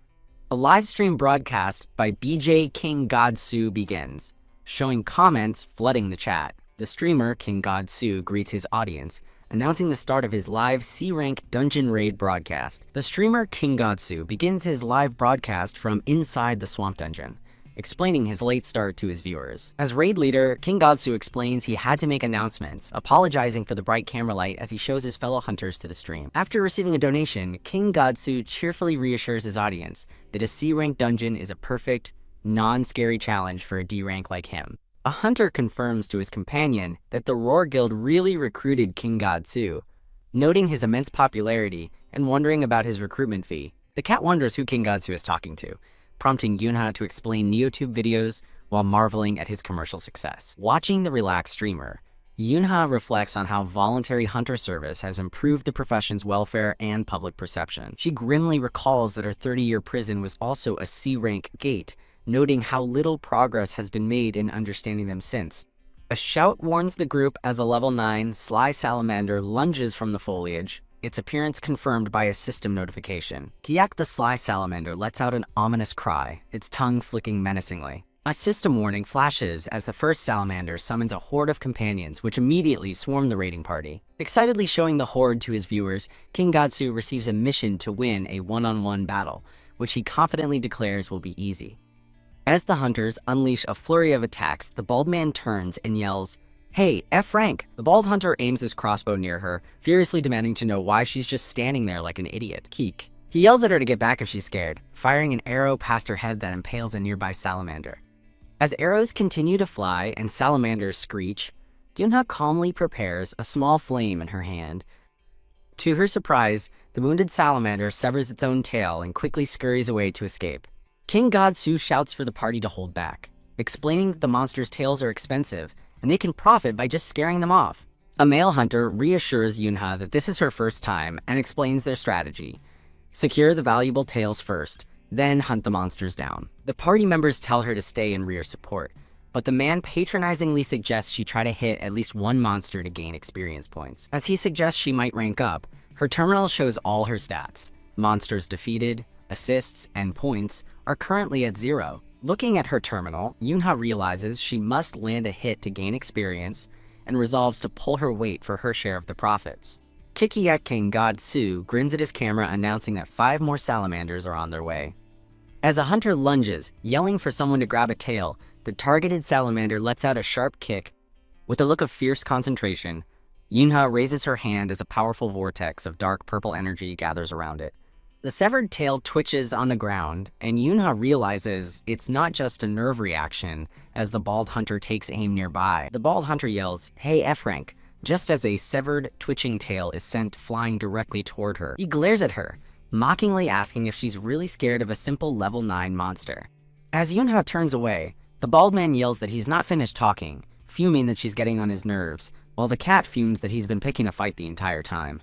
S1: A live stream broadcast by BJ King God-soo begins, showing comments flooding the chat. The streamer, King God-soo, greets his audience, announcing the start of his live C-rank dungeon raid broadcast. The streamer, King God-soo, begins his live broadcast from inside the swamp dungeon, explaining his late start to his viewers. As raid leader, King God-soo explains he had to make announcements, apologizing for the bright camera light as he shows his fellow hunters to the stream. After receiving a donation, King God-soo cheerfully reassures his audience that a C-rank dungeon is a perfect, non-scary challenge for a D rank like him. A hunter confirms to his companion that the Roar Guild really recruited King God-soo, noting his immense popularity and wondering about his recruitment fee. The cat wonders who King God-soo is talking to, prompting Yoonha to explain NeoTube videos while marveling at his commercial success. Watching the relaxed streamer, Yoonha reflects on how voluntary hunter service has improved the profession's welfare and public perception. She grimly recalls that her 30-year prison was also a C-rank gate, noting how little progress has been made in understanding them since. A shout warns the group as a level 9 Sly Salamander lunges from the foliage, its appearance confirmed by a system notification. Kyak the Sly Salamander lets out an ominous cry, its tongue flicking menacingly. A system warning flashes as the first salamander summons a horde of companions, which immediately swarm the raiding party. Excitedly showing the horde to his viewers, King God-soo receives a mission to win a one-on-one battle, which he confidently declares will be easy. As the hunters unleash a flurry of attacks, the bald man turns and yells, "Hey, F rank!" The bald hunter aims his crossbow near her, furiously demanding to know why she's just standing there like an idiot. Keek. He yells at her to get back if she's scared, firing an arrow past her head that impales a nearby salamander. As arrows continue to fly and salamanders screech, Yoonha calmly prepares a small flame in her hand. To her surprise, the wounded salamander severs its own tail and quickly scurries away to escape. King God-soo shouts for the party to hold back, explaining that the monster's tails are expensive and they can profit by just scaring them off. A male hunter reassures Yoonha that this is her first time and explains their strategy. Secure the valuable tails first, then hunt the monsters down. The party members tell her to stay in rear support, but the man patronizingly suggests she try to hit at least one monster to gain experience points. As he suggests she might rank up, her terminal shows all her stats. Monsters defeated, assists, and points are currently at 0. Looking at her terminal, Yoonha realizes she must land a hit to gain experience and resolves to pull her weight for her share of the profits. Kikiak King God Su grins at his camera, announcing that 5 more salamanders are on their way. As a hunter lunges, yelling for someone to grab a tail, the targeted salamander lets out a sharp kick. With a look of fierce concentration, Yoonha raises her hand as a powerful vortex of dark purple energy gathers around it. The severed tail twitches on the ground, and Yoonha realizes it's not just a nerve reaction as the bald hunter takes aim nearby. The bald hunter yells, "Hey F-rank," just as a severed, twitching tail is sent flying directly toward her. He glares at her, mockingly asking if she's really scared of a simple level 9 monster. As Yoonha turns away, the bald man yells that he's not finished talking, fuming that she's getting on his nerves, while the cat fumes that he's been picking a fight the entire time.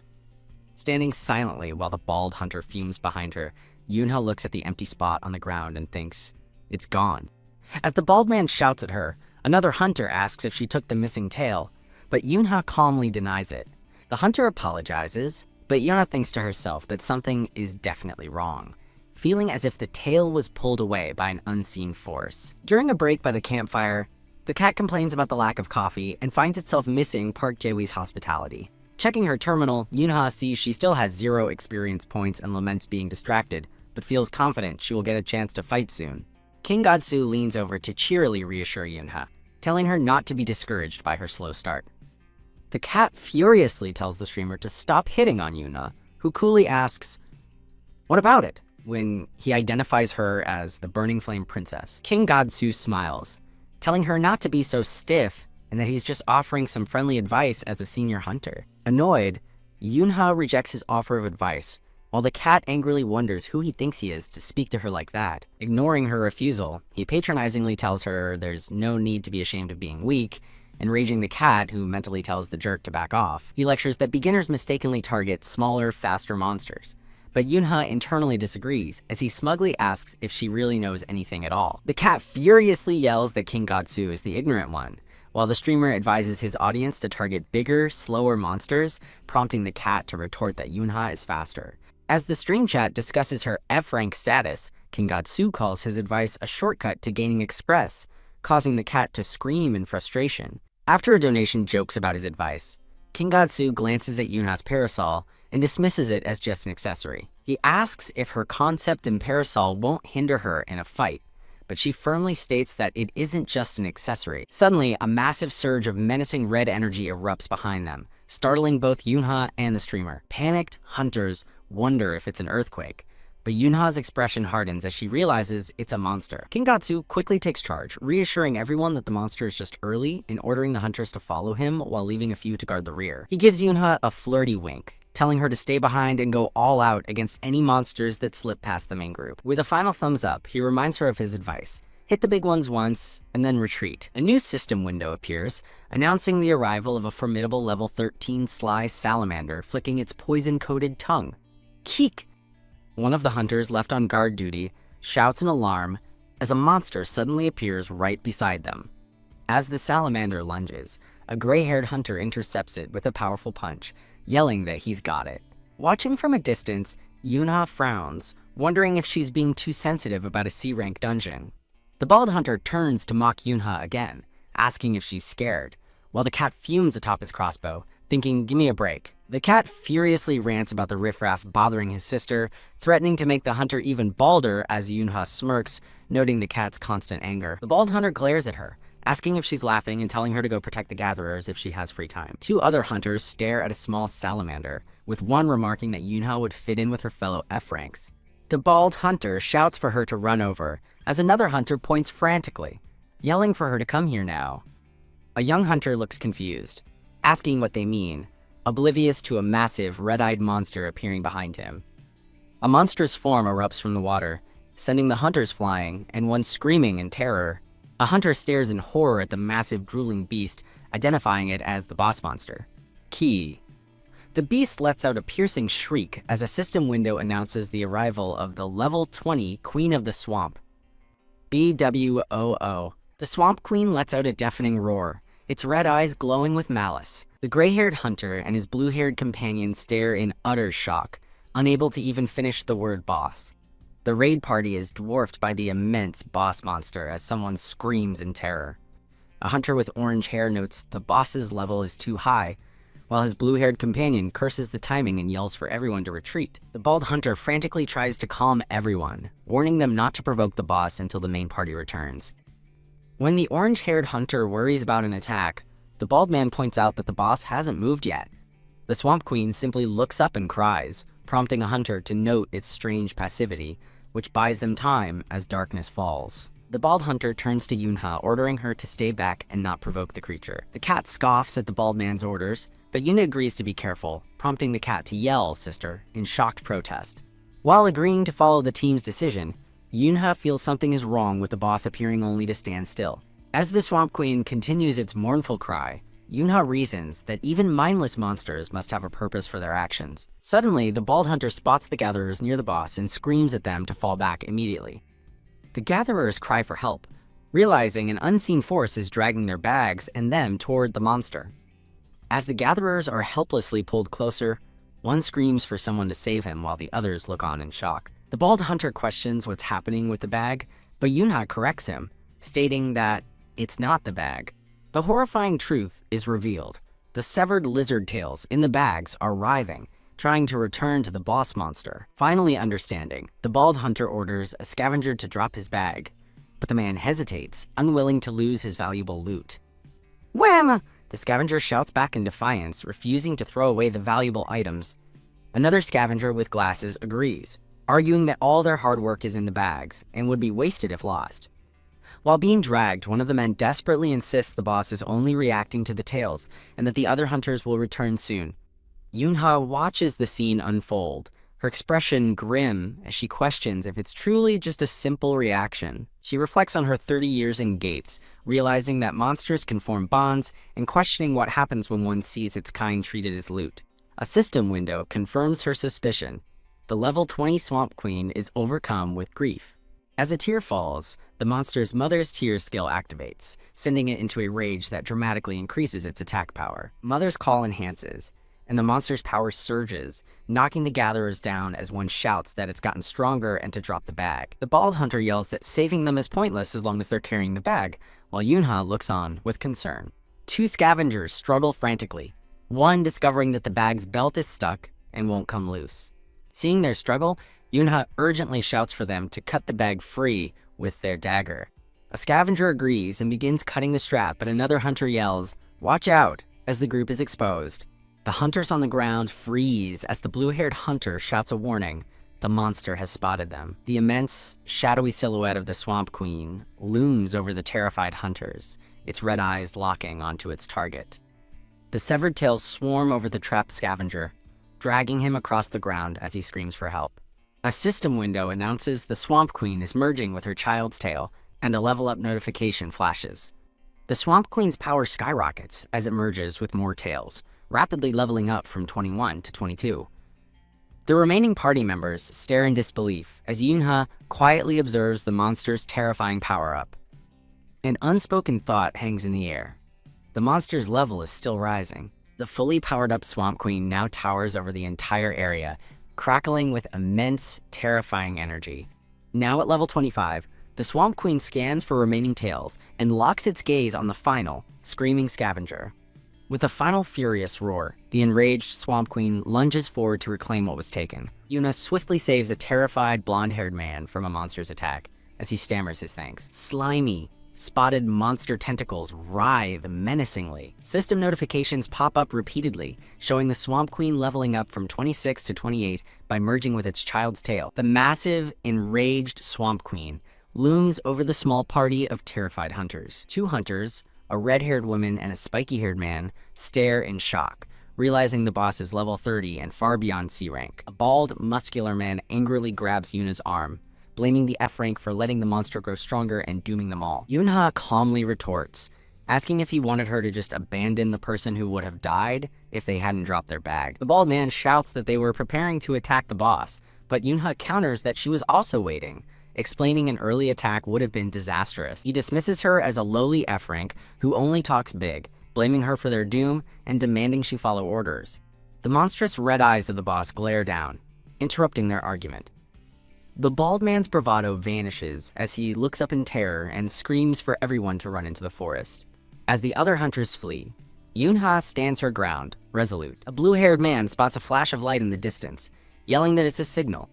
S1: Standing silently while the bald hunter fumes behind her, Yoonha looks at the empty spot on the ground and thinks, it's gone. As the bald man shouts at her, another hunter asks if she took the missing tail, but Yoonha calmly denies it. The hunter apologizes, but Yoonha thinks to herself that something is definitely wrong, feeling as if the tail was pulled away by an unseen force. During a break by the campfire, the cat complains about the lack of coffee and finds itself missing Park Jae-wee's hospitality. Checking her terminal, Yoonha sees she still has 0 experience points and laments being distracted, but feels confident she will get a chance to fight soon. King Godsu leans over to cheerily reassure Yoonha, telling her not to be discouraged by her slow start. The cat furiously tells the streamer to stop hitting on Yoonha, who coolly asks, "What about it?" when he identifies her as the Burning Flame Princess. King Godsu smiles, telling her not to be so stiff and that he's just offering some friendly advice as a senior hunter. Annoyed, Yoonha rejects his offer of advice, while the cat angrily wonders who he thinks he is to speak to her like that. Ignoring her refusal, he patronizingly tells her there's no need to be ashamed of being weak, enraging the cat, who mentally tells the jerk to back off. He lectures that beginners mistakenly target smaller, faster monsters, but Yoonha internally disagrees as he smugly asks if she really knows anything at all. The cat furiously yells that King Godsu is the ignorant one, while the streamer advises his audience to target bigger, slower monsters, prompting the cat to retort that Yoonha is faster. As the stream chat discusses her F-rank status, King Godsu calls his advice a shortcut to gaining Express, causing the cat to scream in frustration. After a donation jokes about his advice, King Godsu glances at Yoonha's parasol and dismisses it as just an accessory. He asks if her concept and parasol won't hinder her in a fight, but she firmly states that it isn't just an accessory. Suddenly, a massive surge of menacing red energy erupts behind them, startling both Yoonha and the streamer. Panicked hunters wonder if it's an earthquake, but Yoonha's expression hardens as she realizes it's a monster. King Godsu quickly takes charge, reassuring everyone that the monster is just early and ordering the hunters to follow him while leaving a few to guard the rear. He gives Yoonha a flirty wink, telling her to stay behind and go all out against any monsters that slip past the main group. With a final thumbs up, he reminds her of his advice. Hit the big ones once, and then retreat. A new system window appears, announcing the arrival of a formidable level 13 sly salamander flicking its poison-coated tongue. Keek! One of the hunters left on guard duty shouts in alarm as a monster suddenly appears right beside them. As the salamander lunges, a gray-haired hunter intercepts it with a powerful punch, yelling that he's got it. Watching from a distance, Yoonha frowns, wondering if she's being too sensitive about a C-rank dungeon. The bald hunter turns to mock Yoonha again, asking if she's scared, while the cat fumes atop his crossbow, thinking, "Give me a break." The cat furiously rants about the riffraff bothering his sister, threatening to make the hunter even balder as Yoonha smirks, noting the cat's constant anger. The bald hunter glares at her, asking if she's laughing and telling her to go protect the gatherers if she has free time. 2 other hunters stare at a small salamander, with one remarking that Yoonha would fit in with her fellow F-ranks. The bald hunter shouts for her to run over, as another hunter points frantically, yelling for her to come here now. A young hunter looks confused, asking what they mean, oblivious to a massive, red-eyed monster appearing behind him. A monstrous form erupts from the water, sending the hunters flying and one screaming in terror. A hunter stares in horror at the massive, drooling beast, identifying it as the boss monster. Key. The beast lets out a piercing shriek as a system window announces the arrival of the level 20 Queen of the Swamp. BWOO. The Swamp Queen lets out a deafening roar, its red eyes glowing with malice. The gray-haired hunter and his blue-haired companion stare in utter shock, unable to even finish the word boss. The raid party is dwarfed by the immense boss monster as someone screams in terror. A hunter with orange hair notes the boss's level is too high, while his blue-haired companion curses the timing and yells for everyone to retreat. The bald hunter frantically tries to calm everyone, warning them not to provoke the boss until the main party returns. When the orange-haired hunter worries about an attack, the bald man points out that the boss hasn't moved yet. The Swamp Queen simply looks up and cries, prompting a hunter to note its strange passivity, which buys them time as darkness falls. The bald hunter turns to Yunha, ordering her to stay back and not provoke the creature. The cat scoffs at the bald man's orders, but Yuna agrees to be careful, prompting the cat to yell, "Sister," in shocked protest. While agreeing to follow the team's decision, Yunha feels something is wrong with the boss appearing only to stand still. As the Swamp Queen continues its mournful cry, Yunha reasons that even mindless monsters must have a purpose for their actions. Suddenly, the bald hunter spots the gatherers near the boss and screams at them to fall back immediately. The gatherers cry for help, realizing an unseen force is dragging their bags and them toward the monster. As the gatherers are helplessly pulled closer, one screams for someone to save him while the others look on in shock. The bald hunter questions what's happening with the bag, but Yunha corrects him, stating that it's not the bag. The horrifying truth is revealed. The severed lizard tails in the bags are writhing, trying to return to the boss monster. Finally understanding, the bald hunter orders a scavenger to drop his bag, but the man hesitates, unwilling to lose his valuable loot. Wham! The scavenger shouts back in defiance, refusing to throw away the valuable items. Another scavenger with glasses agrees, arguing that all their hard work is in the bags and would be wasted if lost. While being dragged, one of the men desperately insists the boss is only reacting to the tails and that the other hunters will return soon. Yunha watches the scene unfold, her expression grim as she questions if it's truly just a simple reaction. She reflects on her 30 years in Gates, realizing that monsters can form bonds and questioning what happens when one sees its kind treated as loot. A system window confirms her suspicion. The level 20 Swamp Queen is overcome with grief. As a tear falls, the monster's Mother's Tear skill activates, sending it into a rage that dramatically increases its attack power. Mother's Call enhances, and the monster's power surges, knocking the gatherers down as one shouts that it's gotten stronger and to drop the bag. The bald hunter yells that saving them is pointless as long as they're carrying the bag, while Yunha looks on with concern. Two scavengers struggle frantically, one discovering that the bag's belt is stuck and won't come loose. Seeing their struggle, Yunha urgently shouts for them to cut the bag free with their dagger. A scavenger agrees and begins cutting the strap, but another hunter yells, "Watch out," as the group is exposed. The hunters on the ground freeze as the blue-haired hunter shouts a warning. The monster has spotted them. The immense, shadowy silhouette of the Swamp Queen looms over the terrified hunters, its red eyes locking onto its target. The severed tails swarm over the trapped scavenger, dragging him across the ground as he screams for help. A system window announces the Swamp Queen is merging with her child's tail, and a level up notification flashes. The Swamp Queen's power skyrockets as it merges with more tails, rapidly leveling up from 21 to 22. The remaining party members stare in disbelief as Yunha quietly observes the monster's terrifying power-up. An unspoken thought hangs in the air. The monster's level is still rising. The fully powered-up Swamp Queen now towers over the entire area, crackling with immense, terrifying energy. Now at level 25, the Swamp Queen scans for remaining tails and locks its gaze on the final, screaming scavenger. With a final furious roar, the enraged Swamp Queen lunges forward to reclaim what was taken. Yuna swiftly saves a terrified, blonde-haired man from a monster's attack as he stammers his thanks. Slimy, spotted monster tentacles writhe menacingly. System notifications pop up repeatedly, showing the Swamp Queen leveling up from 26 to 28 by merging with its child's tail. The massive, enraged Swamp Queen looms over the small party of terrified hunters. Two hunters, a red-haired woman and a spiky-haired man, stare in shock, realizing the boss is level 30 and far beyond C rank. A bald, muscular man angrily grabs Yuna's arm, blaming the F rank for letting the monster grow stronger and dooming them all. Yunha calmly retorts, asking if he wanted her to just abandon the person who would have died if they hadn't dropped their bag. The bald man shouts that they were preparing to attack the boss, but Yunha counters that she was also waiting, explaining an early attack would have been disastrous. He dismisses her as a lowly F-rank who only talks big, blaming her for their doom and demanding she follow orders. The monstrous red eyes of the boss glare down, interrupting their argument. The bald man's bravado vanishes as he looks up in terror and screams for everyone to run into the forest. As the other hunters flee, Yunha stands her ground, resolute. A blue-haired man spots a flash of light in the distance, yelling that it's a signal.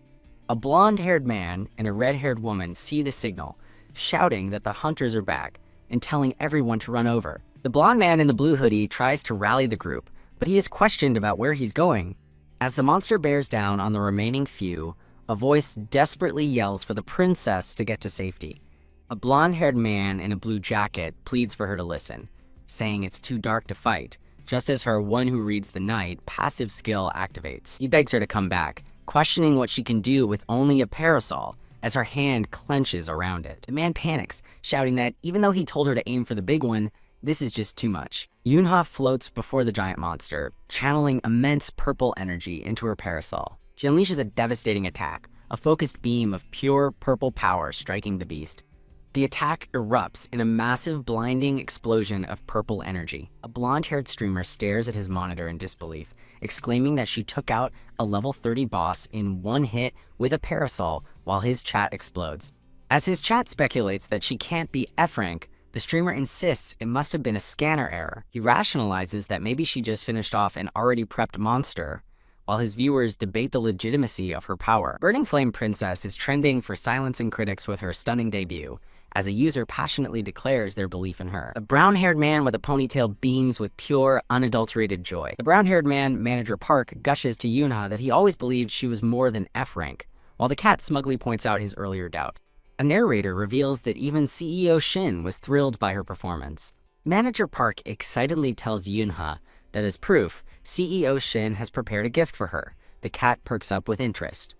S1: A blonde-haired man and a red-haired woman see the signal, shouting that the hunters are back and telling everyone to run over. The blonde man in the blue hoodie tries to rally the group, but he is questioned about where he's going. As the monster bears down on the remaining few, a voice desperately yells for the princess to get to safety. A blonde-haired man in a blue jacket pleads for her to listen, saying it's too dark to fight, just as her one who reads the night passive skill activates. He begs her to come back, questioning what she can do with only a parasol, as her hand clenches around it. The man panics, shouting that even though he told her to aim for the big one, this is just too much. Yunha floats before the giant monster, channeling immense purple energy into her parasol. She unleashes a devastating attack, a focused beam of pure purple power striking the beast. The attack erupts in a massive, blinding explosion of purple energy. A blonde-haired streamer stares at his monitor in disbelief, exclaiming that she took out a level 30 boss in one hit with a parasol while his chat explodes. As his chat speculates that she can't be F-rank, the streamer insists it must have been a scanner error. He rationalizes that maybe she just finished off an already prepped monster, while his viewers debate the legitimacy of her power. Burning Flame Princess is trending for silencing critics with her stunning debut, as a user passionately declares their belief in her. A brown-haired man with a ponytail beams with pure, unadulterated joy. The brown-haired man, Manager Park, gushes to Yunha that he always believed she was more than F-rank, while the cat smugly points out his earlier doubt. A narrator reveals that even CEO Shin was thrilled by her performance. Manager Park excitedly tells Yunha that as proof, CEO Shin has prepared a gift for her. The cat perks up with interest.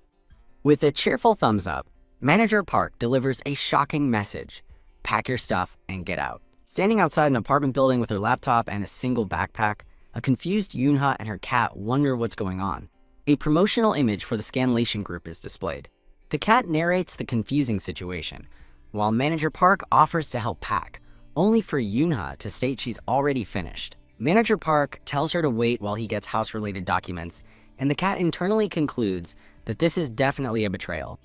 S1: With a cheerful thumbs up, Manager Park delivers a shocking message: pack your stuff and get out. Standing outside an apartment building with her laptop and a single backpack, a confused Yunha and her cat wonder what's going on. A promotional image for the Scanlation group is displayed. The cat narrates the confusing situation, while Manager Park offers to help pack, only for Yunha to state she's already finished. Manager Park tells her to wait while he gets house-related documents, and the cat internally concludes that this is definitely a betrayal.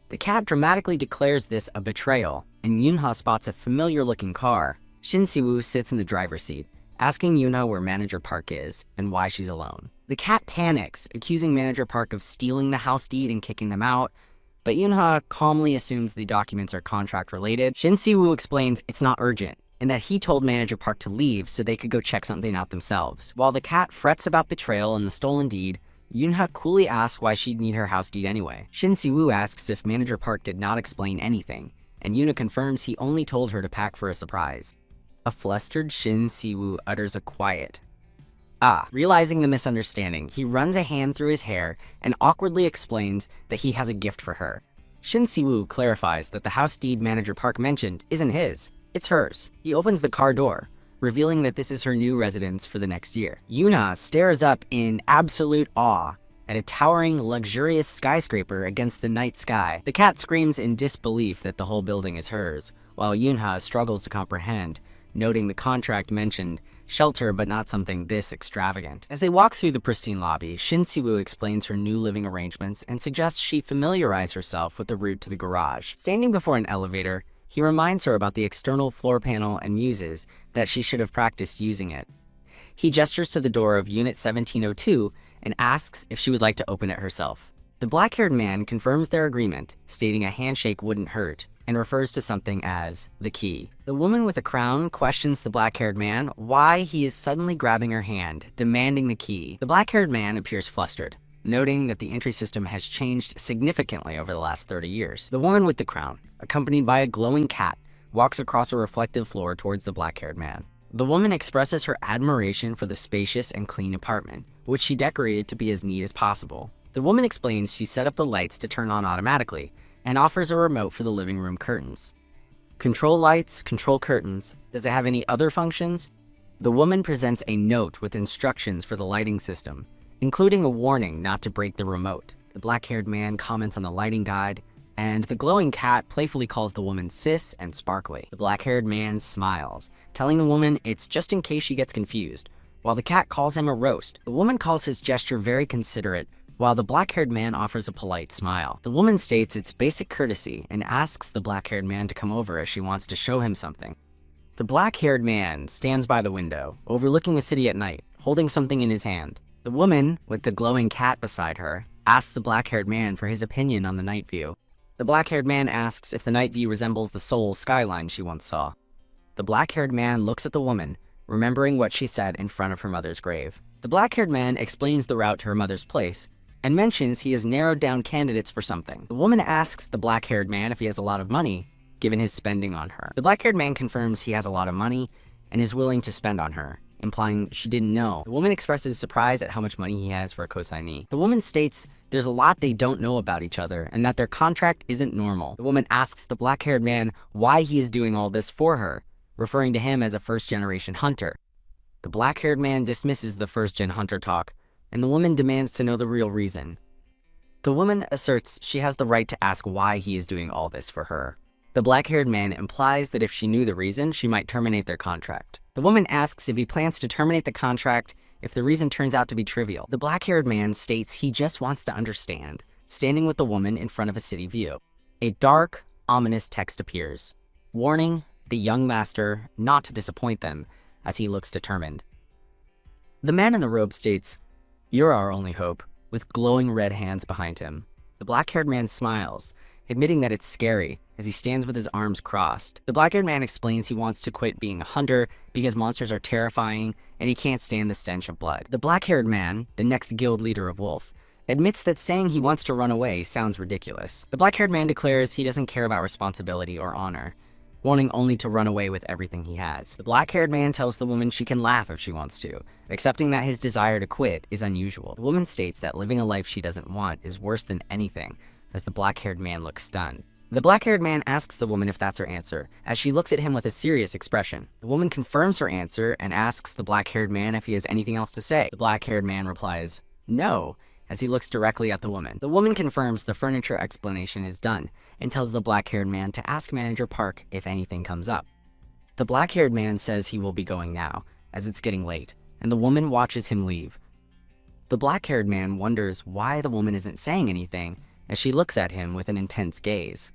S1: The cat dramatically declares this a betrayal, and Yunha spots a familiar-looking car. Shin Si-woo sits in the driver's seat, asking Yunha where Manager Park is and why she's alone. The cat panics, accusing Manager Park of stealing the house deed and kicking them out, but Yunha calmly assumes the documents are contract-related. Shin Si-woo explains it's not urgent, and that he told Manager Park to leave so they could go check something out themselves. While the cat frets about betrayal and the stolen deed, Yunha coolly asks why she'd need her house deed anyway. Shin Si-woo asks if Manager Park did not explain anything, and Yunha confirms he only told her to pack for a surprise. A flustered Shin Si-woo utters a quiet "Ah." Realizing the misunderstanding, he runs a hand through his hair and awkwardly explains that he has a gift for her. Shin Si-woo clarifies that the house deed Manager Park mentioned isn't his, it's hers. He opens the car door, revealing that this is her new residence for the next year. Yunha stares up in absolute awe at a towering, luxurious skyscraper against the night sky. The cat screams in disbelief that the whole building is hers, while Yunha struggles to comprehend, noting the contract mentioned shelter but not something this extravagant. As they walk through the pristine lobby, Shin Si-woo explains her new living arrangements and suggests she familiarize herself with the route to the garage. Standing before an elevator, he reminds her about the external floor panel and muses that she should have practiced using it. He gestures to the door of Unit 1702 and asks if she would like to open it herself. The black-haired man confirms their agreement, stating a handshake wouldn't hurt, and refers to something as the key. The woman with a crown questions the black-haired man why he is suddenly grabbing her hand, demanding the key. The black-haired man appears flustered, noting that the entry system has changed significantly over the last 30 years. The woman with the crown, accompanied by a glowing cat, walks across a reflective floor towards the black-haired man. The woman expresses her admiration for the spacious and clean apartment, which she decorated to be as neat as possible. The woman explains she set up the lights to turn on automatically, and offers a remote for the living room curtains. Control lights, control curtains. Does it have any other functions? The woman presents a note with instructions for the lighting system, including a warning not to break the remote. The black-haired man comments on the lighting guide, and the glowing cat playfully calls the woman sis and sparkly. The black-haired man smiles, telling the woman it's just in case she gets confused, while the cat calls him a roast. The woman calls his gesture very considerate, while the black-haired man offers a polite smile. The woman states it's basic courtesy and asks the black-haired man to come over as she wants to show him something. The black-haired man stands by the window, overlooking the city at night, holding something in his hand. The woman, with the glowing cat beside her, asks the black-haired man for his opinion on the night view. The black-haired man asks if the night view resembles the Seoul skyline she once saw. The black-haired man looks at the woman, remembering what she said in front of her mother's grave. The black-haired man explains the route to her mother's place, and mentions he has narrowed down candidates for something. The woman asks the black-haired man if he has a lot of money, given his spending on her. The black-haired man confirms he has a lot of money and is willing to spend on her, implying she didn't know. The woman expresses surprise at how much money he has for a consignee. The woman states there's a lot they don't know about each other and that their contract isn't normal. The woman asks the black-haired man why he is doing all this for her, referring to him as a first-generation hunter. The black-haired man dismisses the first-gen hunter talk, and the woman demands to know the real reason. The woman asserts she has the right to ask why he is doing all this for her. The black-haired man implies that if she knew the reason, she might terminate their contract. The woman asks if he plans to terminate the contract if the reason turns out to be trivial. The black-haired man states he just wants to understand, standing with the woman in front of a city view. A dark, ominous text appears, warning the young master not to disappoint them as he looks determined. The man in the robe states, "You're our only hope," with glowing red hands behind him. The black-haired man smiles, admitting that it's scary as he stands with his arms crossed. The black-haired man explains he wants to quit being a hunter because monsters are terrifying and he can't stand the stench of blood. The black-haired man, the next guild leader of Wolf, admits that saying he wants to run away sounds ridiculous. The black-haired man declares he doesn't care about responsibility or honor, wanting only to run away with everything he has. The black-haired man tells the woman she can laugh if she wants to, accepting that his desire to quit is unusual. The woman states that living a life she doesn't want is worse than anything, as the black-haired man looks stunned. The black-haired man asks the woman if that's her answer, as she looks at him with a serious expression. The woman confirms her answer and asks the black-haired man if he has anything else to say. The black-haired man replies, "No," as he looks directly at the woman. The woman confirms the furniture explanation is done and tells the black-haired man to ask Manager Park if anything comes up. The black-haired man says he will be going now, as it's getting late, and the woman watches him leave. The black-haired man wonders why the woman isn't saying anything as she looks at him with an intense gaze.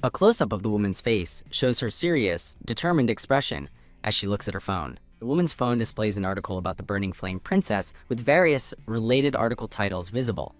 S1: A close-up of the woman's face shows her serious, determined expression as she looks at her phone. The woman's phone displays an article about the Burning Flame Princess with various related article titles visible.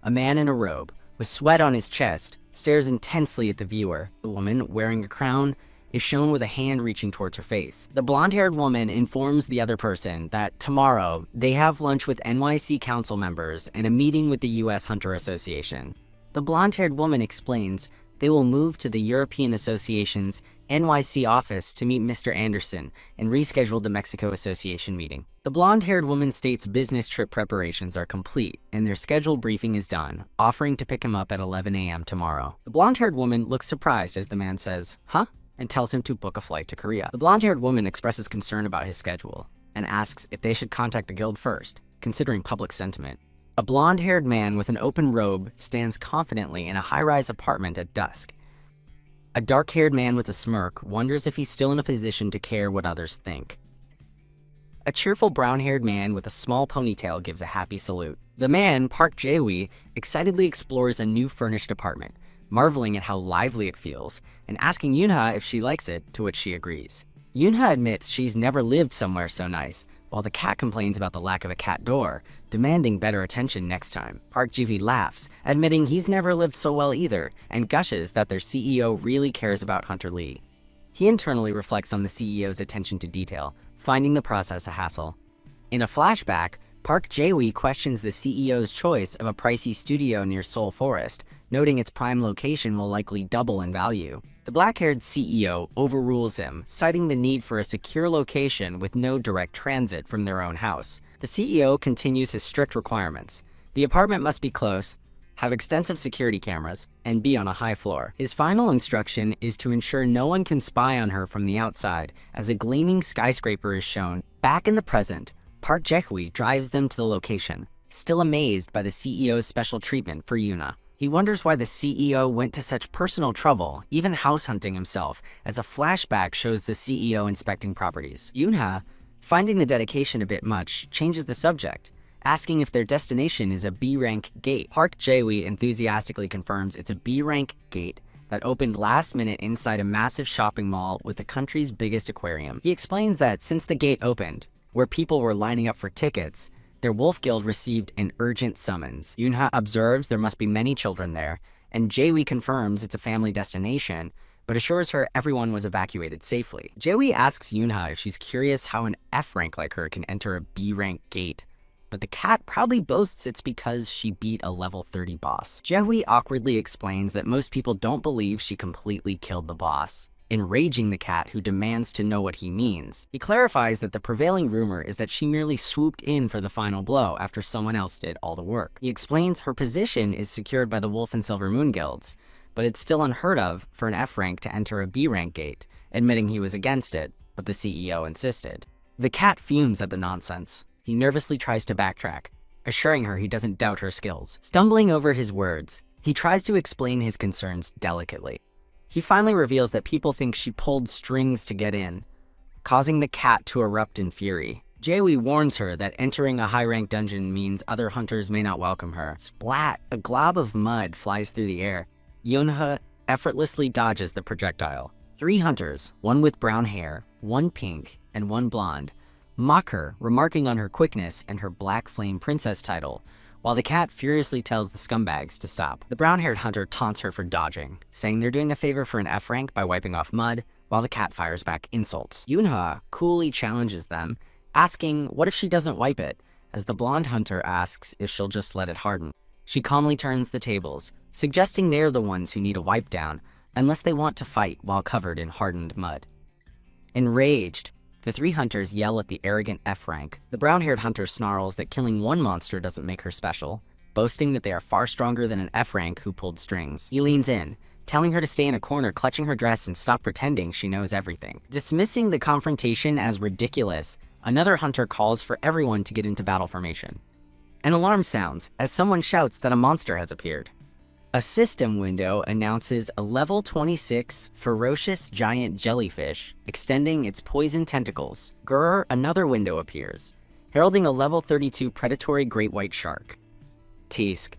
S1: A man in a robe, with sweat on his chest, stares intensely at the viewer. The woman, wearing a crown, is shown with a hand reaching towards her face. The blonde-haired woman informs the other person that tomorrow they have lunch with NYC council members and a meeting with the US Hunter Association. The blonde-haired woman explains they will move to the European Association's NYC office to meet Mr. Anderson and reschedule the Mexico Association meeting. The blonde-haired woman states business trip preparations are complete and their scheduled briefing is done, offering to pick him up at 11 a.m. tomorrow. The blonde-haired woman looks surprised as the man says, "Huh?" and tells him to book a flight to Korea. The blonde-haired woman expresses concern about his schedule and asks if they should contact the guild first, considering public sentiment. A blonde-haired man with an open robe stands confidently in a high-rise apartment at dusk. A dark-haired man with a smirk wonders if he's still in a position to care what others think. A cheerful brown-haired man with a small ponytail gives a happy salute. The man, Park Jae-wi, excitedly explores a new furnished apartment, marveling at how lively it feels, and asking Yoonha if she likes it, to which she agrees. Yoonha admits she's never lived somewhere so nice, while the cat complains about the lack of a cat door, demanding better attention next time. Park Ji-vi laughs, admitting he's never lived so well either, and gushes that their CEO really cares about Hunter Lee. He internally reflects on the CEO's attention to detail, finding the process a hassle. In a flashback, Park Jae-wi questions the CEO's choice of a pricey studio near Seoul Forest, noting its prime location will likely double in value. The black-haired CEO overrules him, citing the need for a secure location with no direct transit from their own house. The CEO continues his strict requirements. The apartment must be close, have extensive security cameras, and be on a high floor. His final instruction is to ensure no one can spy on her from the outside, as a gleaming skyscraper is shown. Back in the present, Park Jae-wi drives them to the location, still amazed by the CEO's special treatment for Yoonha. He wonders why the CEO went to such personal trouble, even house hunting himself, as a flashback shows the CEO inspecting properties. Yoonha, finding the dedication a bit much, changes the subject, asking if their destination is a B-rank gate. Park Jae-wi enthusiastically confirms it's a B-rank gate that opened last minute inside a massive shopping mall with the country's biggest aquarium. He explains that since the gate opened, where people were lining up for tickets, their wolf guild received an urgent summons. Yoonha observes there must be many children there, and Jae-wi confirms it's a family destination, but assures her everyone was evacuated safely. Jae-wi asks Yoonha if she's curious how an F rank like her can enter a B rank gate, but the cat proudly boasts it's because she beat a level 30 boss. Jae-wi awkwardly explains that most people don't believe she completely killed the boss, enraging the cat, who demands to know what he means. He clarifies that the prevailing rumor is that she merely swooped in for the final blow after someone else did all the work. He explains her position is secured by the Wolf and Silver Moon guilds, but it's still unheard of for an F rank to enter a B rank gate, admitting he was against it, but the CEO insisted. The cat fumes at the nonsense. He nervously tries to backtrack, assuring her he doesn't doubt her skills. Stumbling over his words, he tries to explain his concerns delicately. He finally reveals that people think she pulled strings to get in, causing the cat to erupt in fury. Jae-wi warns her that entering a high-rank dungeon means other hunters may not welcome her. Splat! A glob of mud flies through the air. Yoonha effortlessly dodges the projectile. 3 hunters, one with brown hair, one pink, and one blonde, mock her, remarking on her quickness and her Black Flame Princess title, while the cat furiously tells the scumbags to stop. The brown-haired hunter taunts her for dodging, saying they're doing a favor for an F rank by wiping off mud, while the cat fires back insults. Yoonha coolly challenges them, asking what if she doesn't wipe it, as the blonde hunter asks if she'll just let it harden. She calmly turns the tables, suggesting they're the ones who need a wipe down, unless they want to fight while covered in hardened mud. Enraged, the 3 hunters yell at the arrogant F rank. The brown-haired hunter snarls that killing one monster doesn't make her special, boasting that they are far stronger than an F rank who pulled strings. He leans in, telling her to stay in a corner, clutching her dress and stop pretending she knows everything. Dismissing the confrontation as ridiculous, another hunter calls for everyone to get into battle formation. An alarm sounds as someone shouts that a monster has appeared. A system window announces a level 26 ferocious giant jellyfish extending its poison tentacles. Grr, another window appears, heralding a level 32 predatory great white shark. Tisk.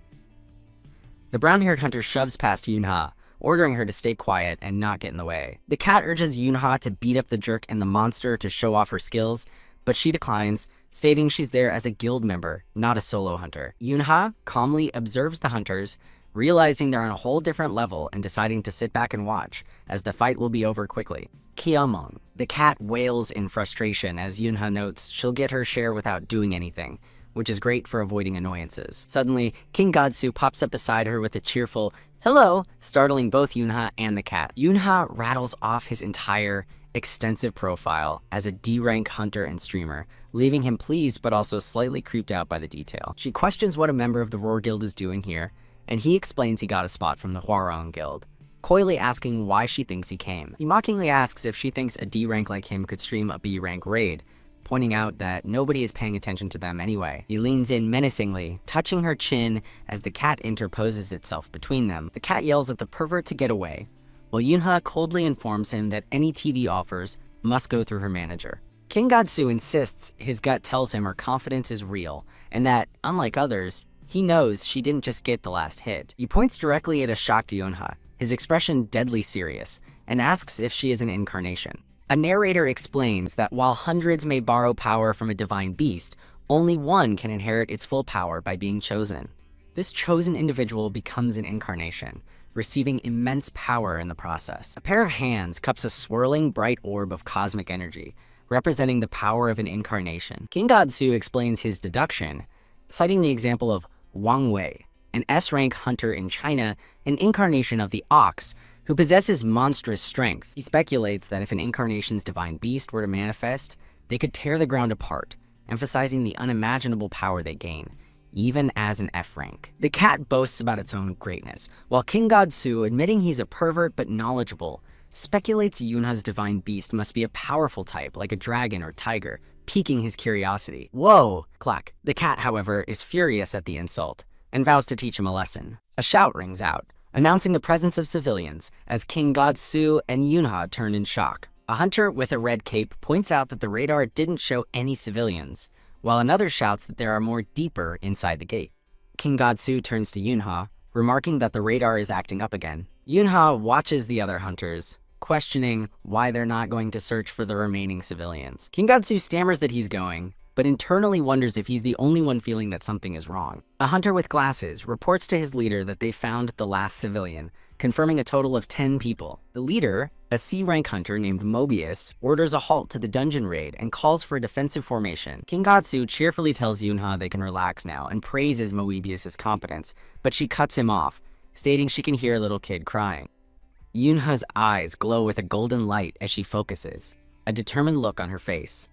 S1: The brown-haired hunter shoves past Yoonha, ordering her to stay quiet and not get in the way. The cat urges Yoonha to beat up the jerk and the monster to show off her skills, but she declines, stating she's there as a guild member, not a solo hunter. Yoonha calmly observes the hunters, realizing they're on a whole different level and deciding to sit back and watch, as the fight will be over quickly. Kiamong. The cat wails in frustration as Yoonha notes she'll get her share without doing anything, which is great for avoiding annoyances. Suddenly, King Godsu pops up beside her with a cheerful "hello," startling both Yoonha and the cat. Yoonha rattles off his entire extensive profile as a D-rank hunter and streamer, leaving him pleased but also slightly creeped out by the detail. She questions what a member of the Roar Guild is doing here, and he explains he got a spot from the Hwarang Guild, coyly asking why she thinks he came. He mockingly asks if she thinks a D rank like him could stream a B rank raid, pointing out that nobody is paying attention to them anyway. He leans in menacingly, touching her chin as the cat interposes itself between them. The cat yells at the pervert to get away, while Yoonha coldly informs him that any TV offers must go through her manager. King Godsu insists his gut tells him her confidence is real, and that, unlike others, he knows she didn't just get the last hit. He points directly at a shocked Yoonha, his expression deadly serious, and asks if she is an incarnation. A narrator explains that while hundreds may borrow power from a divine beast, only one can inherit its full power by being chosen. This chosen individual becomes an incarnation, receiving immense power in the process. A pair of hands cups a swirling bright orb of cosmic energy, representing the power of an incarnation. King Godsu explains his deduction, citing the example of Wang Wei, an S-rank hunter in China, an incarnation of the ox, who possesses monstrous strength. He speculates that if an incarnation's divine beast were to manifest, they could tear the ground apart, emphasizing the unimaginable power they gain, even as an F rank. The cat boasts about its own greatness, while King Godsu, admitting he's a pervert but knowledgeable, speculates Yoonha's divine beast must be a powerful type like a dragon or tiger, piquing his curiosity. Whoa! Clack. The cat, however, is furious at the insult, and vows to teach him a lesson. A shout rings out, announcing the presence of civilians, as King God-Soo and Yunha turn in shock. A hunter with a red cape points out that the radar didn't show any civilians, while another shouts that there are more deeper inside the gate. King God-Soo turns to Yunha, remarking that the radar is acting up again. Yunha watches the other hunters, questioning why they're not going to search for the remaining civilians. King God-Soo stammers that he's going, but internally wonders if he's the only one feeling that something is wrong. A hunter with glasses reports to his leader that they found the last civilian, confirming a total of 10 people. The leader, a C-rank hunter named Mobius, orders a halt to the dungeon raid and calls for a defensive formation. King God-Soo cheerfully tells Yunha they can relax now and praises Moebius' competence, but she cuts him off, stating she can hear a little kid crying. Yunha's eyes glow with a golden light as she focuses, a determined look on her face.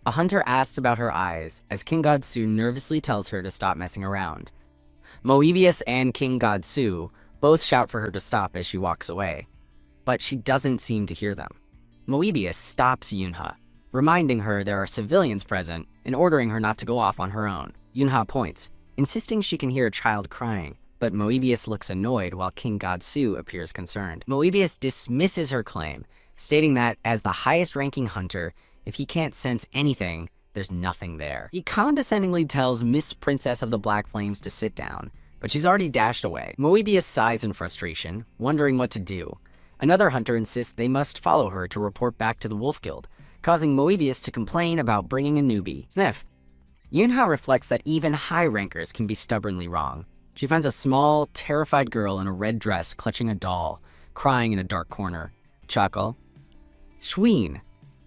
S1: A hunter asks about her eyes as King God-Soo nervously tells her to stop messing around. Moebius and King God-Soo both shout for her to stop as she walks away, but she doesn't seem to hear them. Moebius stops Yunha, reminding her there are civilians present and ordering her not to go off on her own. Yunha points, insisting she can hear a child crying, but Moebius looks annoyed while King God-Soo appears concerned. Moebius dismisses her claim, stating that as the highest-ranking hunter, if he can't sense anything, there's nothing there. He condescendingly tells Miss Princess of the Black Flames to sit down, but she's already dashed away. Moebius sighs in frustration, wondering what to do. Another hunter insists they must follow her to report back to the Wolf Guild, causing Moebius to complain about bringing a newbie. Sniff. Yunha reflects that even high rankers can be stubbornly wrong. She finds a small, terrified girl in a red dress clutching a doll, crying in a dark corner. Chuckle. Schween.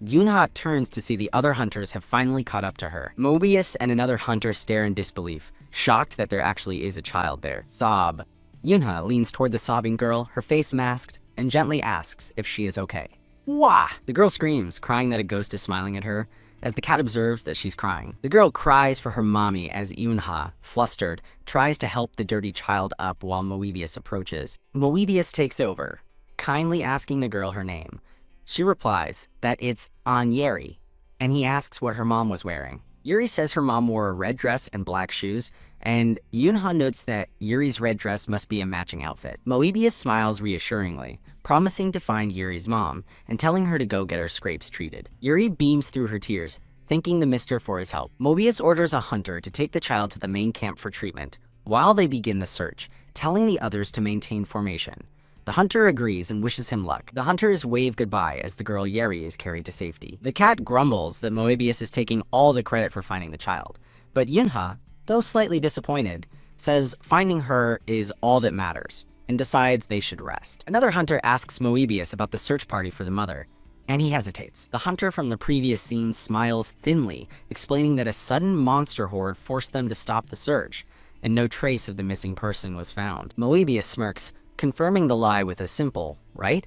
S1: Yunha turns to see the other hunters have finally caught up to her. Mobius and another hunter stare in disbelief, shocked that there actually is a child there. Sob. Yunha leans toward the sobbing girl, her face masked, and gently asks if she is okay. Wah! The girl screams, crying that a ghost is smiling at her, as the cat observes that she's crying. The girl cries for her mommy as Yunha, flustered, tries to help the dirty child up while Moebius approaches. Moebius takes over, kindly asking the girl her name. She replies that it's Yeri, and he asks what her mom was wearing. Yuri says her mom wore a red dress and black shoes, and Yunha notes that Yuri's red dress must be a matching outfit. Moebius smiles reassuringly, promising to find Yuri's mom and telling her to go get her scrapes treated. Yuri beams through her tears, thanking the mister for his help. Moebius orders a hunter to take the child to the main camp for treatment, while they begin the search, telling the others to maintain formation. The hunter agrees and wishes him luck. The hunters wave goodbye as the girl Yeri is carried to safety. The cat grumbles that Moebius is taking all the credit for finding the child, but Yunha, though slightly disappointed, says finding her is all that matters, and decides they should rest. Another hunter asks Moebius about the search party for the mother, and he hesitates. The hunter from the previous scene smiles thinly, explaining that a sudden monster horde forced them to stop the search, and no trace of the missing person was found. Moebius smirks, confirming the lie with a simple, right?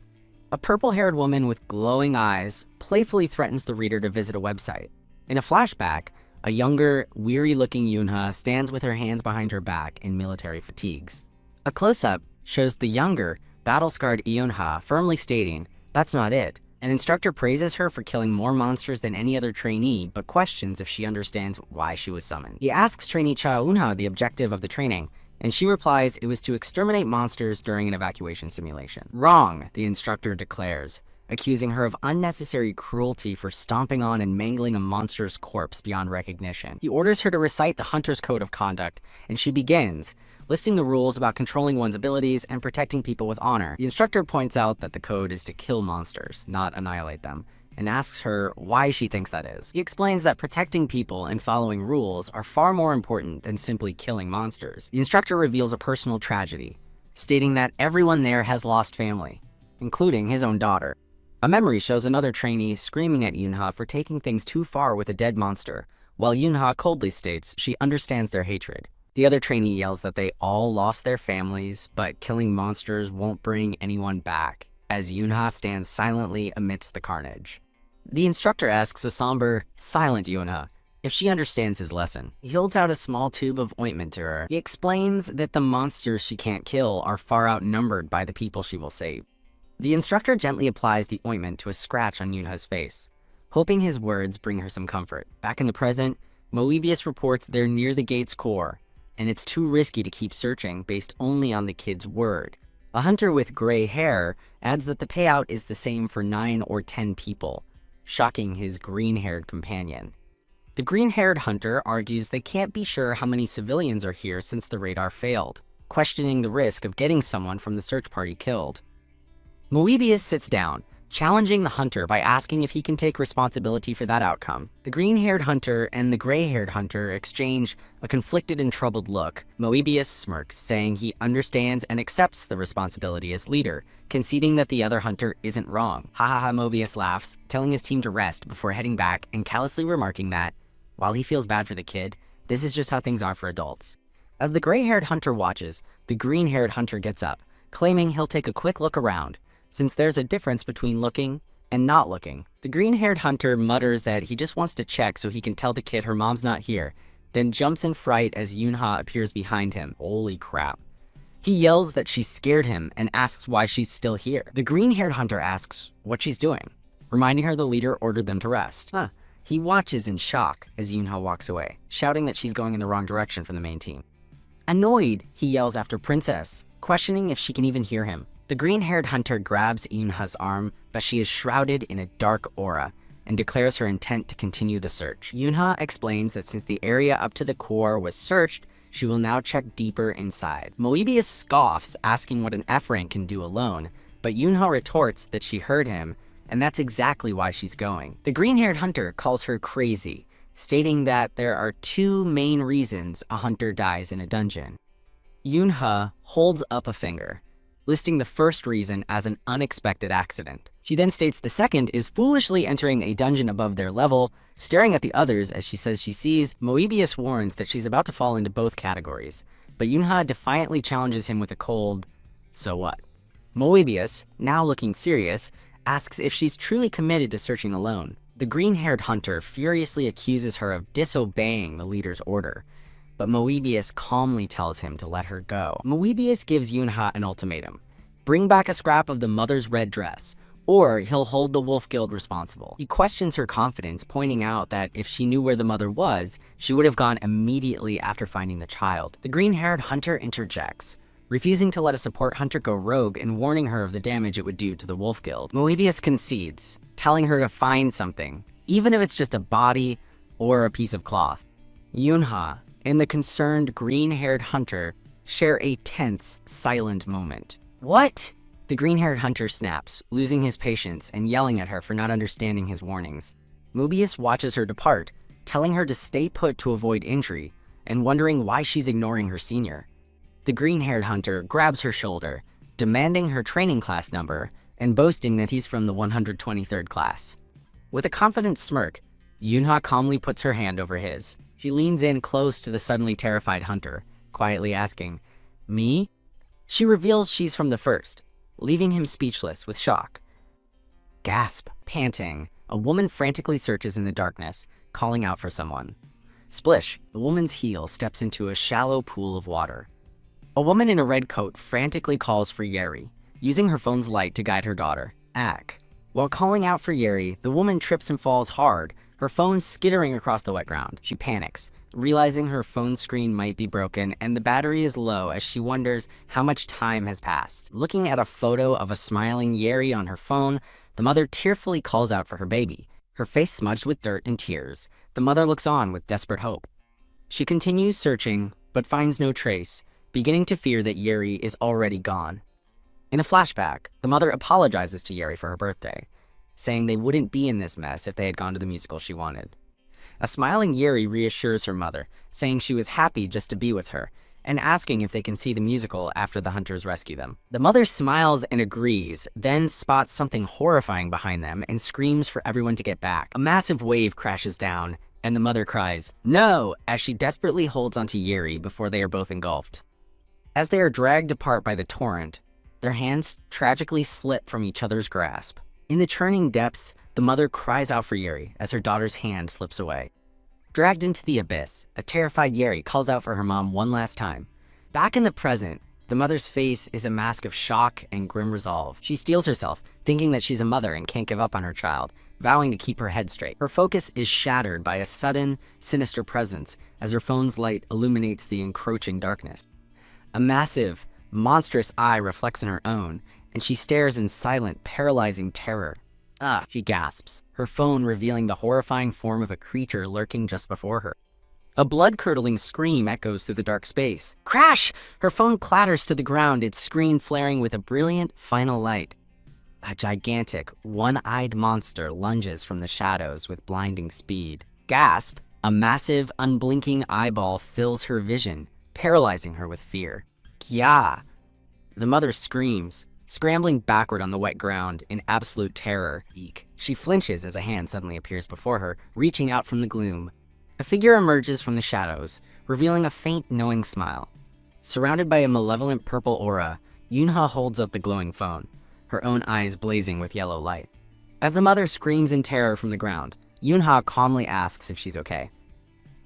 S1: A purple-haired woman with glowing eyes playfully threatens the reader to visit a website. In a flashback, a younger, weary-looking Yunha stands with her hands behind her back in military fatigues. A close-up shows the younger, battle-scarred Yunha firmly stating, "That's not it." An instructor praises her for killing more monsters than any other trainee, but questions if she understands why she was summoned. He asks trainee Cha Eunha the objective of the training, and she replies it was to exterminate monsters during an evacuation simulation. Wrong, the instructor declares, accusing her of unnecessary cruelty for stomping on and mangling a monster's corpse beyond recognition. He orders her to recite the Hunter's Code of Conduct, and she begins, listing the rules about controlling one's abilities and protecting people with honor. The instructor points out that the code is to kill monsters, not annihilate them, and asks her why she thinks that is. He explains that protecting people and following rules are far more important than simply killing monsters. The instructor reveals a personal tragedy, stating that everyone there has lost family, including his own daughter. A memory shows another trainee screaming at Yunha for taking things too far with a dead monster, while Yunha coldly states she understands their hatred. The other trainee yells that they all lost their families, but killing monsters won't bring anyone back, as Yunha stands silently amidst the carnage. The instructor asks a somber, silent Yunha if she understands his lesson. He holds out a small tube of ointment to her. He explains that the monsters she can't kill are far outnumbered by the people she will save. The instructor gently applies the ointment to a scratch on Yunha's face, hoping his words bring her some comfort. Back in the present, Moebius reports they're near the gate's core, and it's too risky to keep searching based only on the kid's word. A hunter with gray hair adds that the payout is the same for 9 or 10 people, shocking his green-haired companion. The green-haired hunter argues they can't be sure how many civilians are here since the radar failed, questioning the risk of getting someone from the search party killed. Moebius sits down, challenging the hunter by asking if he can take responsibility for that outcome. The green-haired hunter and the gray-haired hunter exchange a conflicted and troubled look. Moebius smirks, saying he understands and accepts the responsibility as leader, conceding that the other hunter isn't wrong. Ha, Moebius laughs, telling his team to rest before heading back and callously remarking that, while he feels bad for the kid, this is just how things are for adults. As the gray-haired hunter watches, the green-haired hunter gets up, claiming he'll take a quick look around, since there's a difference between looking and not looking. The green-haired hunter mutters that he just wants to check so he can tell the kid her mom's not here, then jumps in fright as Yunha appears behind him. Holy crap. He yells that she scared him and asks why she's still here. The green-haired hunter asks what she's doing, reminding her the leader ordered them to rest. He watches in shock as Yunha walks away, shouting that she's going in the wrong direction from the main team. Annoyed, he yells after Princess, questioning if she can even hear him. The green-haired hunter grabs Yunha's arm, but she is shrouded in a dark aura and declares her intent to continue the search. Yunha explains that since the area up to the core was searched, she will now check deeper inside. Moebius scoffs, asking what an F-rank can do alone, but Yunha retorts that she heard him, and that's exactly why she's going. The green-haired hunter calls her crazy, stating that there are 2 main reasons a hunter dies in a dungeon. Yunha holds up a finger, listing the first reason as an unexpected accident. She then states the second is foolishly entering a dungeon above their level, staring at the others as she says she sees. Moebius warns that she's about to fall into both categories, but Yunha defiantly challenges him with a cold, "So what?" Moebius, now looking serious, asks if she's truly committed to searching alone. The green-haired hunter furiously accuses her of disobeying the leader's order, but Moebius calmly tells him to let her go. Moebius gives Yunha an ultimatum: bring back a scrap of the mother's red dress, or he'll hold the Wolf Guild responsible. He questions her confidence, pointing out that if she knew where the mother was, she would have gone immediately after finding the child. The green-haired hunter interjects, refusing to let a support hunter go rogue and warning her of the damage it would do to the Wolf Guild. Moebius concedes, telling her to find something, even if it's just a body or a piece of cloth. Yunha and the concerned green-haired hunter share a tense, silent moment. What? The green-haired hunter snaps, losing his patience and yelling at her for not understanding his warnings. Moebius watches her depart, telling her to stay put to avoid injury, and wondering why she's ignoring her senior. The green-haired hunter grabs her shoulder, demanding her training class number and boasting that he's from the 123rd class. With a confident smirk, Yunha calmly puts her hand over his. She leans in close to the suddenly terrified hunter, quietly asking, "Me?" She reveals she's from the first, leaving him speechless with shock. Gasp. Panting, a woman frantically searches in the darkness, calling out for someone. Splish, the woman's heel steps into a shallow pool of water. A woman in a red coat frantically calls for Yeri, using her phone's light to guide her daughter, Ak. While calling out for Yeri, the woman trips and falls hard, her phone skittering across the wet ground. She panics, realizing her phone screen might be broken and the battery is low as she wonders how much time has passed. Looking at a photo of a smiling Yeri on her phone, the mother tearfully calls out for her baby, her face smudged with dirt and tears. The mother looks on with desperate hope. She continues searching, but finds no trace, beginning to fear that Yeri is already gone. In a flashback, the mother apologizes to Yeri for her birthday, saying they wouldn't be in this mess if they had gone to the musical she wanted. A smiling Yeri reassures her mother, saying she was happy just to be with her, and asking if they can see the musical after the hunters rescue them. The mother smiles and agrees, then spots something horrifying behind them and screams for everyone to get back. A massive wave crashes down, and the mother cries, "No!" as she desperately holds onto Yeri before they are both engulfed. As they are dragged apart by the torrent, their hands tragically slip from each other's grasp. In the churning depths, the mother cries out for Yeri as her daughter's hand slips away. Dragged into the abyss, a terrified Yeri calls out for her mom one last time. Back in the present, The mother's face is a mask of shock and grim resolve. She steels herself, thinking that she's a mother and can't give up on her child, vowing to keep her head straight. Her focus is shattered by a sudden, sinister presence as her phone's light illuminates the encroaching darkness. A massive, monstrous eye reflects in her own, and she stares in silent, paralyzing terror. "Ah," she gasps, her phone revealing the horrifying form of a creature lurking just before her. A blood-curdling scream echoes through the dark space. Crash! Her phone clatters to the ground, its screen flaring with a brilliant final light. A gigantic, one-eyed monster lunges from the shadows with blinding speed. Gasp! A massive, unblinking eyeball fills her vision, paralyzing her with fear. Kya! The mother screams, scrambling backward on the wet ground in absolute terror. Eek! She flinches as a hand suddenly appears before her, reaching out from the gloom. A figure emerges from the shadows, revealing a faint, knowing smile. Surrounded by a malevolent purple aura, Yunha holds up the glowing phone, her own eyes blazing with yellow light. As the mother screams in terror from the ground, Yunha calmly asks if she's okay.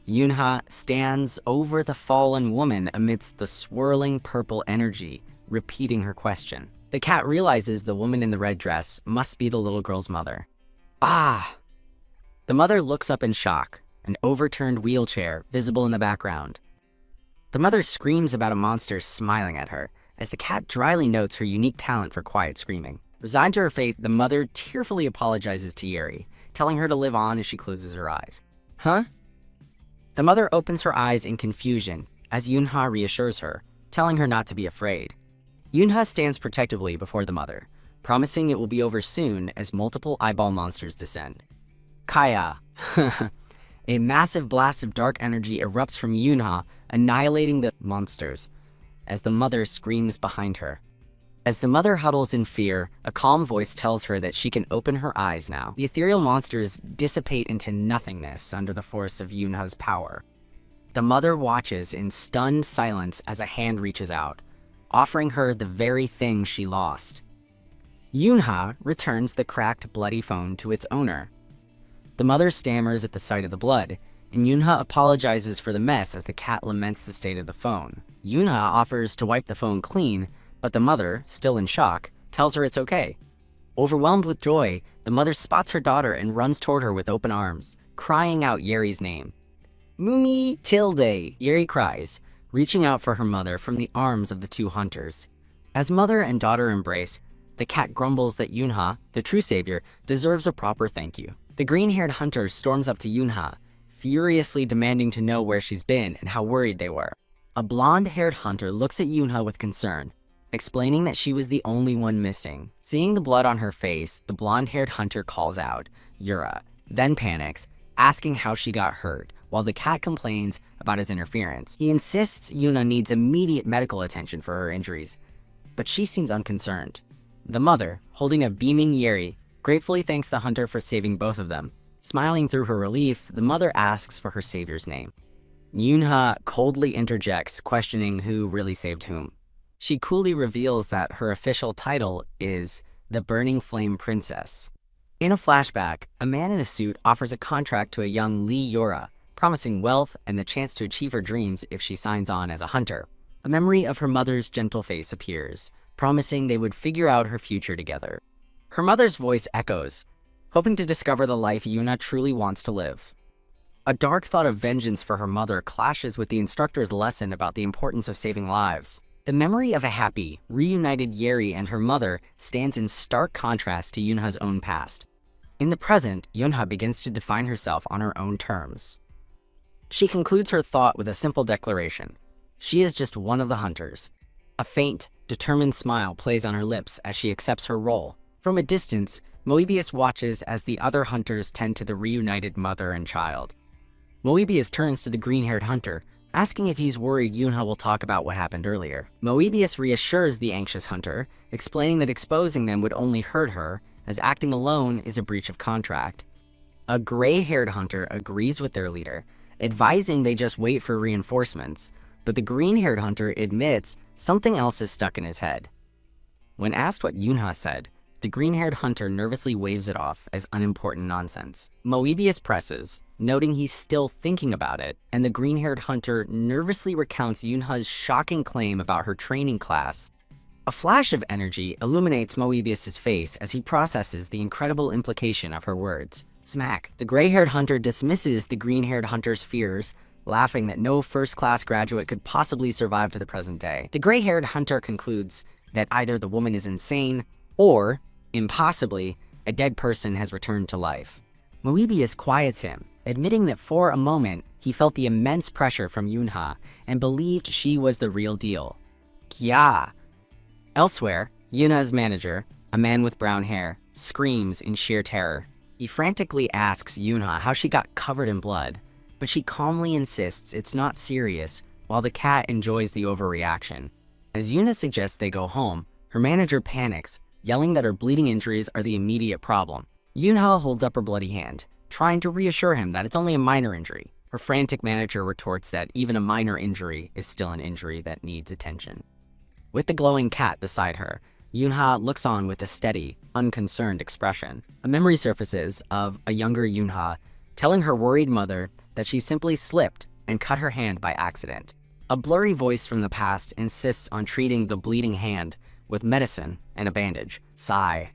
S1: Yunha stands over the fallen woman amidst the swirling purple energy, repeating her question. The cat realizes the woman in the red dress must be the little girl's mother. Ah! The mother looks up in shock, an overturned wheelchair visible in the background. The mother screams about a monster smiling at her, as the cat dryly notes her unique talent for quiet screaming. Resigned to her fate, the mother tearfully apologizes to Yeri, telling her to live on as she closes her eyes. Huh? The mother opens her eyes in confusion, as Yunha reassures her, telling her not to be afraid. Yunha stands protectively before the mother, promising it will be over soon as multiple eyeball monsters descend. Kaya. A massive blast of dark energy erupts from Yunha, annihilating the monsters, as the mother screams behind her. As the mother huddles in fear, a calm voice tells her that she can open her eyes now. The ethereal monsters dissipate into nothingness under the force of Yunha's power. The mother watches in stunned silence as a hand reaches out, offering her the very thing she lost. Yunha returns the cracked, bloody phone to its owner. The mother stammers at the sight of the blood, and Yunha apologizes for the mess as the cat laments the state of the phone. Yunha offers to wipe the phone clean, but the mother, still in shock, tells her it's okay. Overwhelmed with joy, the mother spots her daughter and runs toward her with open arms, crying out Yeri's name. Mumi Tilde, Yeri cries, reaching out for her mother from the arms of the two hunters. As mother and daughter embrace, the cat grumbles that Yunha, the true savior, deserves a proper thank you. The green-haired hunter storms up to Yunha, furiously demanding to know where she's been and how worried they were. A blonde-haired hunter looks at Yunha with concern, explaining that she was the only one missing. Seeing the blood on her face, the blonde-haired hunter calls out, Yura, then panics, asking how she got hurt, while the cat complains about his interference. He insists Yuna needs immediate medical attention for her injuries, but she seems unconcerned. The mother, holding a beaming Yeri, gratefully thanks the hunter for saving both of them. Smiling through her relief, the mother asks for her savior's name. Yunha coldly interjects, questioning who really saved whom. She coolly reveals that her official title is the Burning Flame Princess. In a flashback, a man in a suit offers a contract to a young Lee Yora, promising wealth and the chance to achieve her dreams if she signs on as a hunter. A memory of her mother's gentle face appears, promising they would figure out her future together. Her mother's voice echoes, hoping to discover the life Yuna truly wants to live. A dark thought of vengeance for her mother clashes with the instructor's lesson about the importance of saving lives. The memory of a happy, reunited Yeri and her mother stands in stark contrast to Yunha's own past. In the present, Yunha begins to define herself on her own terms. She concludes her thought with a simple declaration. She is just one of the hunters. A faint, determined smile plays on her lips as she accepts her role. From a distance, Moebius watches as the other hunters tend to the reunited mother and child. Moebius turns to the green-haired hunter, asking if he's worried Yunha will talk about what happened earlier. Moebius reassures the anxious hunter, explaining that exposing them would only hurt her, as acting alone is a breach of contract. A gray-haired hunter agrees with their leader, advising they just wait for reinforcements, but the green-haired hunter admits something else is stuck in his head. When asked what Yunha said, The green-haired hunter nervously waves it off as unimportant nonsense. Moebius presses, noting he's still thinking about it, and the green-haired hunter nervously recounts Yunha's shocking claim about her training class. A flash of energy illuminates Moebius's face as he processes the incredible implication of her words. Smack. The gray-haired hunter dismisses the green-haired hunter's fears, laughing that no first-class graduate could possibly survive to the present day. The gray-haired hunter concludes that either the woman is insane or, impossibly, a dead person has returned to life. Moebius quiets him, admitting that for a moment he felt the immense pressure from Yunha and believed she was the real deal. Kya. Elsewhere, Yunha's manager, a man with brown hair, screams in sheer terror. He frantically asks Yunha how she got covered in blood, but she calmly insists it's not serious, while the cat enjoys the overreaction. As Yunha suggests they go home, her manager panics, yelling that her bleeding injuries are the immediate problem. Yunha holds up her bloody hand, trying to reassure him that it's only a minor injury. Her frantic manager retorts that even a minor injury is still an injury that needs attention. With the glowing cat beside her, Yunha looks on with a steady, unconcerned expression. A memory surfaces of a younger Yunha telling her worried mother that she simply slipped and cut her hand by accident. A blurry voice from the past insists on treating the bleeding hand with medicine and a bandage. Sigh.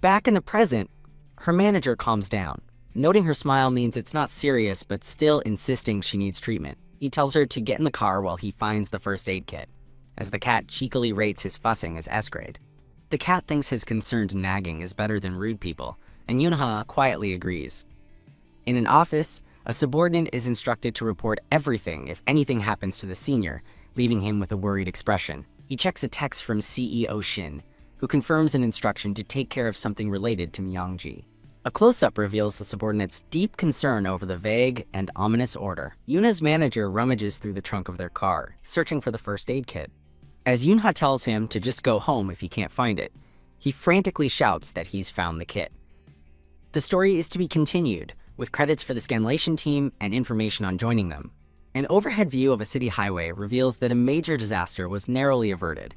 S1: Back in the present, her manager calms down, noting her smile means it's not serious but still insisting she needs treatment. He tells her to get in the car while he finds the first aid kit, as the cat cheekily rates his fussing as S-grade. The cat thinks his concerned nagging is better than rude people, and Yunha quietly agrees. In an office, a subordinate is instructed to report everything if anything happens to the senior, leaving him with a worried expression. He checks a text from CEO Shin, who confirms an instruction to take care of something related to Myongji. A close-up reveals the subordinate's deep concern over the vague and ominous order. Yunha's manager rummages through the trunk of their car, searching for the first aid kit. As Yunha tells him to just go home if he can't find it, he frantically shouts that he's found the kit. The story is to be continued, with credits for the scanlation team and information on joining them. An overhead view of a city highway reveals that a major disaster was narrowly averted.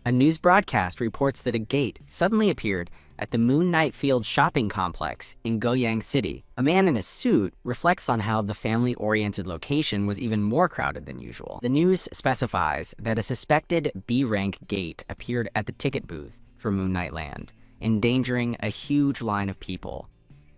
S1: A news broadcast reports that a gate suddenly appeared at the Moon Knight Field shopping complex in Goyang City. A man in a suit reflects on how the family-oriented location was even more crowded than usual. The news specifies that a suspected B-rank gate appeared at the ticket booth for Moon Knight Land, endangering a huge line of people.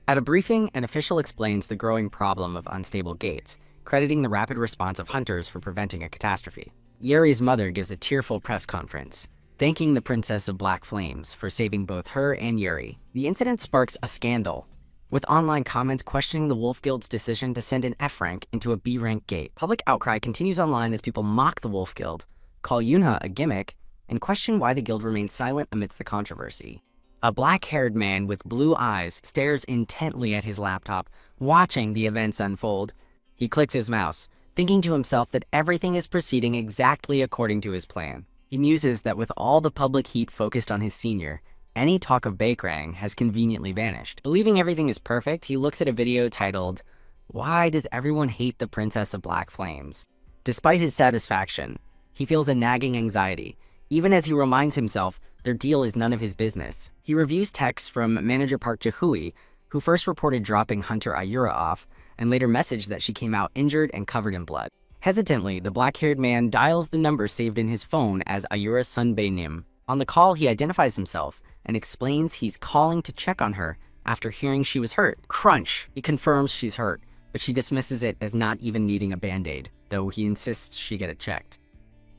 S1: At a briefing, an official explains the growing problem of unstable gates, crediting the rapid response of hunters for preventing a catastrophe. Yuri's mother gives a tearful press conference, thanking the Princess of Black Flames for saving both her and Yuri. The incident sparks a scandal, with online comments questioning the Wolf Guild's decision to send an F-rank into a B-rank gate. Public outcry continues online as people mock the Wolf Guild, call Yunha a gimmick, and question why the guild remains silent amidst the controversy. A black-haired man with blue eyes stares intently at his laptop, watching the events unfold. He clicks his mouse, thinking to himself that everything is proceeding exactly according to his plan. He muses that with all the public heat focused on his senior, any talk of Baekrang has conveniently vanished. Believing everything is perfect, he looks at a video titled, "Why Does Everyone Hate the Princess of Black Flames?" Despite his satisfaction, he feels a nagging anxiety, even as he reminds himself their deal is none of his business. He reviews texts from manager Park Jae-hui, who first reported dropping Hunter Ayura off, and later messaged that she came out injured and covered in blood. Hesitantly, the black-haired man dials the number saved in his phone as Ayura Sunbae-nim. On the call, he identifies himself and explains he's calling to check on her after hearing she was hurt. Crunch! He confirms she's hurt, but she dismisses it as not even needing a band-aid, though he insists she get it checked.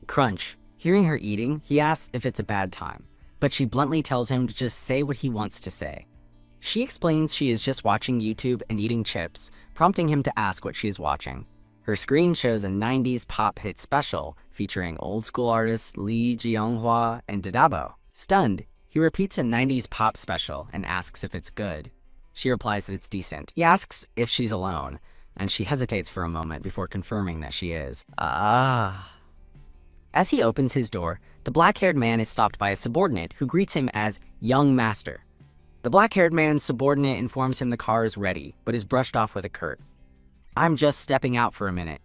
S1: Crunch! Hearing her eating, he asks if it's a bad time, but she bluntly tells him to just say what he wants to say. She explains she is just watching YouTube and eating chips, prompting him to ask what she is watching. Her screen shows a 90s pop hit special featuring old-school artists Lee Ji-younghwa and Dadabo. Stunned, he repeats a 90s pop special and asks if it's good. She replies that it's decent. He asks if she's alone, and she hesitates for a moment before confirming that she is. As he opens his door, the black-haired man is stopped by a subordinate who greets him as Young Master. The black-haired man's subordinate informs him the car is ready, but is brushed off with a curt, "I'm just stepping out for a minute."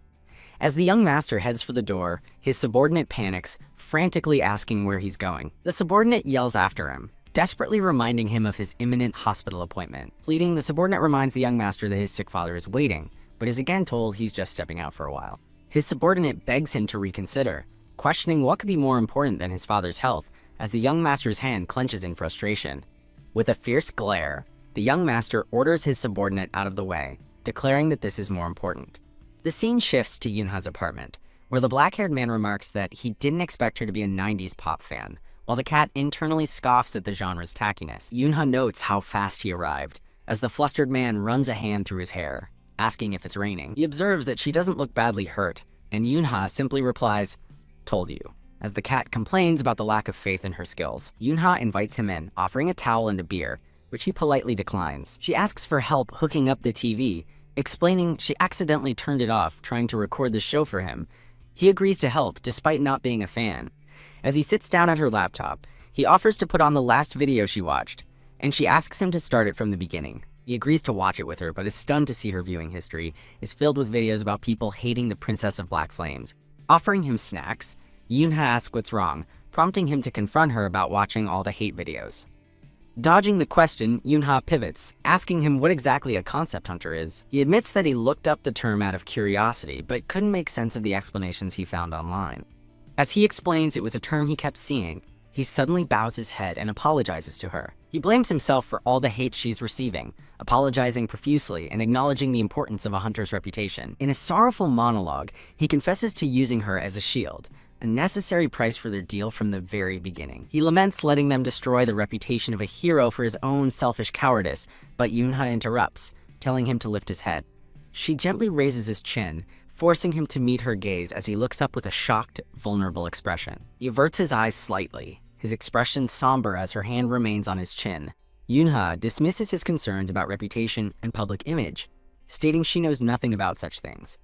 S1: As the young master heads for the door, his subordinate panics, frantically asking where he's going. The subordinate yells after him, desperately reminding him of his imminent hospital appointment. Pleading, the subordinate reminds the young master that his sick father is waiting, but is again told he's just stepping out for a while. His subordinate begs him to reconsider, questioning what could be more important than his father's health, as the young master's hand clenches in frustration. With a fierce glare, the young master orders his subordinate out of the way, declaring that this is more important. The scene shifts to Yunha's apartment, where the black-haired man remarks that he didn't expect her to be a 90s pop fan, while the cat internally scoffs at the genre's tackiness. Yunha notes how fast he arrived, as the flustered man runs a hand through his hair, asking if it's raining. He observes that she doesn't look badly hurt, and Yunha simply replies, "Told you," as the cat complains about the lack of faith in her skills. Yunha invites him in, offering a towel and a beer, which he politely declines. She asks for help hooking up the TV, explaining she accidentally turned it off trying to record the show for him. He agrees to help, despite not being a fan. As he sits down at her laptop, he offers to put on the last video she watched, and she asks him to start it from the beginning. He agrees to watch it with her, but is stunned to see her viewing history is filled with videos about people hating the Princess of Black Flames. Offering him snacks, Yunha asks what's wrong, prompting him to confront her about watching all the hate videos. Dodging the question, Yunha pivots, asking him what exactly a concept hunter is. He admits that he looked up the term out of curiosity, but couldn't make sense of the explanations he found online. As he explains it was a term he kept seeing, he suddenly bows his head and apologizes to her. He blames himself for all the hate she's receiving, apologizing profusely and acknowledging the importance of a hunter's reputation. In a sorrowful monologue, he confesses to using her as a shield, a necessary price for their deal from the very beginning. He laments letting them destroy the reputation of a hero for his own selfish cowardice, but Yunha interrupts, telling him to lift his head. She gently raises his chin, forcing him to meet her gaze as he looks up with a shocked, vulnerable expression. He averts his eyes slightly, his expression somber as her hand remains on his chin. Yunha dismisses his concerns about reputation and public image, stating she knows nothing about such things.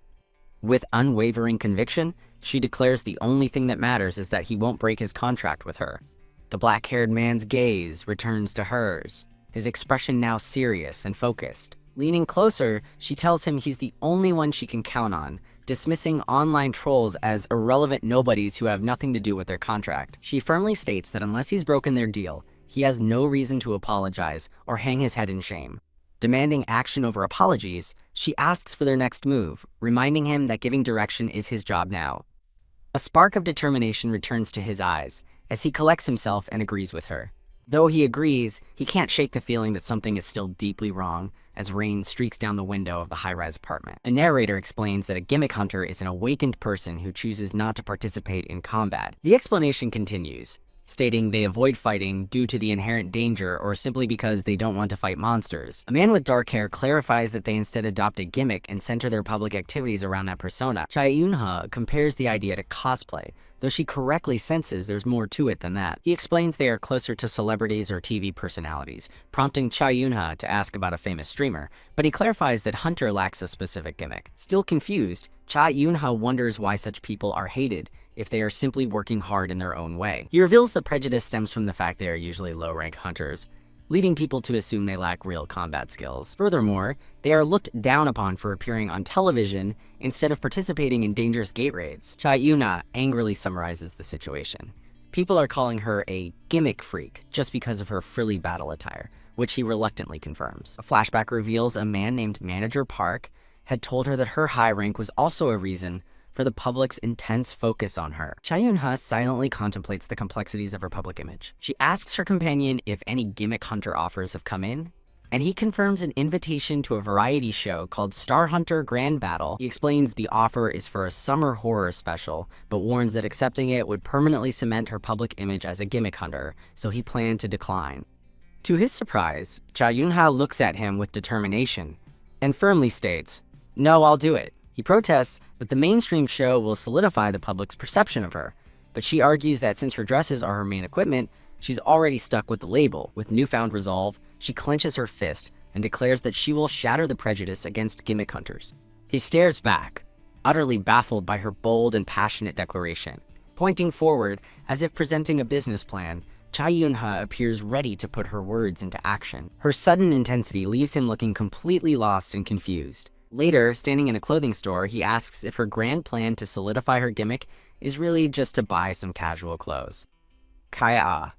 S1: With unwavering conviction, she declares the only thing that matters is that he won't break his contract with her. The black-haired man's gaze returns to hers, his expression now serious and focused. Leaning closer, she tells him he's the only one she can count on, dismissing online trolls as irrelevant nobodies who have nothing to do with their contract. She firmly states that unless he's broken their deal, he has no reason to apologize or hang his head in shame. Demanding action over apologies, she asks for their next move, reminding him that giving direction is his job now. A spark of determination returns to his eyes as he collects himself and agrees with her. Though he agrees, he can't shake the feeling that something is still deeply wrong as rain streaks down the window of the high-rise apartment. A narrator explains that a gimmick hunter is an awakened person who chooses not to participate in combat. The explanation continues, stating they avoid fighting due to the inherent danger or simply because they don't want to fight monsters. A man with dark hair clarifies that they instead adopt a gimmick and center their public activities around that persona. Cha Eun-ha compares the idea to cosplay, though she correctly senses there's more to it than that. He explains they are closer to celebrities or TV personalities, prompting Cha Eun-ha to ask about a famous streamer, but he clarifies that Hunter lacks a specific gimmick. Still confused, Cha Eun-ha wonders why such people are hated if they are simply working hard in their own way. He reveals the prejudice stems from the fact they are usually low-rank hunters, leading people to assume they lack real combat skills. Furthermore, they are looked down upon for appearing on television instead of participating in dangerous gate raids. Cha Eun-ha angrily summarizes the situation. People are calling her a gimmick freak just because of her frilly battle attire, which he reluctantly confirms. A flashback reveals a man named Manager Park had told her that her high rank was also a reason for the public's intense focus on her. Cha Eun-ha silently contemplates the complexities of her public image. She asks her companion if any gimmick hunter offers have come in, and he confirms an invitation to a variety show called Star Hunter Grand Battle. He explains the offer is for a summer horror special, but warns that accepting it would permanently cement her public image as a gimmick hunter, so he planned to decline. To his surprise, Cha Eun-ha looks at him with determination and firmly states, "No, I'll do it." He protests that the mainstream show will solidify the public's perception of her, but she argues that since her dresses are her main equipment, she's already stuck with the label. With newfound resolve, she clenches her fist and declares that she will shatter the prejudice against gimmick hunters. He stares back, utterly baffled by her bold and passionate declaration. Pointing forward, as if presenting a business plan, Cha Eun-ha appears ready to put her words into action. Her sudden intensity leaves him looking completely lost and confused. Later, standing in a clothing store, he asks if her grand plan to solidify her gimmick is really just to buy some casual clothes. Kaya.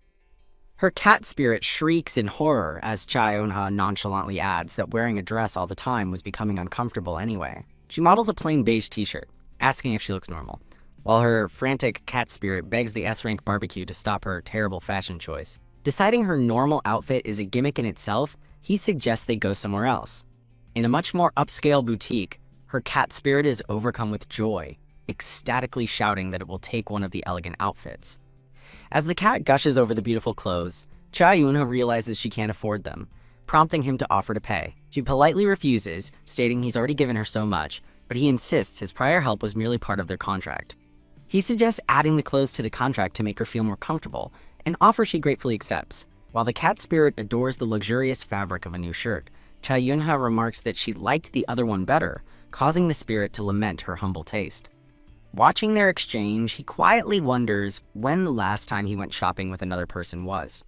S1: Her cat spirit shrieks in horror as Cha Eun-ha nonchalantly adds that wearing a dress all the time was becoming uncomfortable anyway. She models a plain beige t-shirt, asking if she looks normal, while her frantic cat spirit begs the S-Rank barbecue to stop her terrible fashion choice. Deciding her normal outfit is a gimmick in itself, he suggests they go somewhere else. In a much more upscale boutique, her cat spirit is overcome with joy, ecstatically shouting that it will take one of the elegant outfits. As the cat gushes over the beautiful clothes, Cha Eun-ha realizes she can't afford them, prompting him to offer to pay. She politely refuses, stating he's already given her so much, but he insists his prior help was merely part of their contract. He suggests adding the clothes to the contract to make her feel more comfortable, an offer she gratefully accepts. While the cat spirit adores the luxurious fabric of a new shirt, Cha Eun-ha remarks that she liked the other one better, causing the spirit to lament her humble taste. Watching their exchange, he quietly wonders when the last time he went shopping with another person was.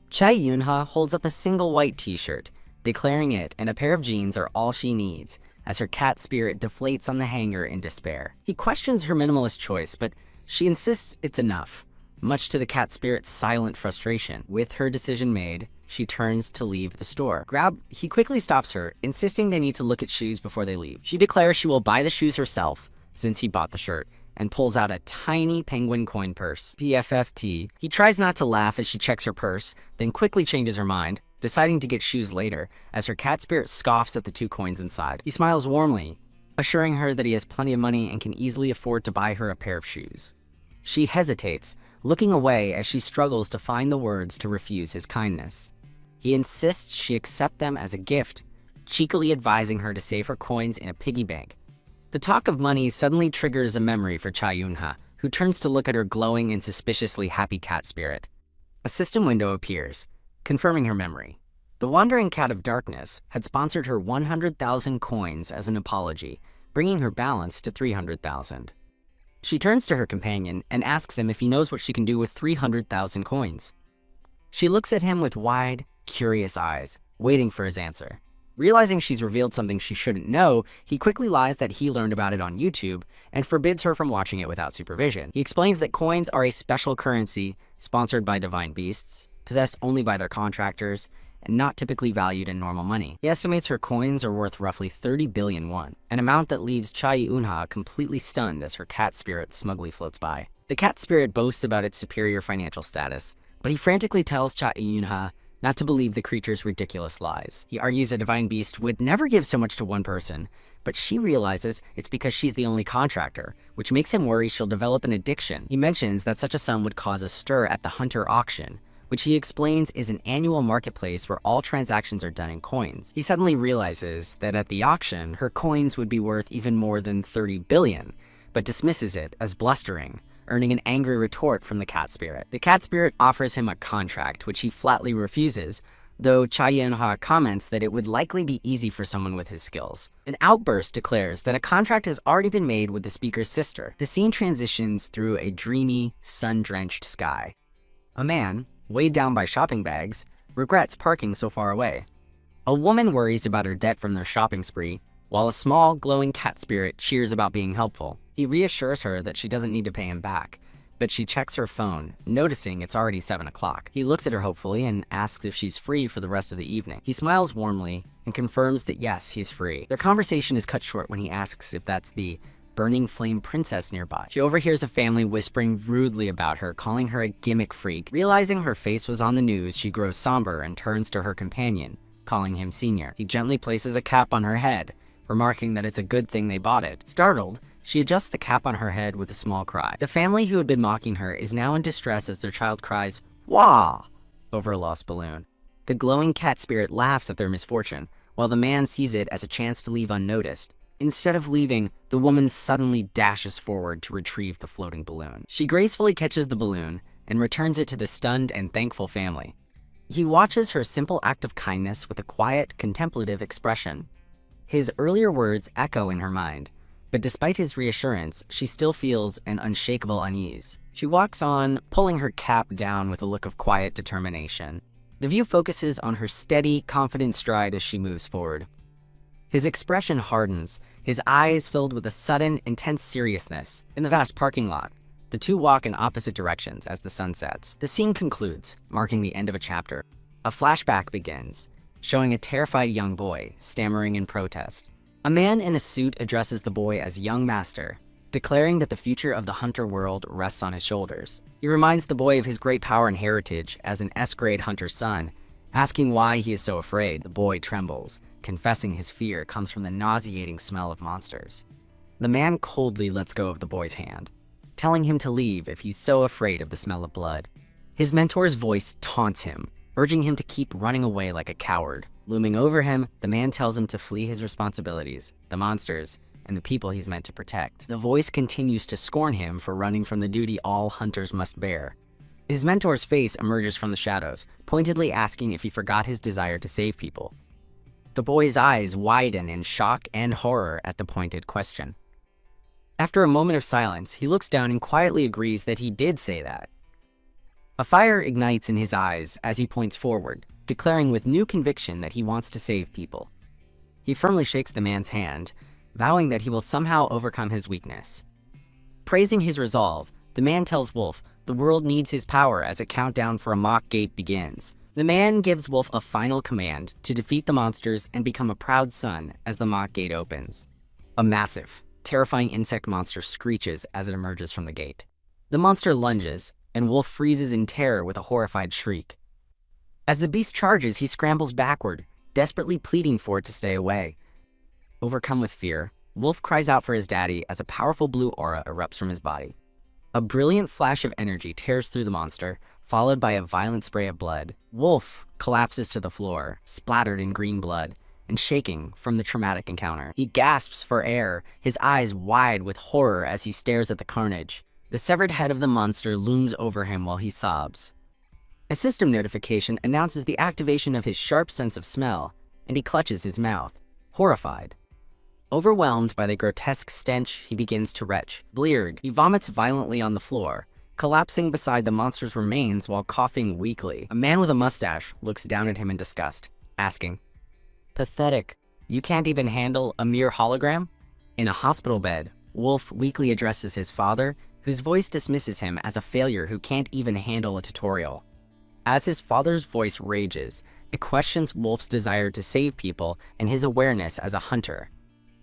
S1: Cha Eun-ha holds up a single white t-shirt, declaring it and a pair of jeans are all she needs, as her cat spirit deflates on the hanger in despair. He questions her minimalist choice, but she insists it's enough, much to the cat spirit's silent frustration. With her decision made, she turns to leave the store. He quickly stops her, insisting they need to look at shoes before they leave. She declares she will buy the shoes herself, since he bought the shirt, and pulls out a tiny penguin coin purse, PFFT. He tries not to laugh as she checks her purse, then quickly changes her mind, deciding to get shoes later, as her cat spirit scoffs at the 2 coins inside. He smiles warmly, assuring her that he has plenty of money and can easily afford to buy her a pair of shoes. She hesitates, looking away as she struggles to find the words to refuse his kindness. He insists she accept them as a gift, cheekily advising her to save her coins in a piggy bank. The talk of money suddenly triggers a memory for Cha Eun-ha, who turns to look at her glowing and suspiciously happy cat spirit. A system window appears, confirming her memory. The Wandering Cat of Darkness had sponsored her 100,000 coins as an apology, bringing her balance to 300,000. She turns to her companion and asks him if he knows what she can do with 300,000 coins. She looks at him with wide, curious eyes, waiting for his answer. Realizing she's revealed something she shouldn't know, he quickly lies that he learned about it on YouTube and forbids her from watching it without supervision. He explains that coins are a special currency sponsored by divine beasts, possessed only by their contractors, and not typically valued in normal money. He estimates her coins are worth roughly 30 billion won, an amount that leaves Cha Eun-ha completely stunned as her cat spirit smugly floats by. The cat spirit boasts about its superior financial status, but he frantically tells Cha Eun-ha not to believe the creature's ridiculous lies. He argues a divine beast would never give so much to one person, but she realizes it's because she's the only contractor, which makes him worry she'll develop an addiction. He mentions that such a sum would cause a stir at the Hunter auction, which he explains is an annual marketplace where all transactions are done in coins. He suddenly realizes that at the auction, her coins would be worth even more than 30 billion, but dismisses it as blustering, earning an angry retort from the cat spirit. The cat spirit offers him a contract, which he flatly refuses, though Cha Eun-ha comments that it would likely be easy for someone with his skills. An outburst declares that a contract has already been made with the speaker's sister. The scene transitions through a dreamy, sun-drenched sky. A man, weighed down by shopping bags, regrets parking so far away. A woman worries about her debt from their shopping spree, while a small, glowing cat spirit cheers about being helpful. He reassures her that she doesn't need to pay him back, but she checks her phone, noticing it's already 7 o'clock. He looks at her hopefully and asks if she's free for the rest of the evening. He smiles warmly and confirms that yes, he's free. Their conversation is cut short when he asks if that's the burning flame princess nearby. She overhears a family whispering rudely about her, calling her a gimmick freak. Realizing her face was on the news, she grows somber and turns to her companion, calling him senior. He gently places a cap on her head, remarking that it's a good thing they bought it. Startled, she adjusts the cap on her head with a small cry. The family who had been mocking her is now in distress as their child cries, "Wah!" over a lost balloon. The glowing cat spirit laughs at their misfortune, while the man sees it as a chance to leave unnoticed. Instead of leaving, the woman suddenly dashes forward to retrieve the floating balloon. She gracefully catches the balloon and returns it to the stunned and thankful family. He watches her simple act of kindness with a quiet, contemplative expression. His earlier words echo in her mind, but despite his reassurance, she still feels an unshakable unease. She walks on, pulling her cap down with a look of quiet determination. The view focuses on her steady, confident stride as she moves forward. His expression hardens, his eyes filled with a sudden, intense seriousness. In the vast parking lot, The two walk in opposite directions as the sun sets. The scene concludes, marking the end of a chapter. A flashback begins, showing a terrified young boy stammering in protest. A man in a suit addresses the boy as young master, declaring that the future of the hunter world rests on his shoulders. He reminds the boy of his great power and heritage as an S-grade hunter's son, asking why he is so afraid. The boy trembles, confessing his fear comes from the nauseating smell of monsters. The man coldly lets go of the boy's hand, telling him to leave if he's so afraid of the smell of blood. His mentor's voice taunts him, urging him to keep running away like a coward. Looming over him, the man tells him to flee his responsibilities, the monsters, and the people he's meant to protect. The voice continues to scorn him for running from the duty all hunters must bear. His mentor's face emerges from the shadows, pointedly asking if he forgot his desire to save people. The boy's eyes widen in shock and horror at the pointed question. After a moment of silence, he looks down and quietly agrees that he did say that. A fire ignites in his eyes as he points forward, declaring with new conviction that he wants to save people. He firmly shakes the man's hand, vowing that he will somehow overcome his weakness. Praising his resolve, the man tells Wolf the world needs his power as a countdown for a mock gate begins. The man gives Wolf a final command to defeat the monsters and become a proud son as the mock gate opens. A massive, terrifying insect monster screeches as it emerges from the gate. The monster lunges, and Wolf freezes in terror with a horrified shriek. As the beast charges, he scrambles backward, desperately pleading for it to stay away. Overcome with fear, Wolf cries out for his daddy as a powerful blue aura erupts from his body. A brilliant flash of energy tears through the monster, followed by a violent spray of blood. Wolf collapses to the floor, splattered in green blood, and shaking from the traumatic encounter. He gasps for air, his eyes wide with horror as he stares at the carnage. The severed head of the monster looms over him while he sobs. A system notification announces the activation of his sharp sense of smell, and he clutches his mouth, horrified. Overwhelmed by the grotesque stench, he begins to retch. Bleared, he vomits violently on the floor, collapsing beside the monster's remains while coughing weakly. A man with a mustache looks down at him in disgust, asking, "Pathetic. You can't even handle a mere hologram?" In a hospital bed, Wolf weakly addresses his father, whose voice dismisses him as a failure who can't even handle a tutorial. As his father's voice rages, it questions Wolf's desire to save people and his awareness as a hunter.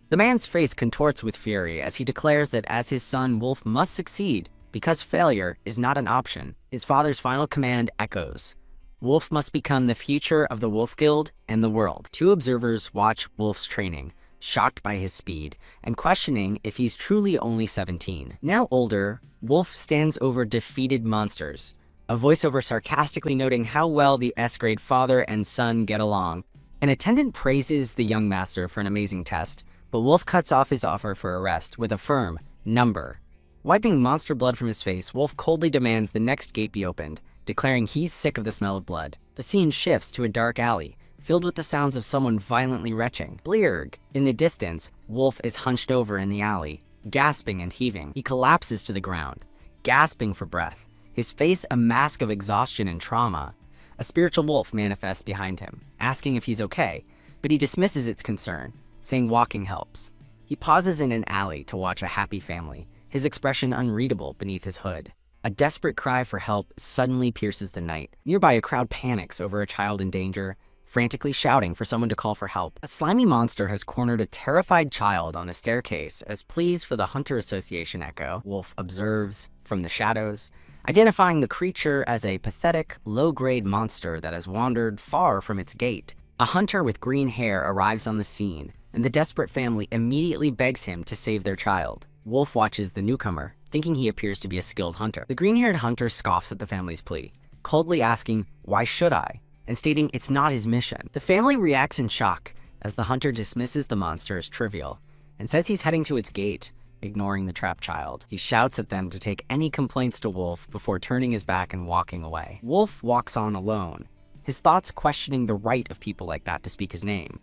S1: The man's face contorts with fury as he declares that as his son, Wolf must succeed because failure is not an option. His father's final command echoes. Wolf must become the future of the Wolf Guild and the world. Two observers watch Wolf's training, shocked by his speed, and questioning if he's truly only 17. Now older, Wolf stands over defeated monsters, a voiceover sarcastically noting how well the S-grade father and son get along. An attendant praises the young master for an amazing test, but Wolf cuts off his offer for a rest with a firm number. Wiping monster blood from his face, Wolf coldly demands the next gate be opened, declaring he's sick of the smell of blood. The scene shifts to a dark alley, filled with the sounds of someone violently retching. Blearg! In the distance, Wolf is hunched over in the alley, gasping and heaving. He collapses to the ground, gasping for breath, his face a mask of exhaustion and trauma. A spiritual wolf manifests behind him, asking if he's okay, but he dismisses its concern, saying walking helps. He pauses in an alley to watch a happy family, his expression unreadable beneath his hood. A desperate cry for help suddenly pierces the night. Nearby, a crowd panics over a child in danger, frantically shouting for someone to call for help. A slimy monster has cornered a terrified child on a staircase as pleas for the Hunter Association echo. Wolf observes from the shadows, identifying the creature as a pathetic, low-grade monster that has wandered far from its gate. A hunter with green hair arrives on the scene, and the desperate family immediately begs him to save their child. Wolf watches the newcomer, thinking he appears to be a skilled hunter. The green-haired hunter scoffs at the family's plea, coldly asking, "Why should I?" and stating it's not his mission. The family reacts in shock as the hunter dismisses the monster as trivial and says he's heading to its gate, ignoring the trapped child. He shouts at them to take any complaints to Wolf before turning his back and walking away. Wolf walks on alone, his thoughts questioning the right of people like that to speak his name.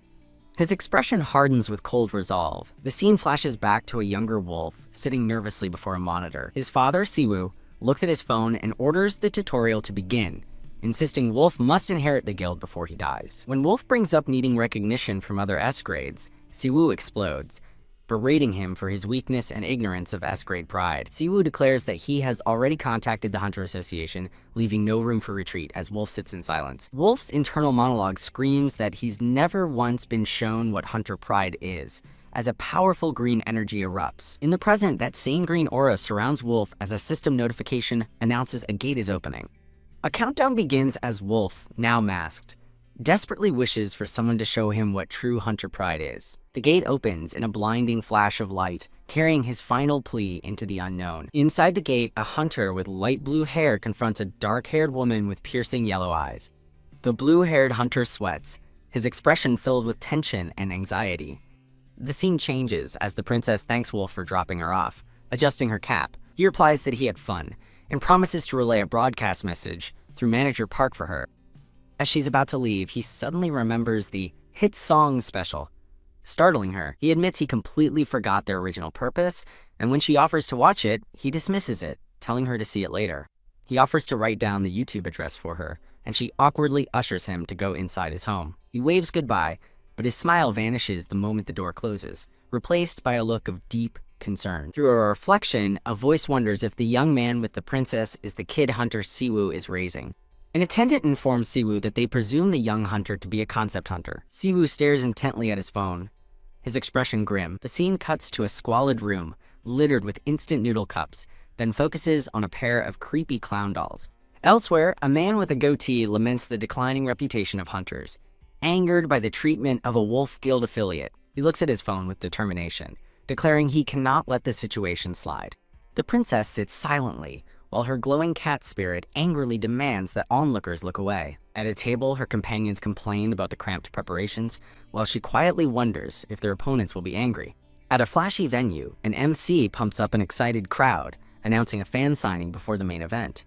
S1: His expression hardens with cold resolve. The scene flashes back to a younger Wolf sitting nervously before a monitor. His father, Siwoo, looks at his phone and orders the tutorial to begin, insisting Wolf must inherit the guild before he dies. When Wolf brings up needing recognition from other S grades, Siwoo explodes, berating him for his weakness and ignorance of S-grade pride. Siwoo declares that he has already contacted the Hunter Association, leaving no room for retreat as Wolf sits in silence. Wolf's internal monologue screams that he's never once been shown what Hunter pride is, as a powerful green energy erupts. In the present, that same green aura surrounds Wolf as a system notification announces a gate is opening. A countdown begins as Wolf, now masked, desperately wishes for someone to show him what true Hunter pride is. The gate opens in a blinding flash of light, carrying his final plea into the unknown. Inside the gate, a hunter with light blue hair confronts a dark-haired woman with piercing yellow eyes. The blue-haired hunter sweats, his expression filled with tension and anxiety. The scene changes as the princess thanks Wolf for dropping her off, adjusting her cap. He replies that he had fun, and promises to relay a broadcast message through Manager Park for her. As she's about to leave, he suddenly remembers the hit song special. Startling her, he admits he completely forgot their original purpose, and when she offers to watch it, he dismisses it, telling her to see it later. He offers to write down the YouTube address for her, and she awkwardly ushers him to go inside his home. He waves goodbye, but his smile vanishes the moment the door closes, replaced by a look of deep concern. Through a reflection, a voice wonders if the young man with the princess is the kid hunter Siwoo is raising. An attendant informs Siwoo that they presume the young hunter to be a concept hunter. Siwoo stares intently at his phone, his expression grim. The scene cuts to a squalid room, littered with instant noodle cups, then focuses on a pair of creepy clown dolls. Elsewhere, a man with a goatee laments the declining reputation of hunters, angered by the treatment of a Wolf Guild affiliate. He looks at his phone with determination, declaring he cannot let the situation slide. The princess sits silently, while her glowing cat spirit angrily demands that onlookers look away. At a table, her companions complain about the cramped preparations, while she quietly wonders if their opponents will be angry. At a flashy venue, an MC pumps up an excited crowd, announcing a fan signing before the main event.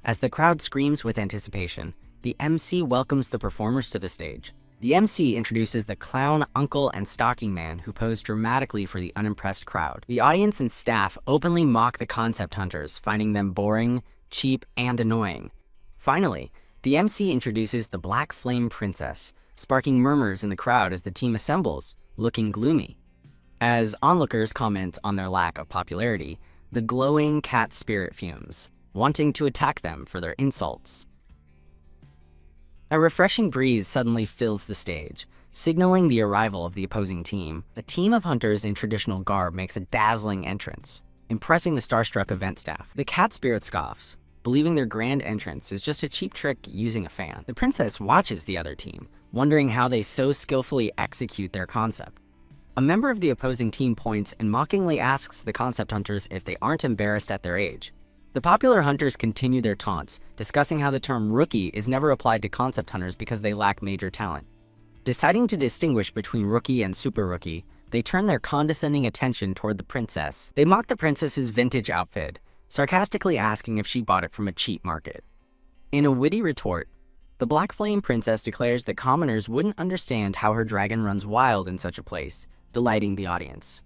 S1: As the crowd screams with anticipation, the MC welcomes the performers to the stage. The MC introduces the clown uncle and stocking man who pose dramatically for the unimpressed crowd. The audience and staff openly mock the concept hunters, finding them boring, cheap, and annoying. Finally, the MC introduces the Black Flame Princess, sparking murmurs in the crowd as the team assembles, looking gloomy. As onlookers comment on their lack of popularity, the glowing cat spirit fumes, wanting to attack them for their insults. A refreshing breeze suddenly fills the stage, signaling the arrival of the opposing team. A team of hunters in traditional garb makes a dazzling entrance, impressing the starstruck event staff. The cat spirit scoffs, believing their grand entrance is just a cheap trick using a fan. The princess watches the other team, wondering how they so skillfully execute their concept. A member of the opposing team points and mockingly asks the concept hunters if they aren't embarrassed at their age. The popular hunters continue their taunts, discussing how the term rookie is never applied to concept hunters because they lack major talent. Deciding to distinguish between rookie and super rookie, they turn their condescending attention toward the princess. They mock the princess's vintage outfit, sarcastically asking if she bought it from a cheap market. In a witty retort, the Black Flame Princess declares that commoners wouldn't understand how her dragon runs wild in such a place, delighting the audience.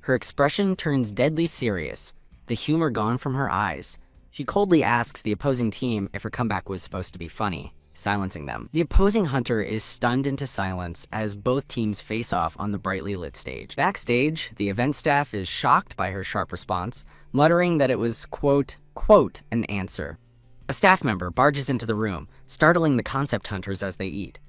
S1: Her expression turns deadly serious, the humor gone from her eyes. She coldly asks the opposing team if her comeback was supposed to be funny, silencing them. The opposing hunter is stunned into silence as both teams face off on the brightly lit stage. Backstage, the event staff is shocked by her sharp response, muttering that it was, quote, an answer. A staff member barges into the room, startling the concept hunters as they eat.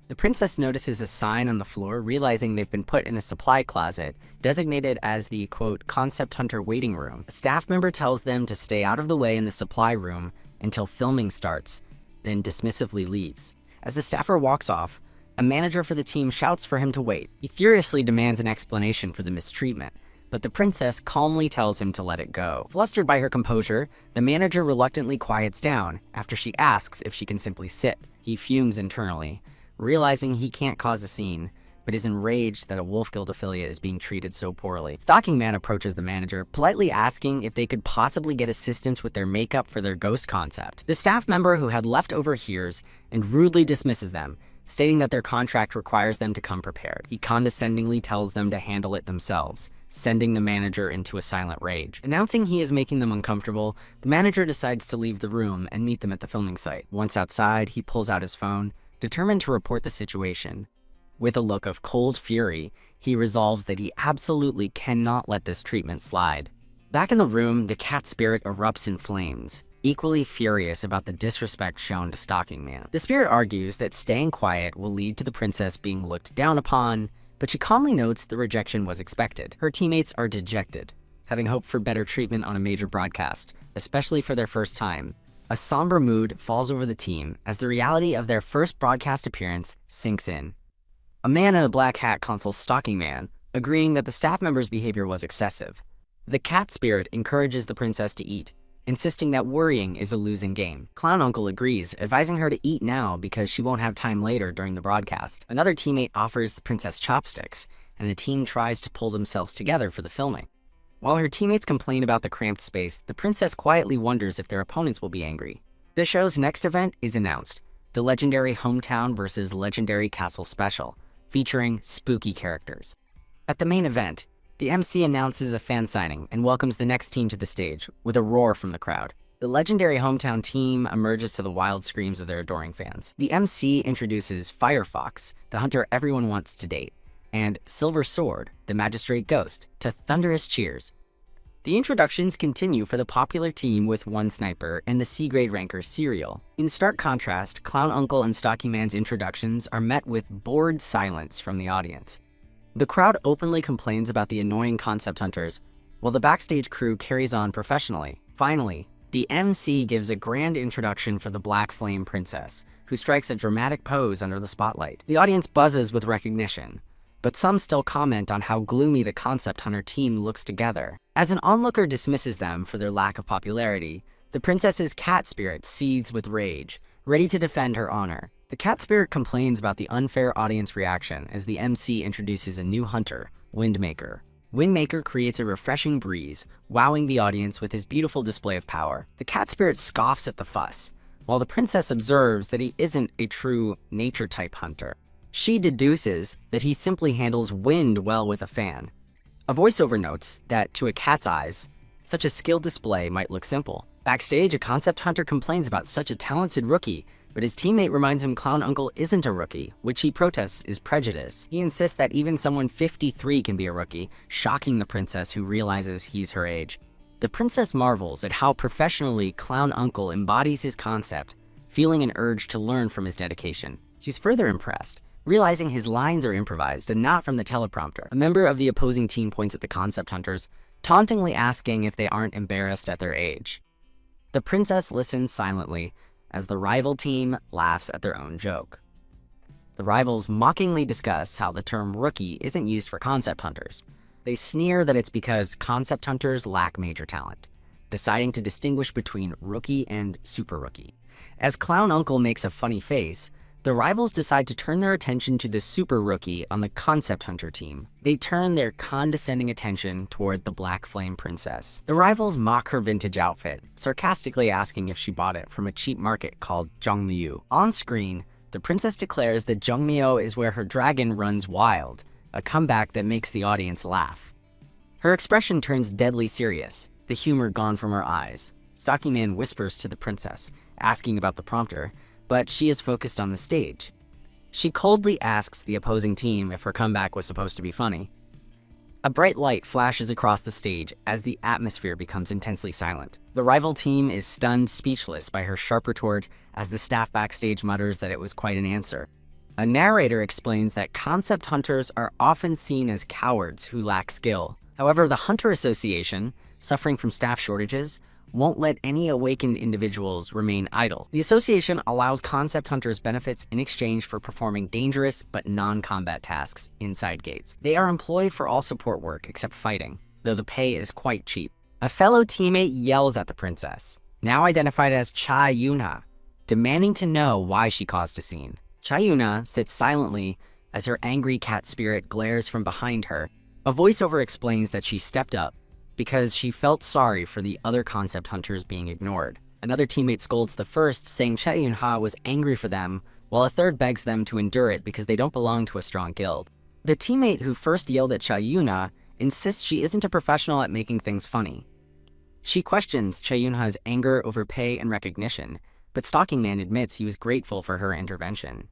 S1: The princess notices a sign on the floor, realizing they've been put in a supply closet, designated as the, quote, concept hunter waiting room. A staff member tells them to stay out of the way in the supply room until filming starts, then dismissively leaves. As the staffer walks off, a manager for the team shouts for him to wait. He furiously demands an explanation for the mistreatment, but the princess calmly tells him to let it go. Flustered by her composure, the manager reluctantly quiets down after she asks if she can simply sit. He fumes internally, realizing he can't cause a scene, but is enraged that a Wolf Guild affiliate is being treated so poorly. Stocking Man approaches the manager, politely asking if they could possibly get assistance with their makeup for their ghost concept. The staff member who had left overhears and rudely dismisses them, stating that their contract requires them to come prepared. He condescendingly tells them to handle it themselves, sending the manager into a silent rage. Announcing he is making them uncomfortable, the manager decides to leave the room and meet them at the filming site. Once outside, he pulls out his phone, determined to report the situation. With a look of cold fury, he resolves that he absolutely cannot let this treatment slide. Back in the room, the cat spirit erupts in flames, equally furious about the disrespect shown to Stalking Man. The spirit argues that staying quiet will lead to the princess being looked down upon, but she calmly notes the rejection was expected. Her teammates are dejected, having hoped for better treatment on a major broadcast, especially for their first time. A somber mood falls over the team as the reality of their first broadcast appearance sinks in. A man in a black hat consults Stalking Man, agreeing that the staff member's behavior was excessive. The cat spirit encourages the princess to eat, insisting that worrying is a losing game. Clown Uncle agrees, advising her to eat now because she won't have time later during the broadcast. Another teammate offers the princess chopsticks, and the team tries to pull themselves together for the filming. While her teammates complain about the cramped space, the princess quietly wonders if their opponents will be angry. The show's next event is announced, the legendary Hometown vs. Legendary Castle Special, featuring spooky characters. At the main event, the MC announces a fan signing and welcomes the next team to the stage, with a roar from the crowd. The legendary Hometown team emerges to the wild screams of their adoring fans. The MC introduces Firefox, the hunter everyone wants to date, and Silver Sword, the magistrate ghost, to thunderous cheers. The introductions continue for the popular team with One Sniper and the C-grade ranker Serial. In stark contrast, Clown Uncle and Stalking Man's introductions are met with bored silence from the audience. The crowd openly complains about the annoying concept hunters, while the backstage crew carries on professionally. Finally, the MC gives a grand introduction for the Black Flame Princess, who strikes a dramatic pose under the spotlight. The audience buzzes with recognition, but some still comment on how gloomy the concept hunter team looks together. As an onlooker dismisses them for their lack of popularity, the princess's cat spirit seethes with rage, ready to defend her honor. The cat spirit complains about the unfair audience reaction as the MC introduces a new hunter, Windmaker. Windmaker creates a refreshing breeze, wowing the audience with his beautiful display of power. The cat spirit scoffs at the fuss, while the princess observes that he isn't a true nature-type hunter. She deduces that he simply handles wind well with a fan. A voiceover notes that, to a cat's eyes, such a skilled display might look simple. Backstage, a concept hunter complains about such a talented rookie, but his teammate reminds him Clown Uncle isn't a rookie, which he protests is prejudice. He insists that even someone 53 can be a rookie, shocking the princess who realizes he's her age. The princess marvels at how professionally Clown Uncle embodies his concept, feeling an urge to learn from his dedication. She's further impressed, realizing his lines are improvised and not from the teleprompter. A member of the opposing team points at the concept hunters, tauntingly asking if they aren't embarrassed at their age. The princess listens silently as the rival team laughs at their own joke. The rivals mockingly discuss how the term rookie isn't used for concept hunters. They sneer that it's because concept hunters lack major talent, deciding to distinguish between rookie and super rookie. As Clown Uncle makes a funny face, the rivals decide to turn their attention to the super rookie on the concept hunter team. They turn their condescending attention toward the Black Flame Princess. The rivals mock her vintage outfit, sarcastically asking if she bought it from a cheap market called Jongmyo. On screen, the princess declares that Jongmyo is where her dragon runs wild, a comeback that makes the audience laugh. Her expression turns deadly serious, the humor gone from her eyes. Stalking Man whispers to the princess, asking about the prompter, but she is focused on the stage. She coldly asks the opposing team if her comeback was supposed to be funny. A bright light flashes across the stage as the atmosphere becomes intensely silent. The rival team is stunned speechless by her sharp retort as the staff backstage mutters that it was quite an answer. A narrator explains that concept hunters are often seen as cowards who lack skill. However, the Hunter Association, suffering from staff shortages, won't let any awakened individuals remain idle. The association allows concept hunters benefits in exchange for performing dangerous but non-combat tasks inside gates. They are employed for all support work except fighting, though the pay is quite cheap. A fellow teammate yells at the princess, now identified as Cha Yuna, demanding to know why she caused a scene. Cha Yuna sits silently as her angry cat spirit glares from behind her. A voiceover explains that she stepped up because she felt sorry for the other concept hunters being ignored. Another teammate scolds the first, saying Cha Yunha was angry for them, while a third begs them to endure it because they don't belong to a strong guild. The teammate who first yelled at Cha Yuna insists she isn't a professional at making things funny. She questions Cha Yunha's anger over pay and recognition, but Stalking Man admits he was grateful for her intervention.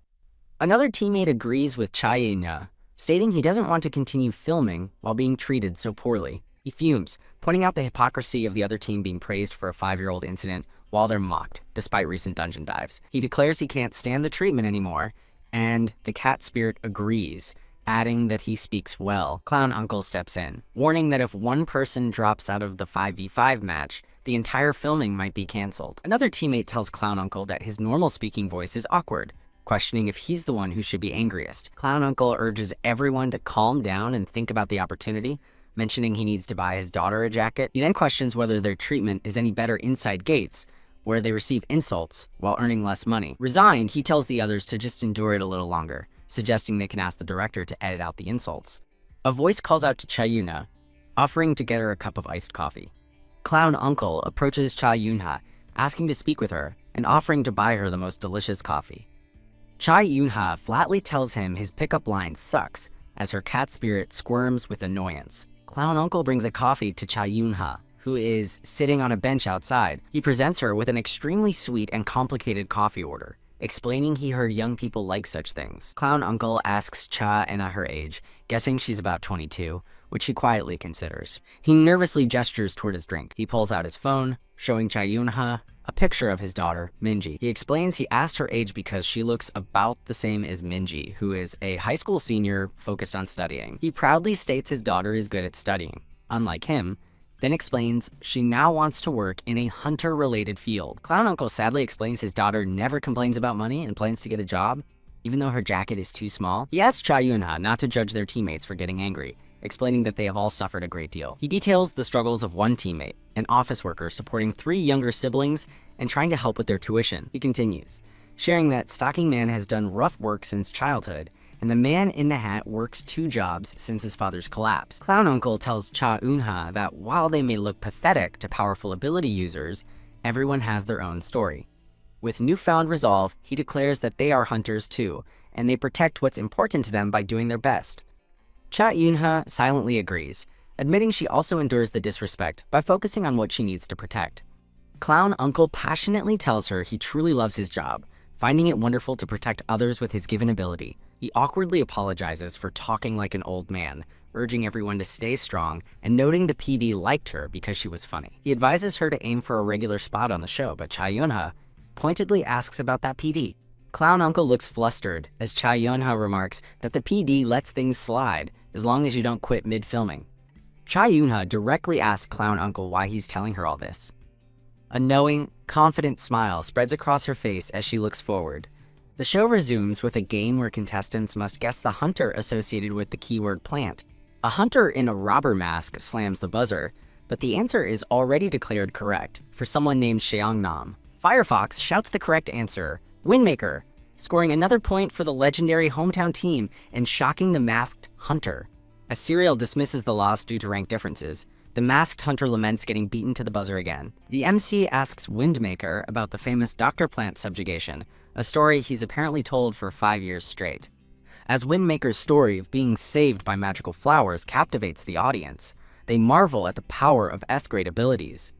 S1: Another teammate agrees with Cha Yun-ha, stating he doesn't want to continue filming while being treated so poorly. He fumes, pointing out the hypocrisy of the other team being praised for a 5-year-old incident while they're mocked, despite recent dungeon dives. He declares he can't stand the treatment anymore, and the cat spirit agrees, adding that he speaks well. Clown Uncle steps in, warning that if one person drops out of the 5v5 match, the entire filming might be cancelled. Another teammate tells Clown Uncle that his normal speaking voice is awkward, questioning if he's the one who should be angriest. Clown Uncle urges everyone to calm down and think about the opportunity, mentioning he needs to buy his daughter a jacket. He then questions whether their treatment is any better inside gates, where they receive insults while earning less money. Resigned, he tells the others to just endure it a little longer, suggesting they can ask the director to edit out the insults. A voice calls out to Cha Yun-ha, offering to get her a cup of iced coffee. Clown Uncle approaches Cha Yun-ha, asking to speak with her and offering to buy her the most delicious coffee. Cha Yun-ha flatly tells him his pickup line sucks as her cat spirit squirms with annoyance. Clown Uncle brings a coffee to Cha Yun-ha, who is sitting on a bench outside. He presents her with an extremely sweet and complicated coffee order, explaining he heard young people like such things. Clown Uncle asks Cha Yun-ha her age, guessing she's about 22, which he quietly considers. He nervously gestures toward his drink. He pulls out his phone, showing Cha Yun-ha a picture of his daughter, Minji. He explains he asked her age because she looks about the same as Minji, who is a high school senior focused on studying. He proudly states his daughter is good at studying, unlike him, then explains she now wants to work in a hunter-related field. Clown Uncle sadly explains his daughter never complains about money and plans to get a job, even though her jacket is too small. He asks Cha Yun-ha not to judge their teammates for getting angry, explaining that they have all suffered a great deal. He details the struggles of one teammate, an office worker supporting 3 younger siblings and trying to help with their tuition. He continues, sharing that Stocking Man has done rough work since childhood, and the man in the hat works 2 jobs since his father's collapse. Clown Uncle tells Cha Yun-ha that while they may look pathetic to powerful ability users, everyone has their own story. With newfound resolve, he declares that they are hunters too, and they protect what's important to them by doing their best. Cha Yun-ha silently agrees, admitting she also endures the disrespect by focusing on what she needs to protect. Clown Uncle passionately tells her he truly loves his job, finding it wonderful to protect others with his given ability. He awkwardly apologizes for talking like an old man, urging everyone to stay strong and noting the PD liked her because she was funny. He advises her to aim for a regular spot on the show, but Cha Yun-ha pointedly asks about that PD. Clown Uncle looks flustered as Cha Yun-ha remarks that the PD lets things slide as long as you don't quit mid-filming. Cha Yun-ha directly asks Clown Uncle why he's telling her all this. A knowing, confident smile spreads across her face as she looks forward. The show resumes with a game where contestants must guess the hunter associated with the keyword plant. A hunter in a robber mask slams the buzzer, but the answer is already declared correct for someone named Sheongnam. Firefox shouts the correct answer, Windmaker, scoring another point for the legendary hometown team and shocking the masked hunter. As Serial dismisses the loss due to rank differences, the masked hunter laments getting beaten to the buzzer again. The MC asks Windmaker about the famous Dr. Plant subjugation, a story he's apparently told for 5 years straight. As Windmaker's story of being saved by magical flowers captivates the audience, they marvel at the power of S-grade abilities.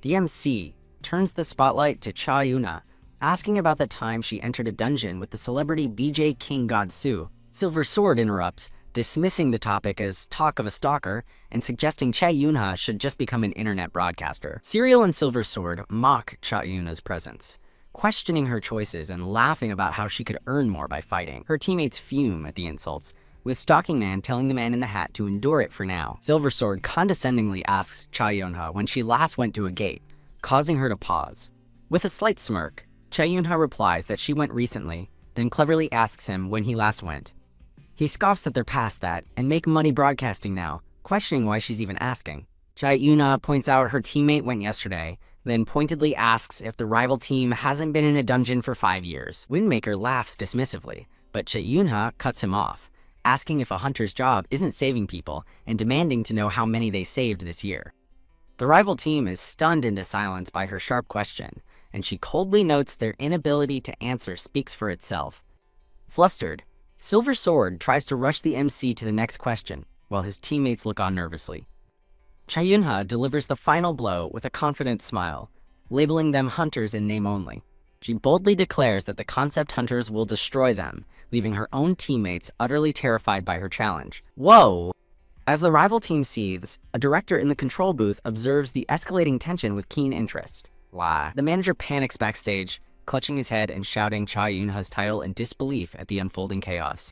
S1: The MC turns the spotlight to Cha Yun-ha, asking about the time she entered a dungeon with the celebrity BJ King Godsu. Silver Sword interrupts, dismissing the topic as talk of a stalker and suggesting Cha Yun-ha should just become an internet broadcaster. Serial and Silver Sword mock Cha Yun-ha's presence, questioning her choices and laughing about how she could earn more by fighting. Her teammates fume at the insults, with Stalking Man telling the man in the hat to endure it for now. Silver Sword condescendingly asks Cha Yun-ha when she last went to a gate, causing her to pause. With a slight smirk, Cha Yun-ha replies that she went recently, then cleverly asks him when he last went. He scoffs that they're past that and make money broadcasting now, questioning why she's even asking. Cha Yun-ha points out her teammate went yesterday, then pointedly asks if the rival team hasn't been in a dungeon for 5 years. Windmaker laughs dismissively, but Cha Yun-ha cuts him off, asking if a hunter's job isn't saving people and demanding to know how many they saved this year. The rival team is stunned into silence by her sharp question, and she coldly notes their inability to answer speaks for itself. Flustered, Silver Sword tries to rush the MC to the next question, while his teammates look on nervously. Cha Yun-ha delivers the final blow with a confident smile, labeling them hunters in name only. She boldly declares that the concept hunters will destroy them, leaving her own teammates utterly terrified by her challenge. Whoa! As the rival team seethes, a director in the control booth observes the escalating tension with keen interest. The manager panics backstage, clutching his head and shouting Cha Eun-ha's title in disbelief at the unfolding chaos.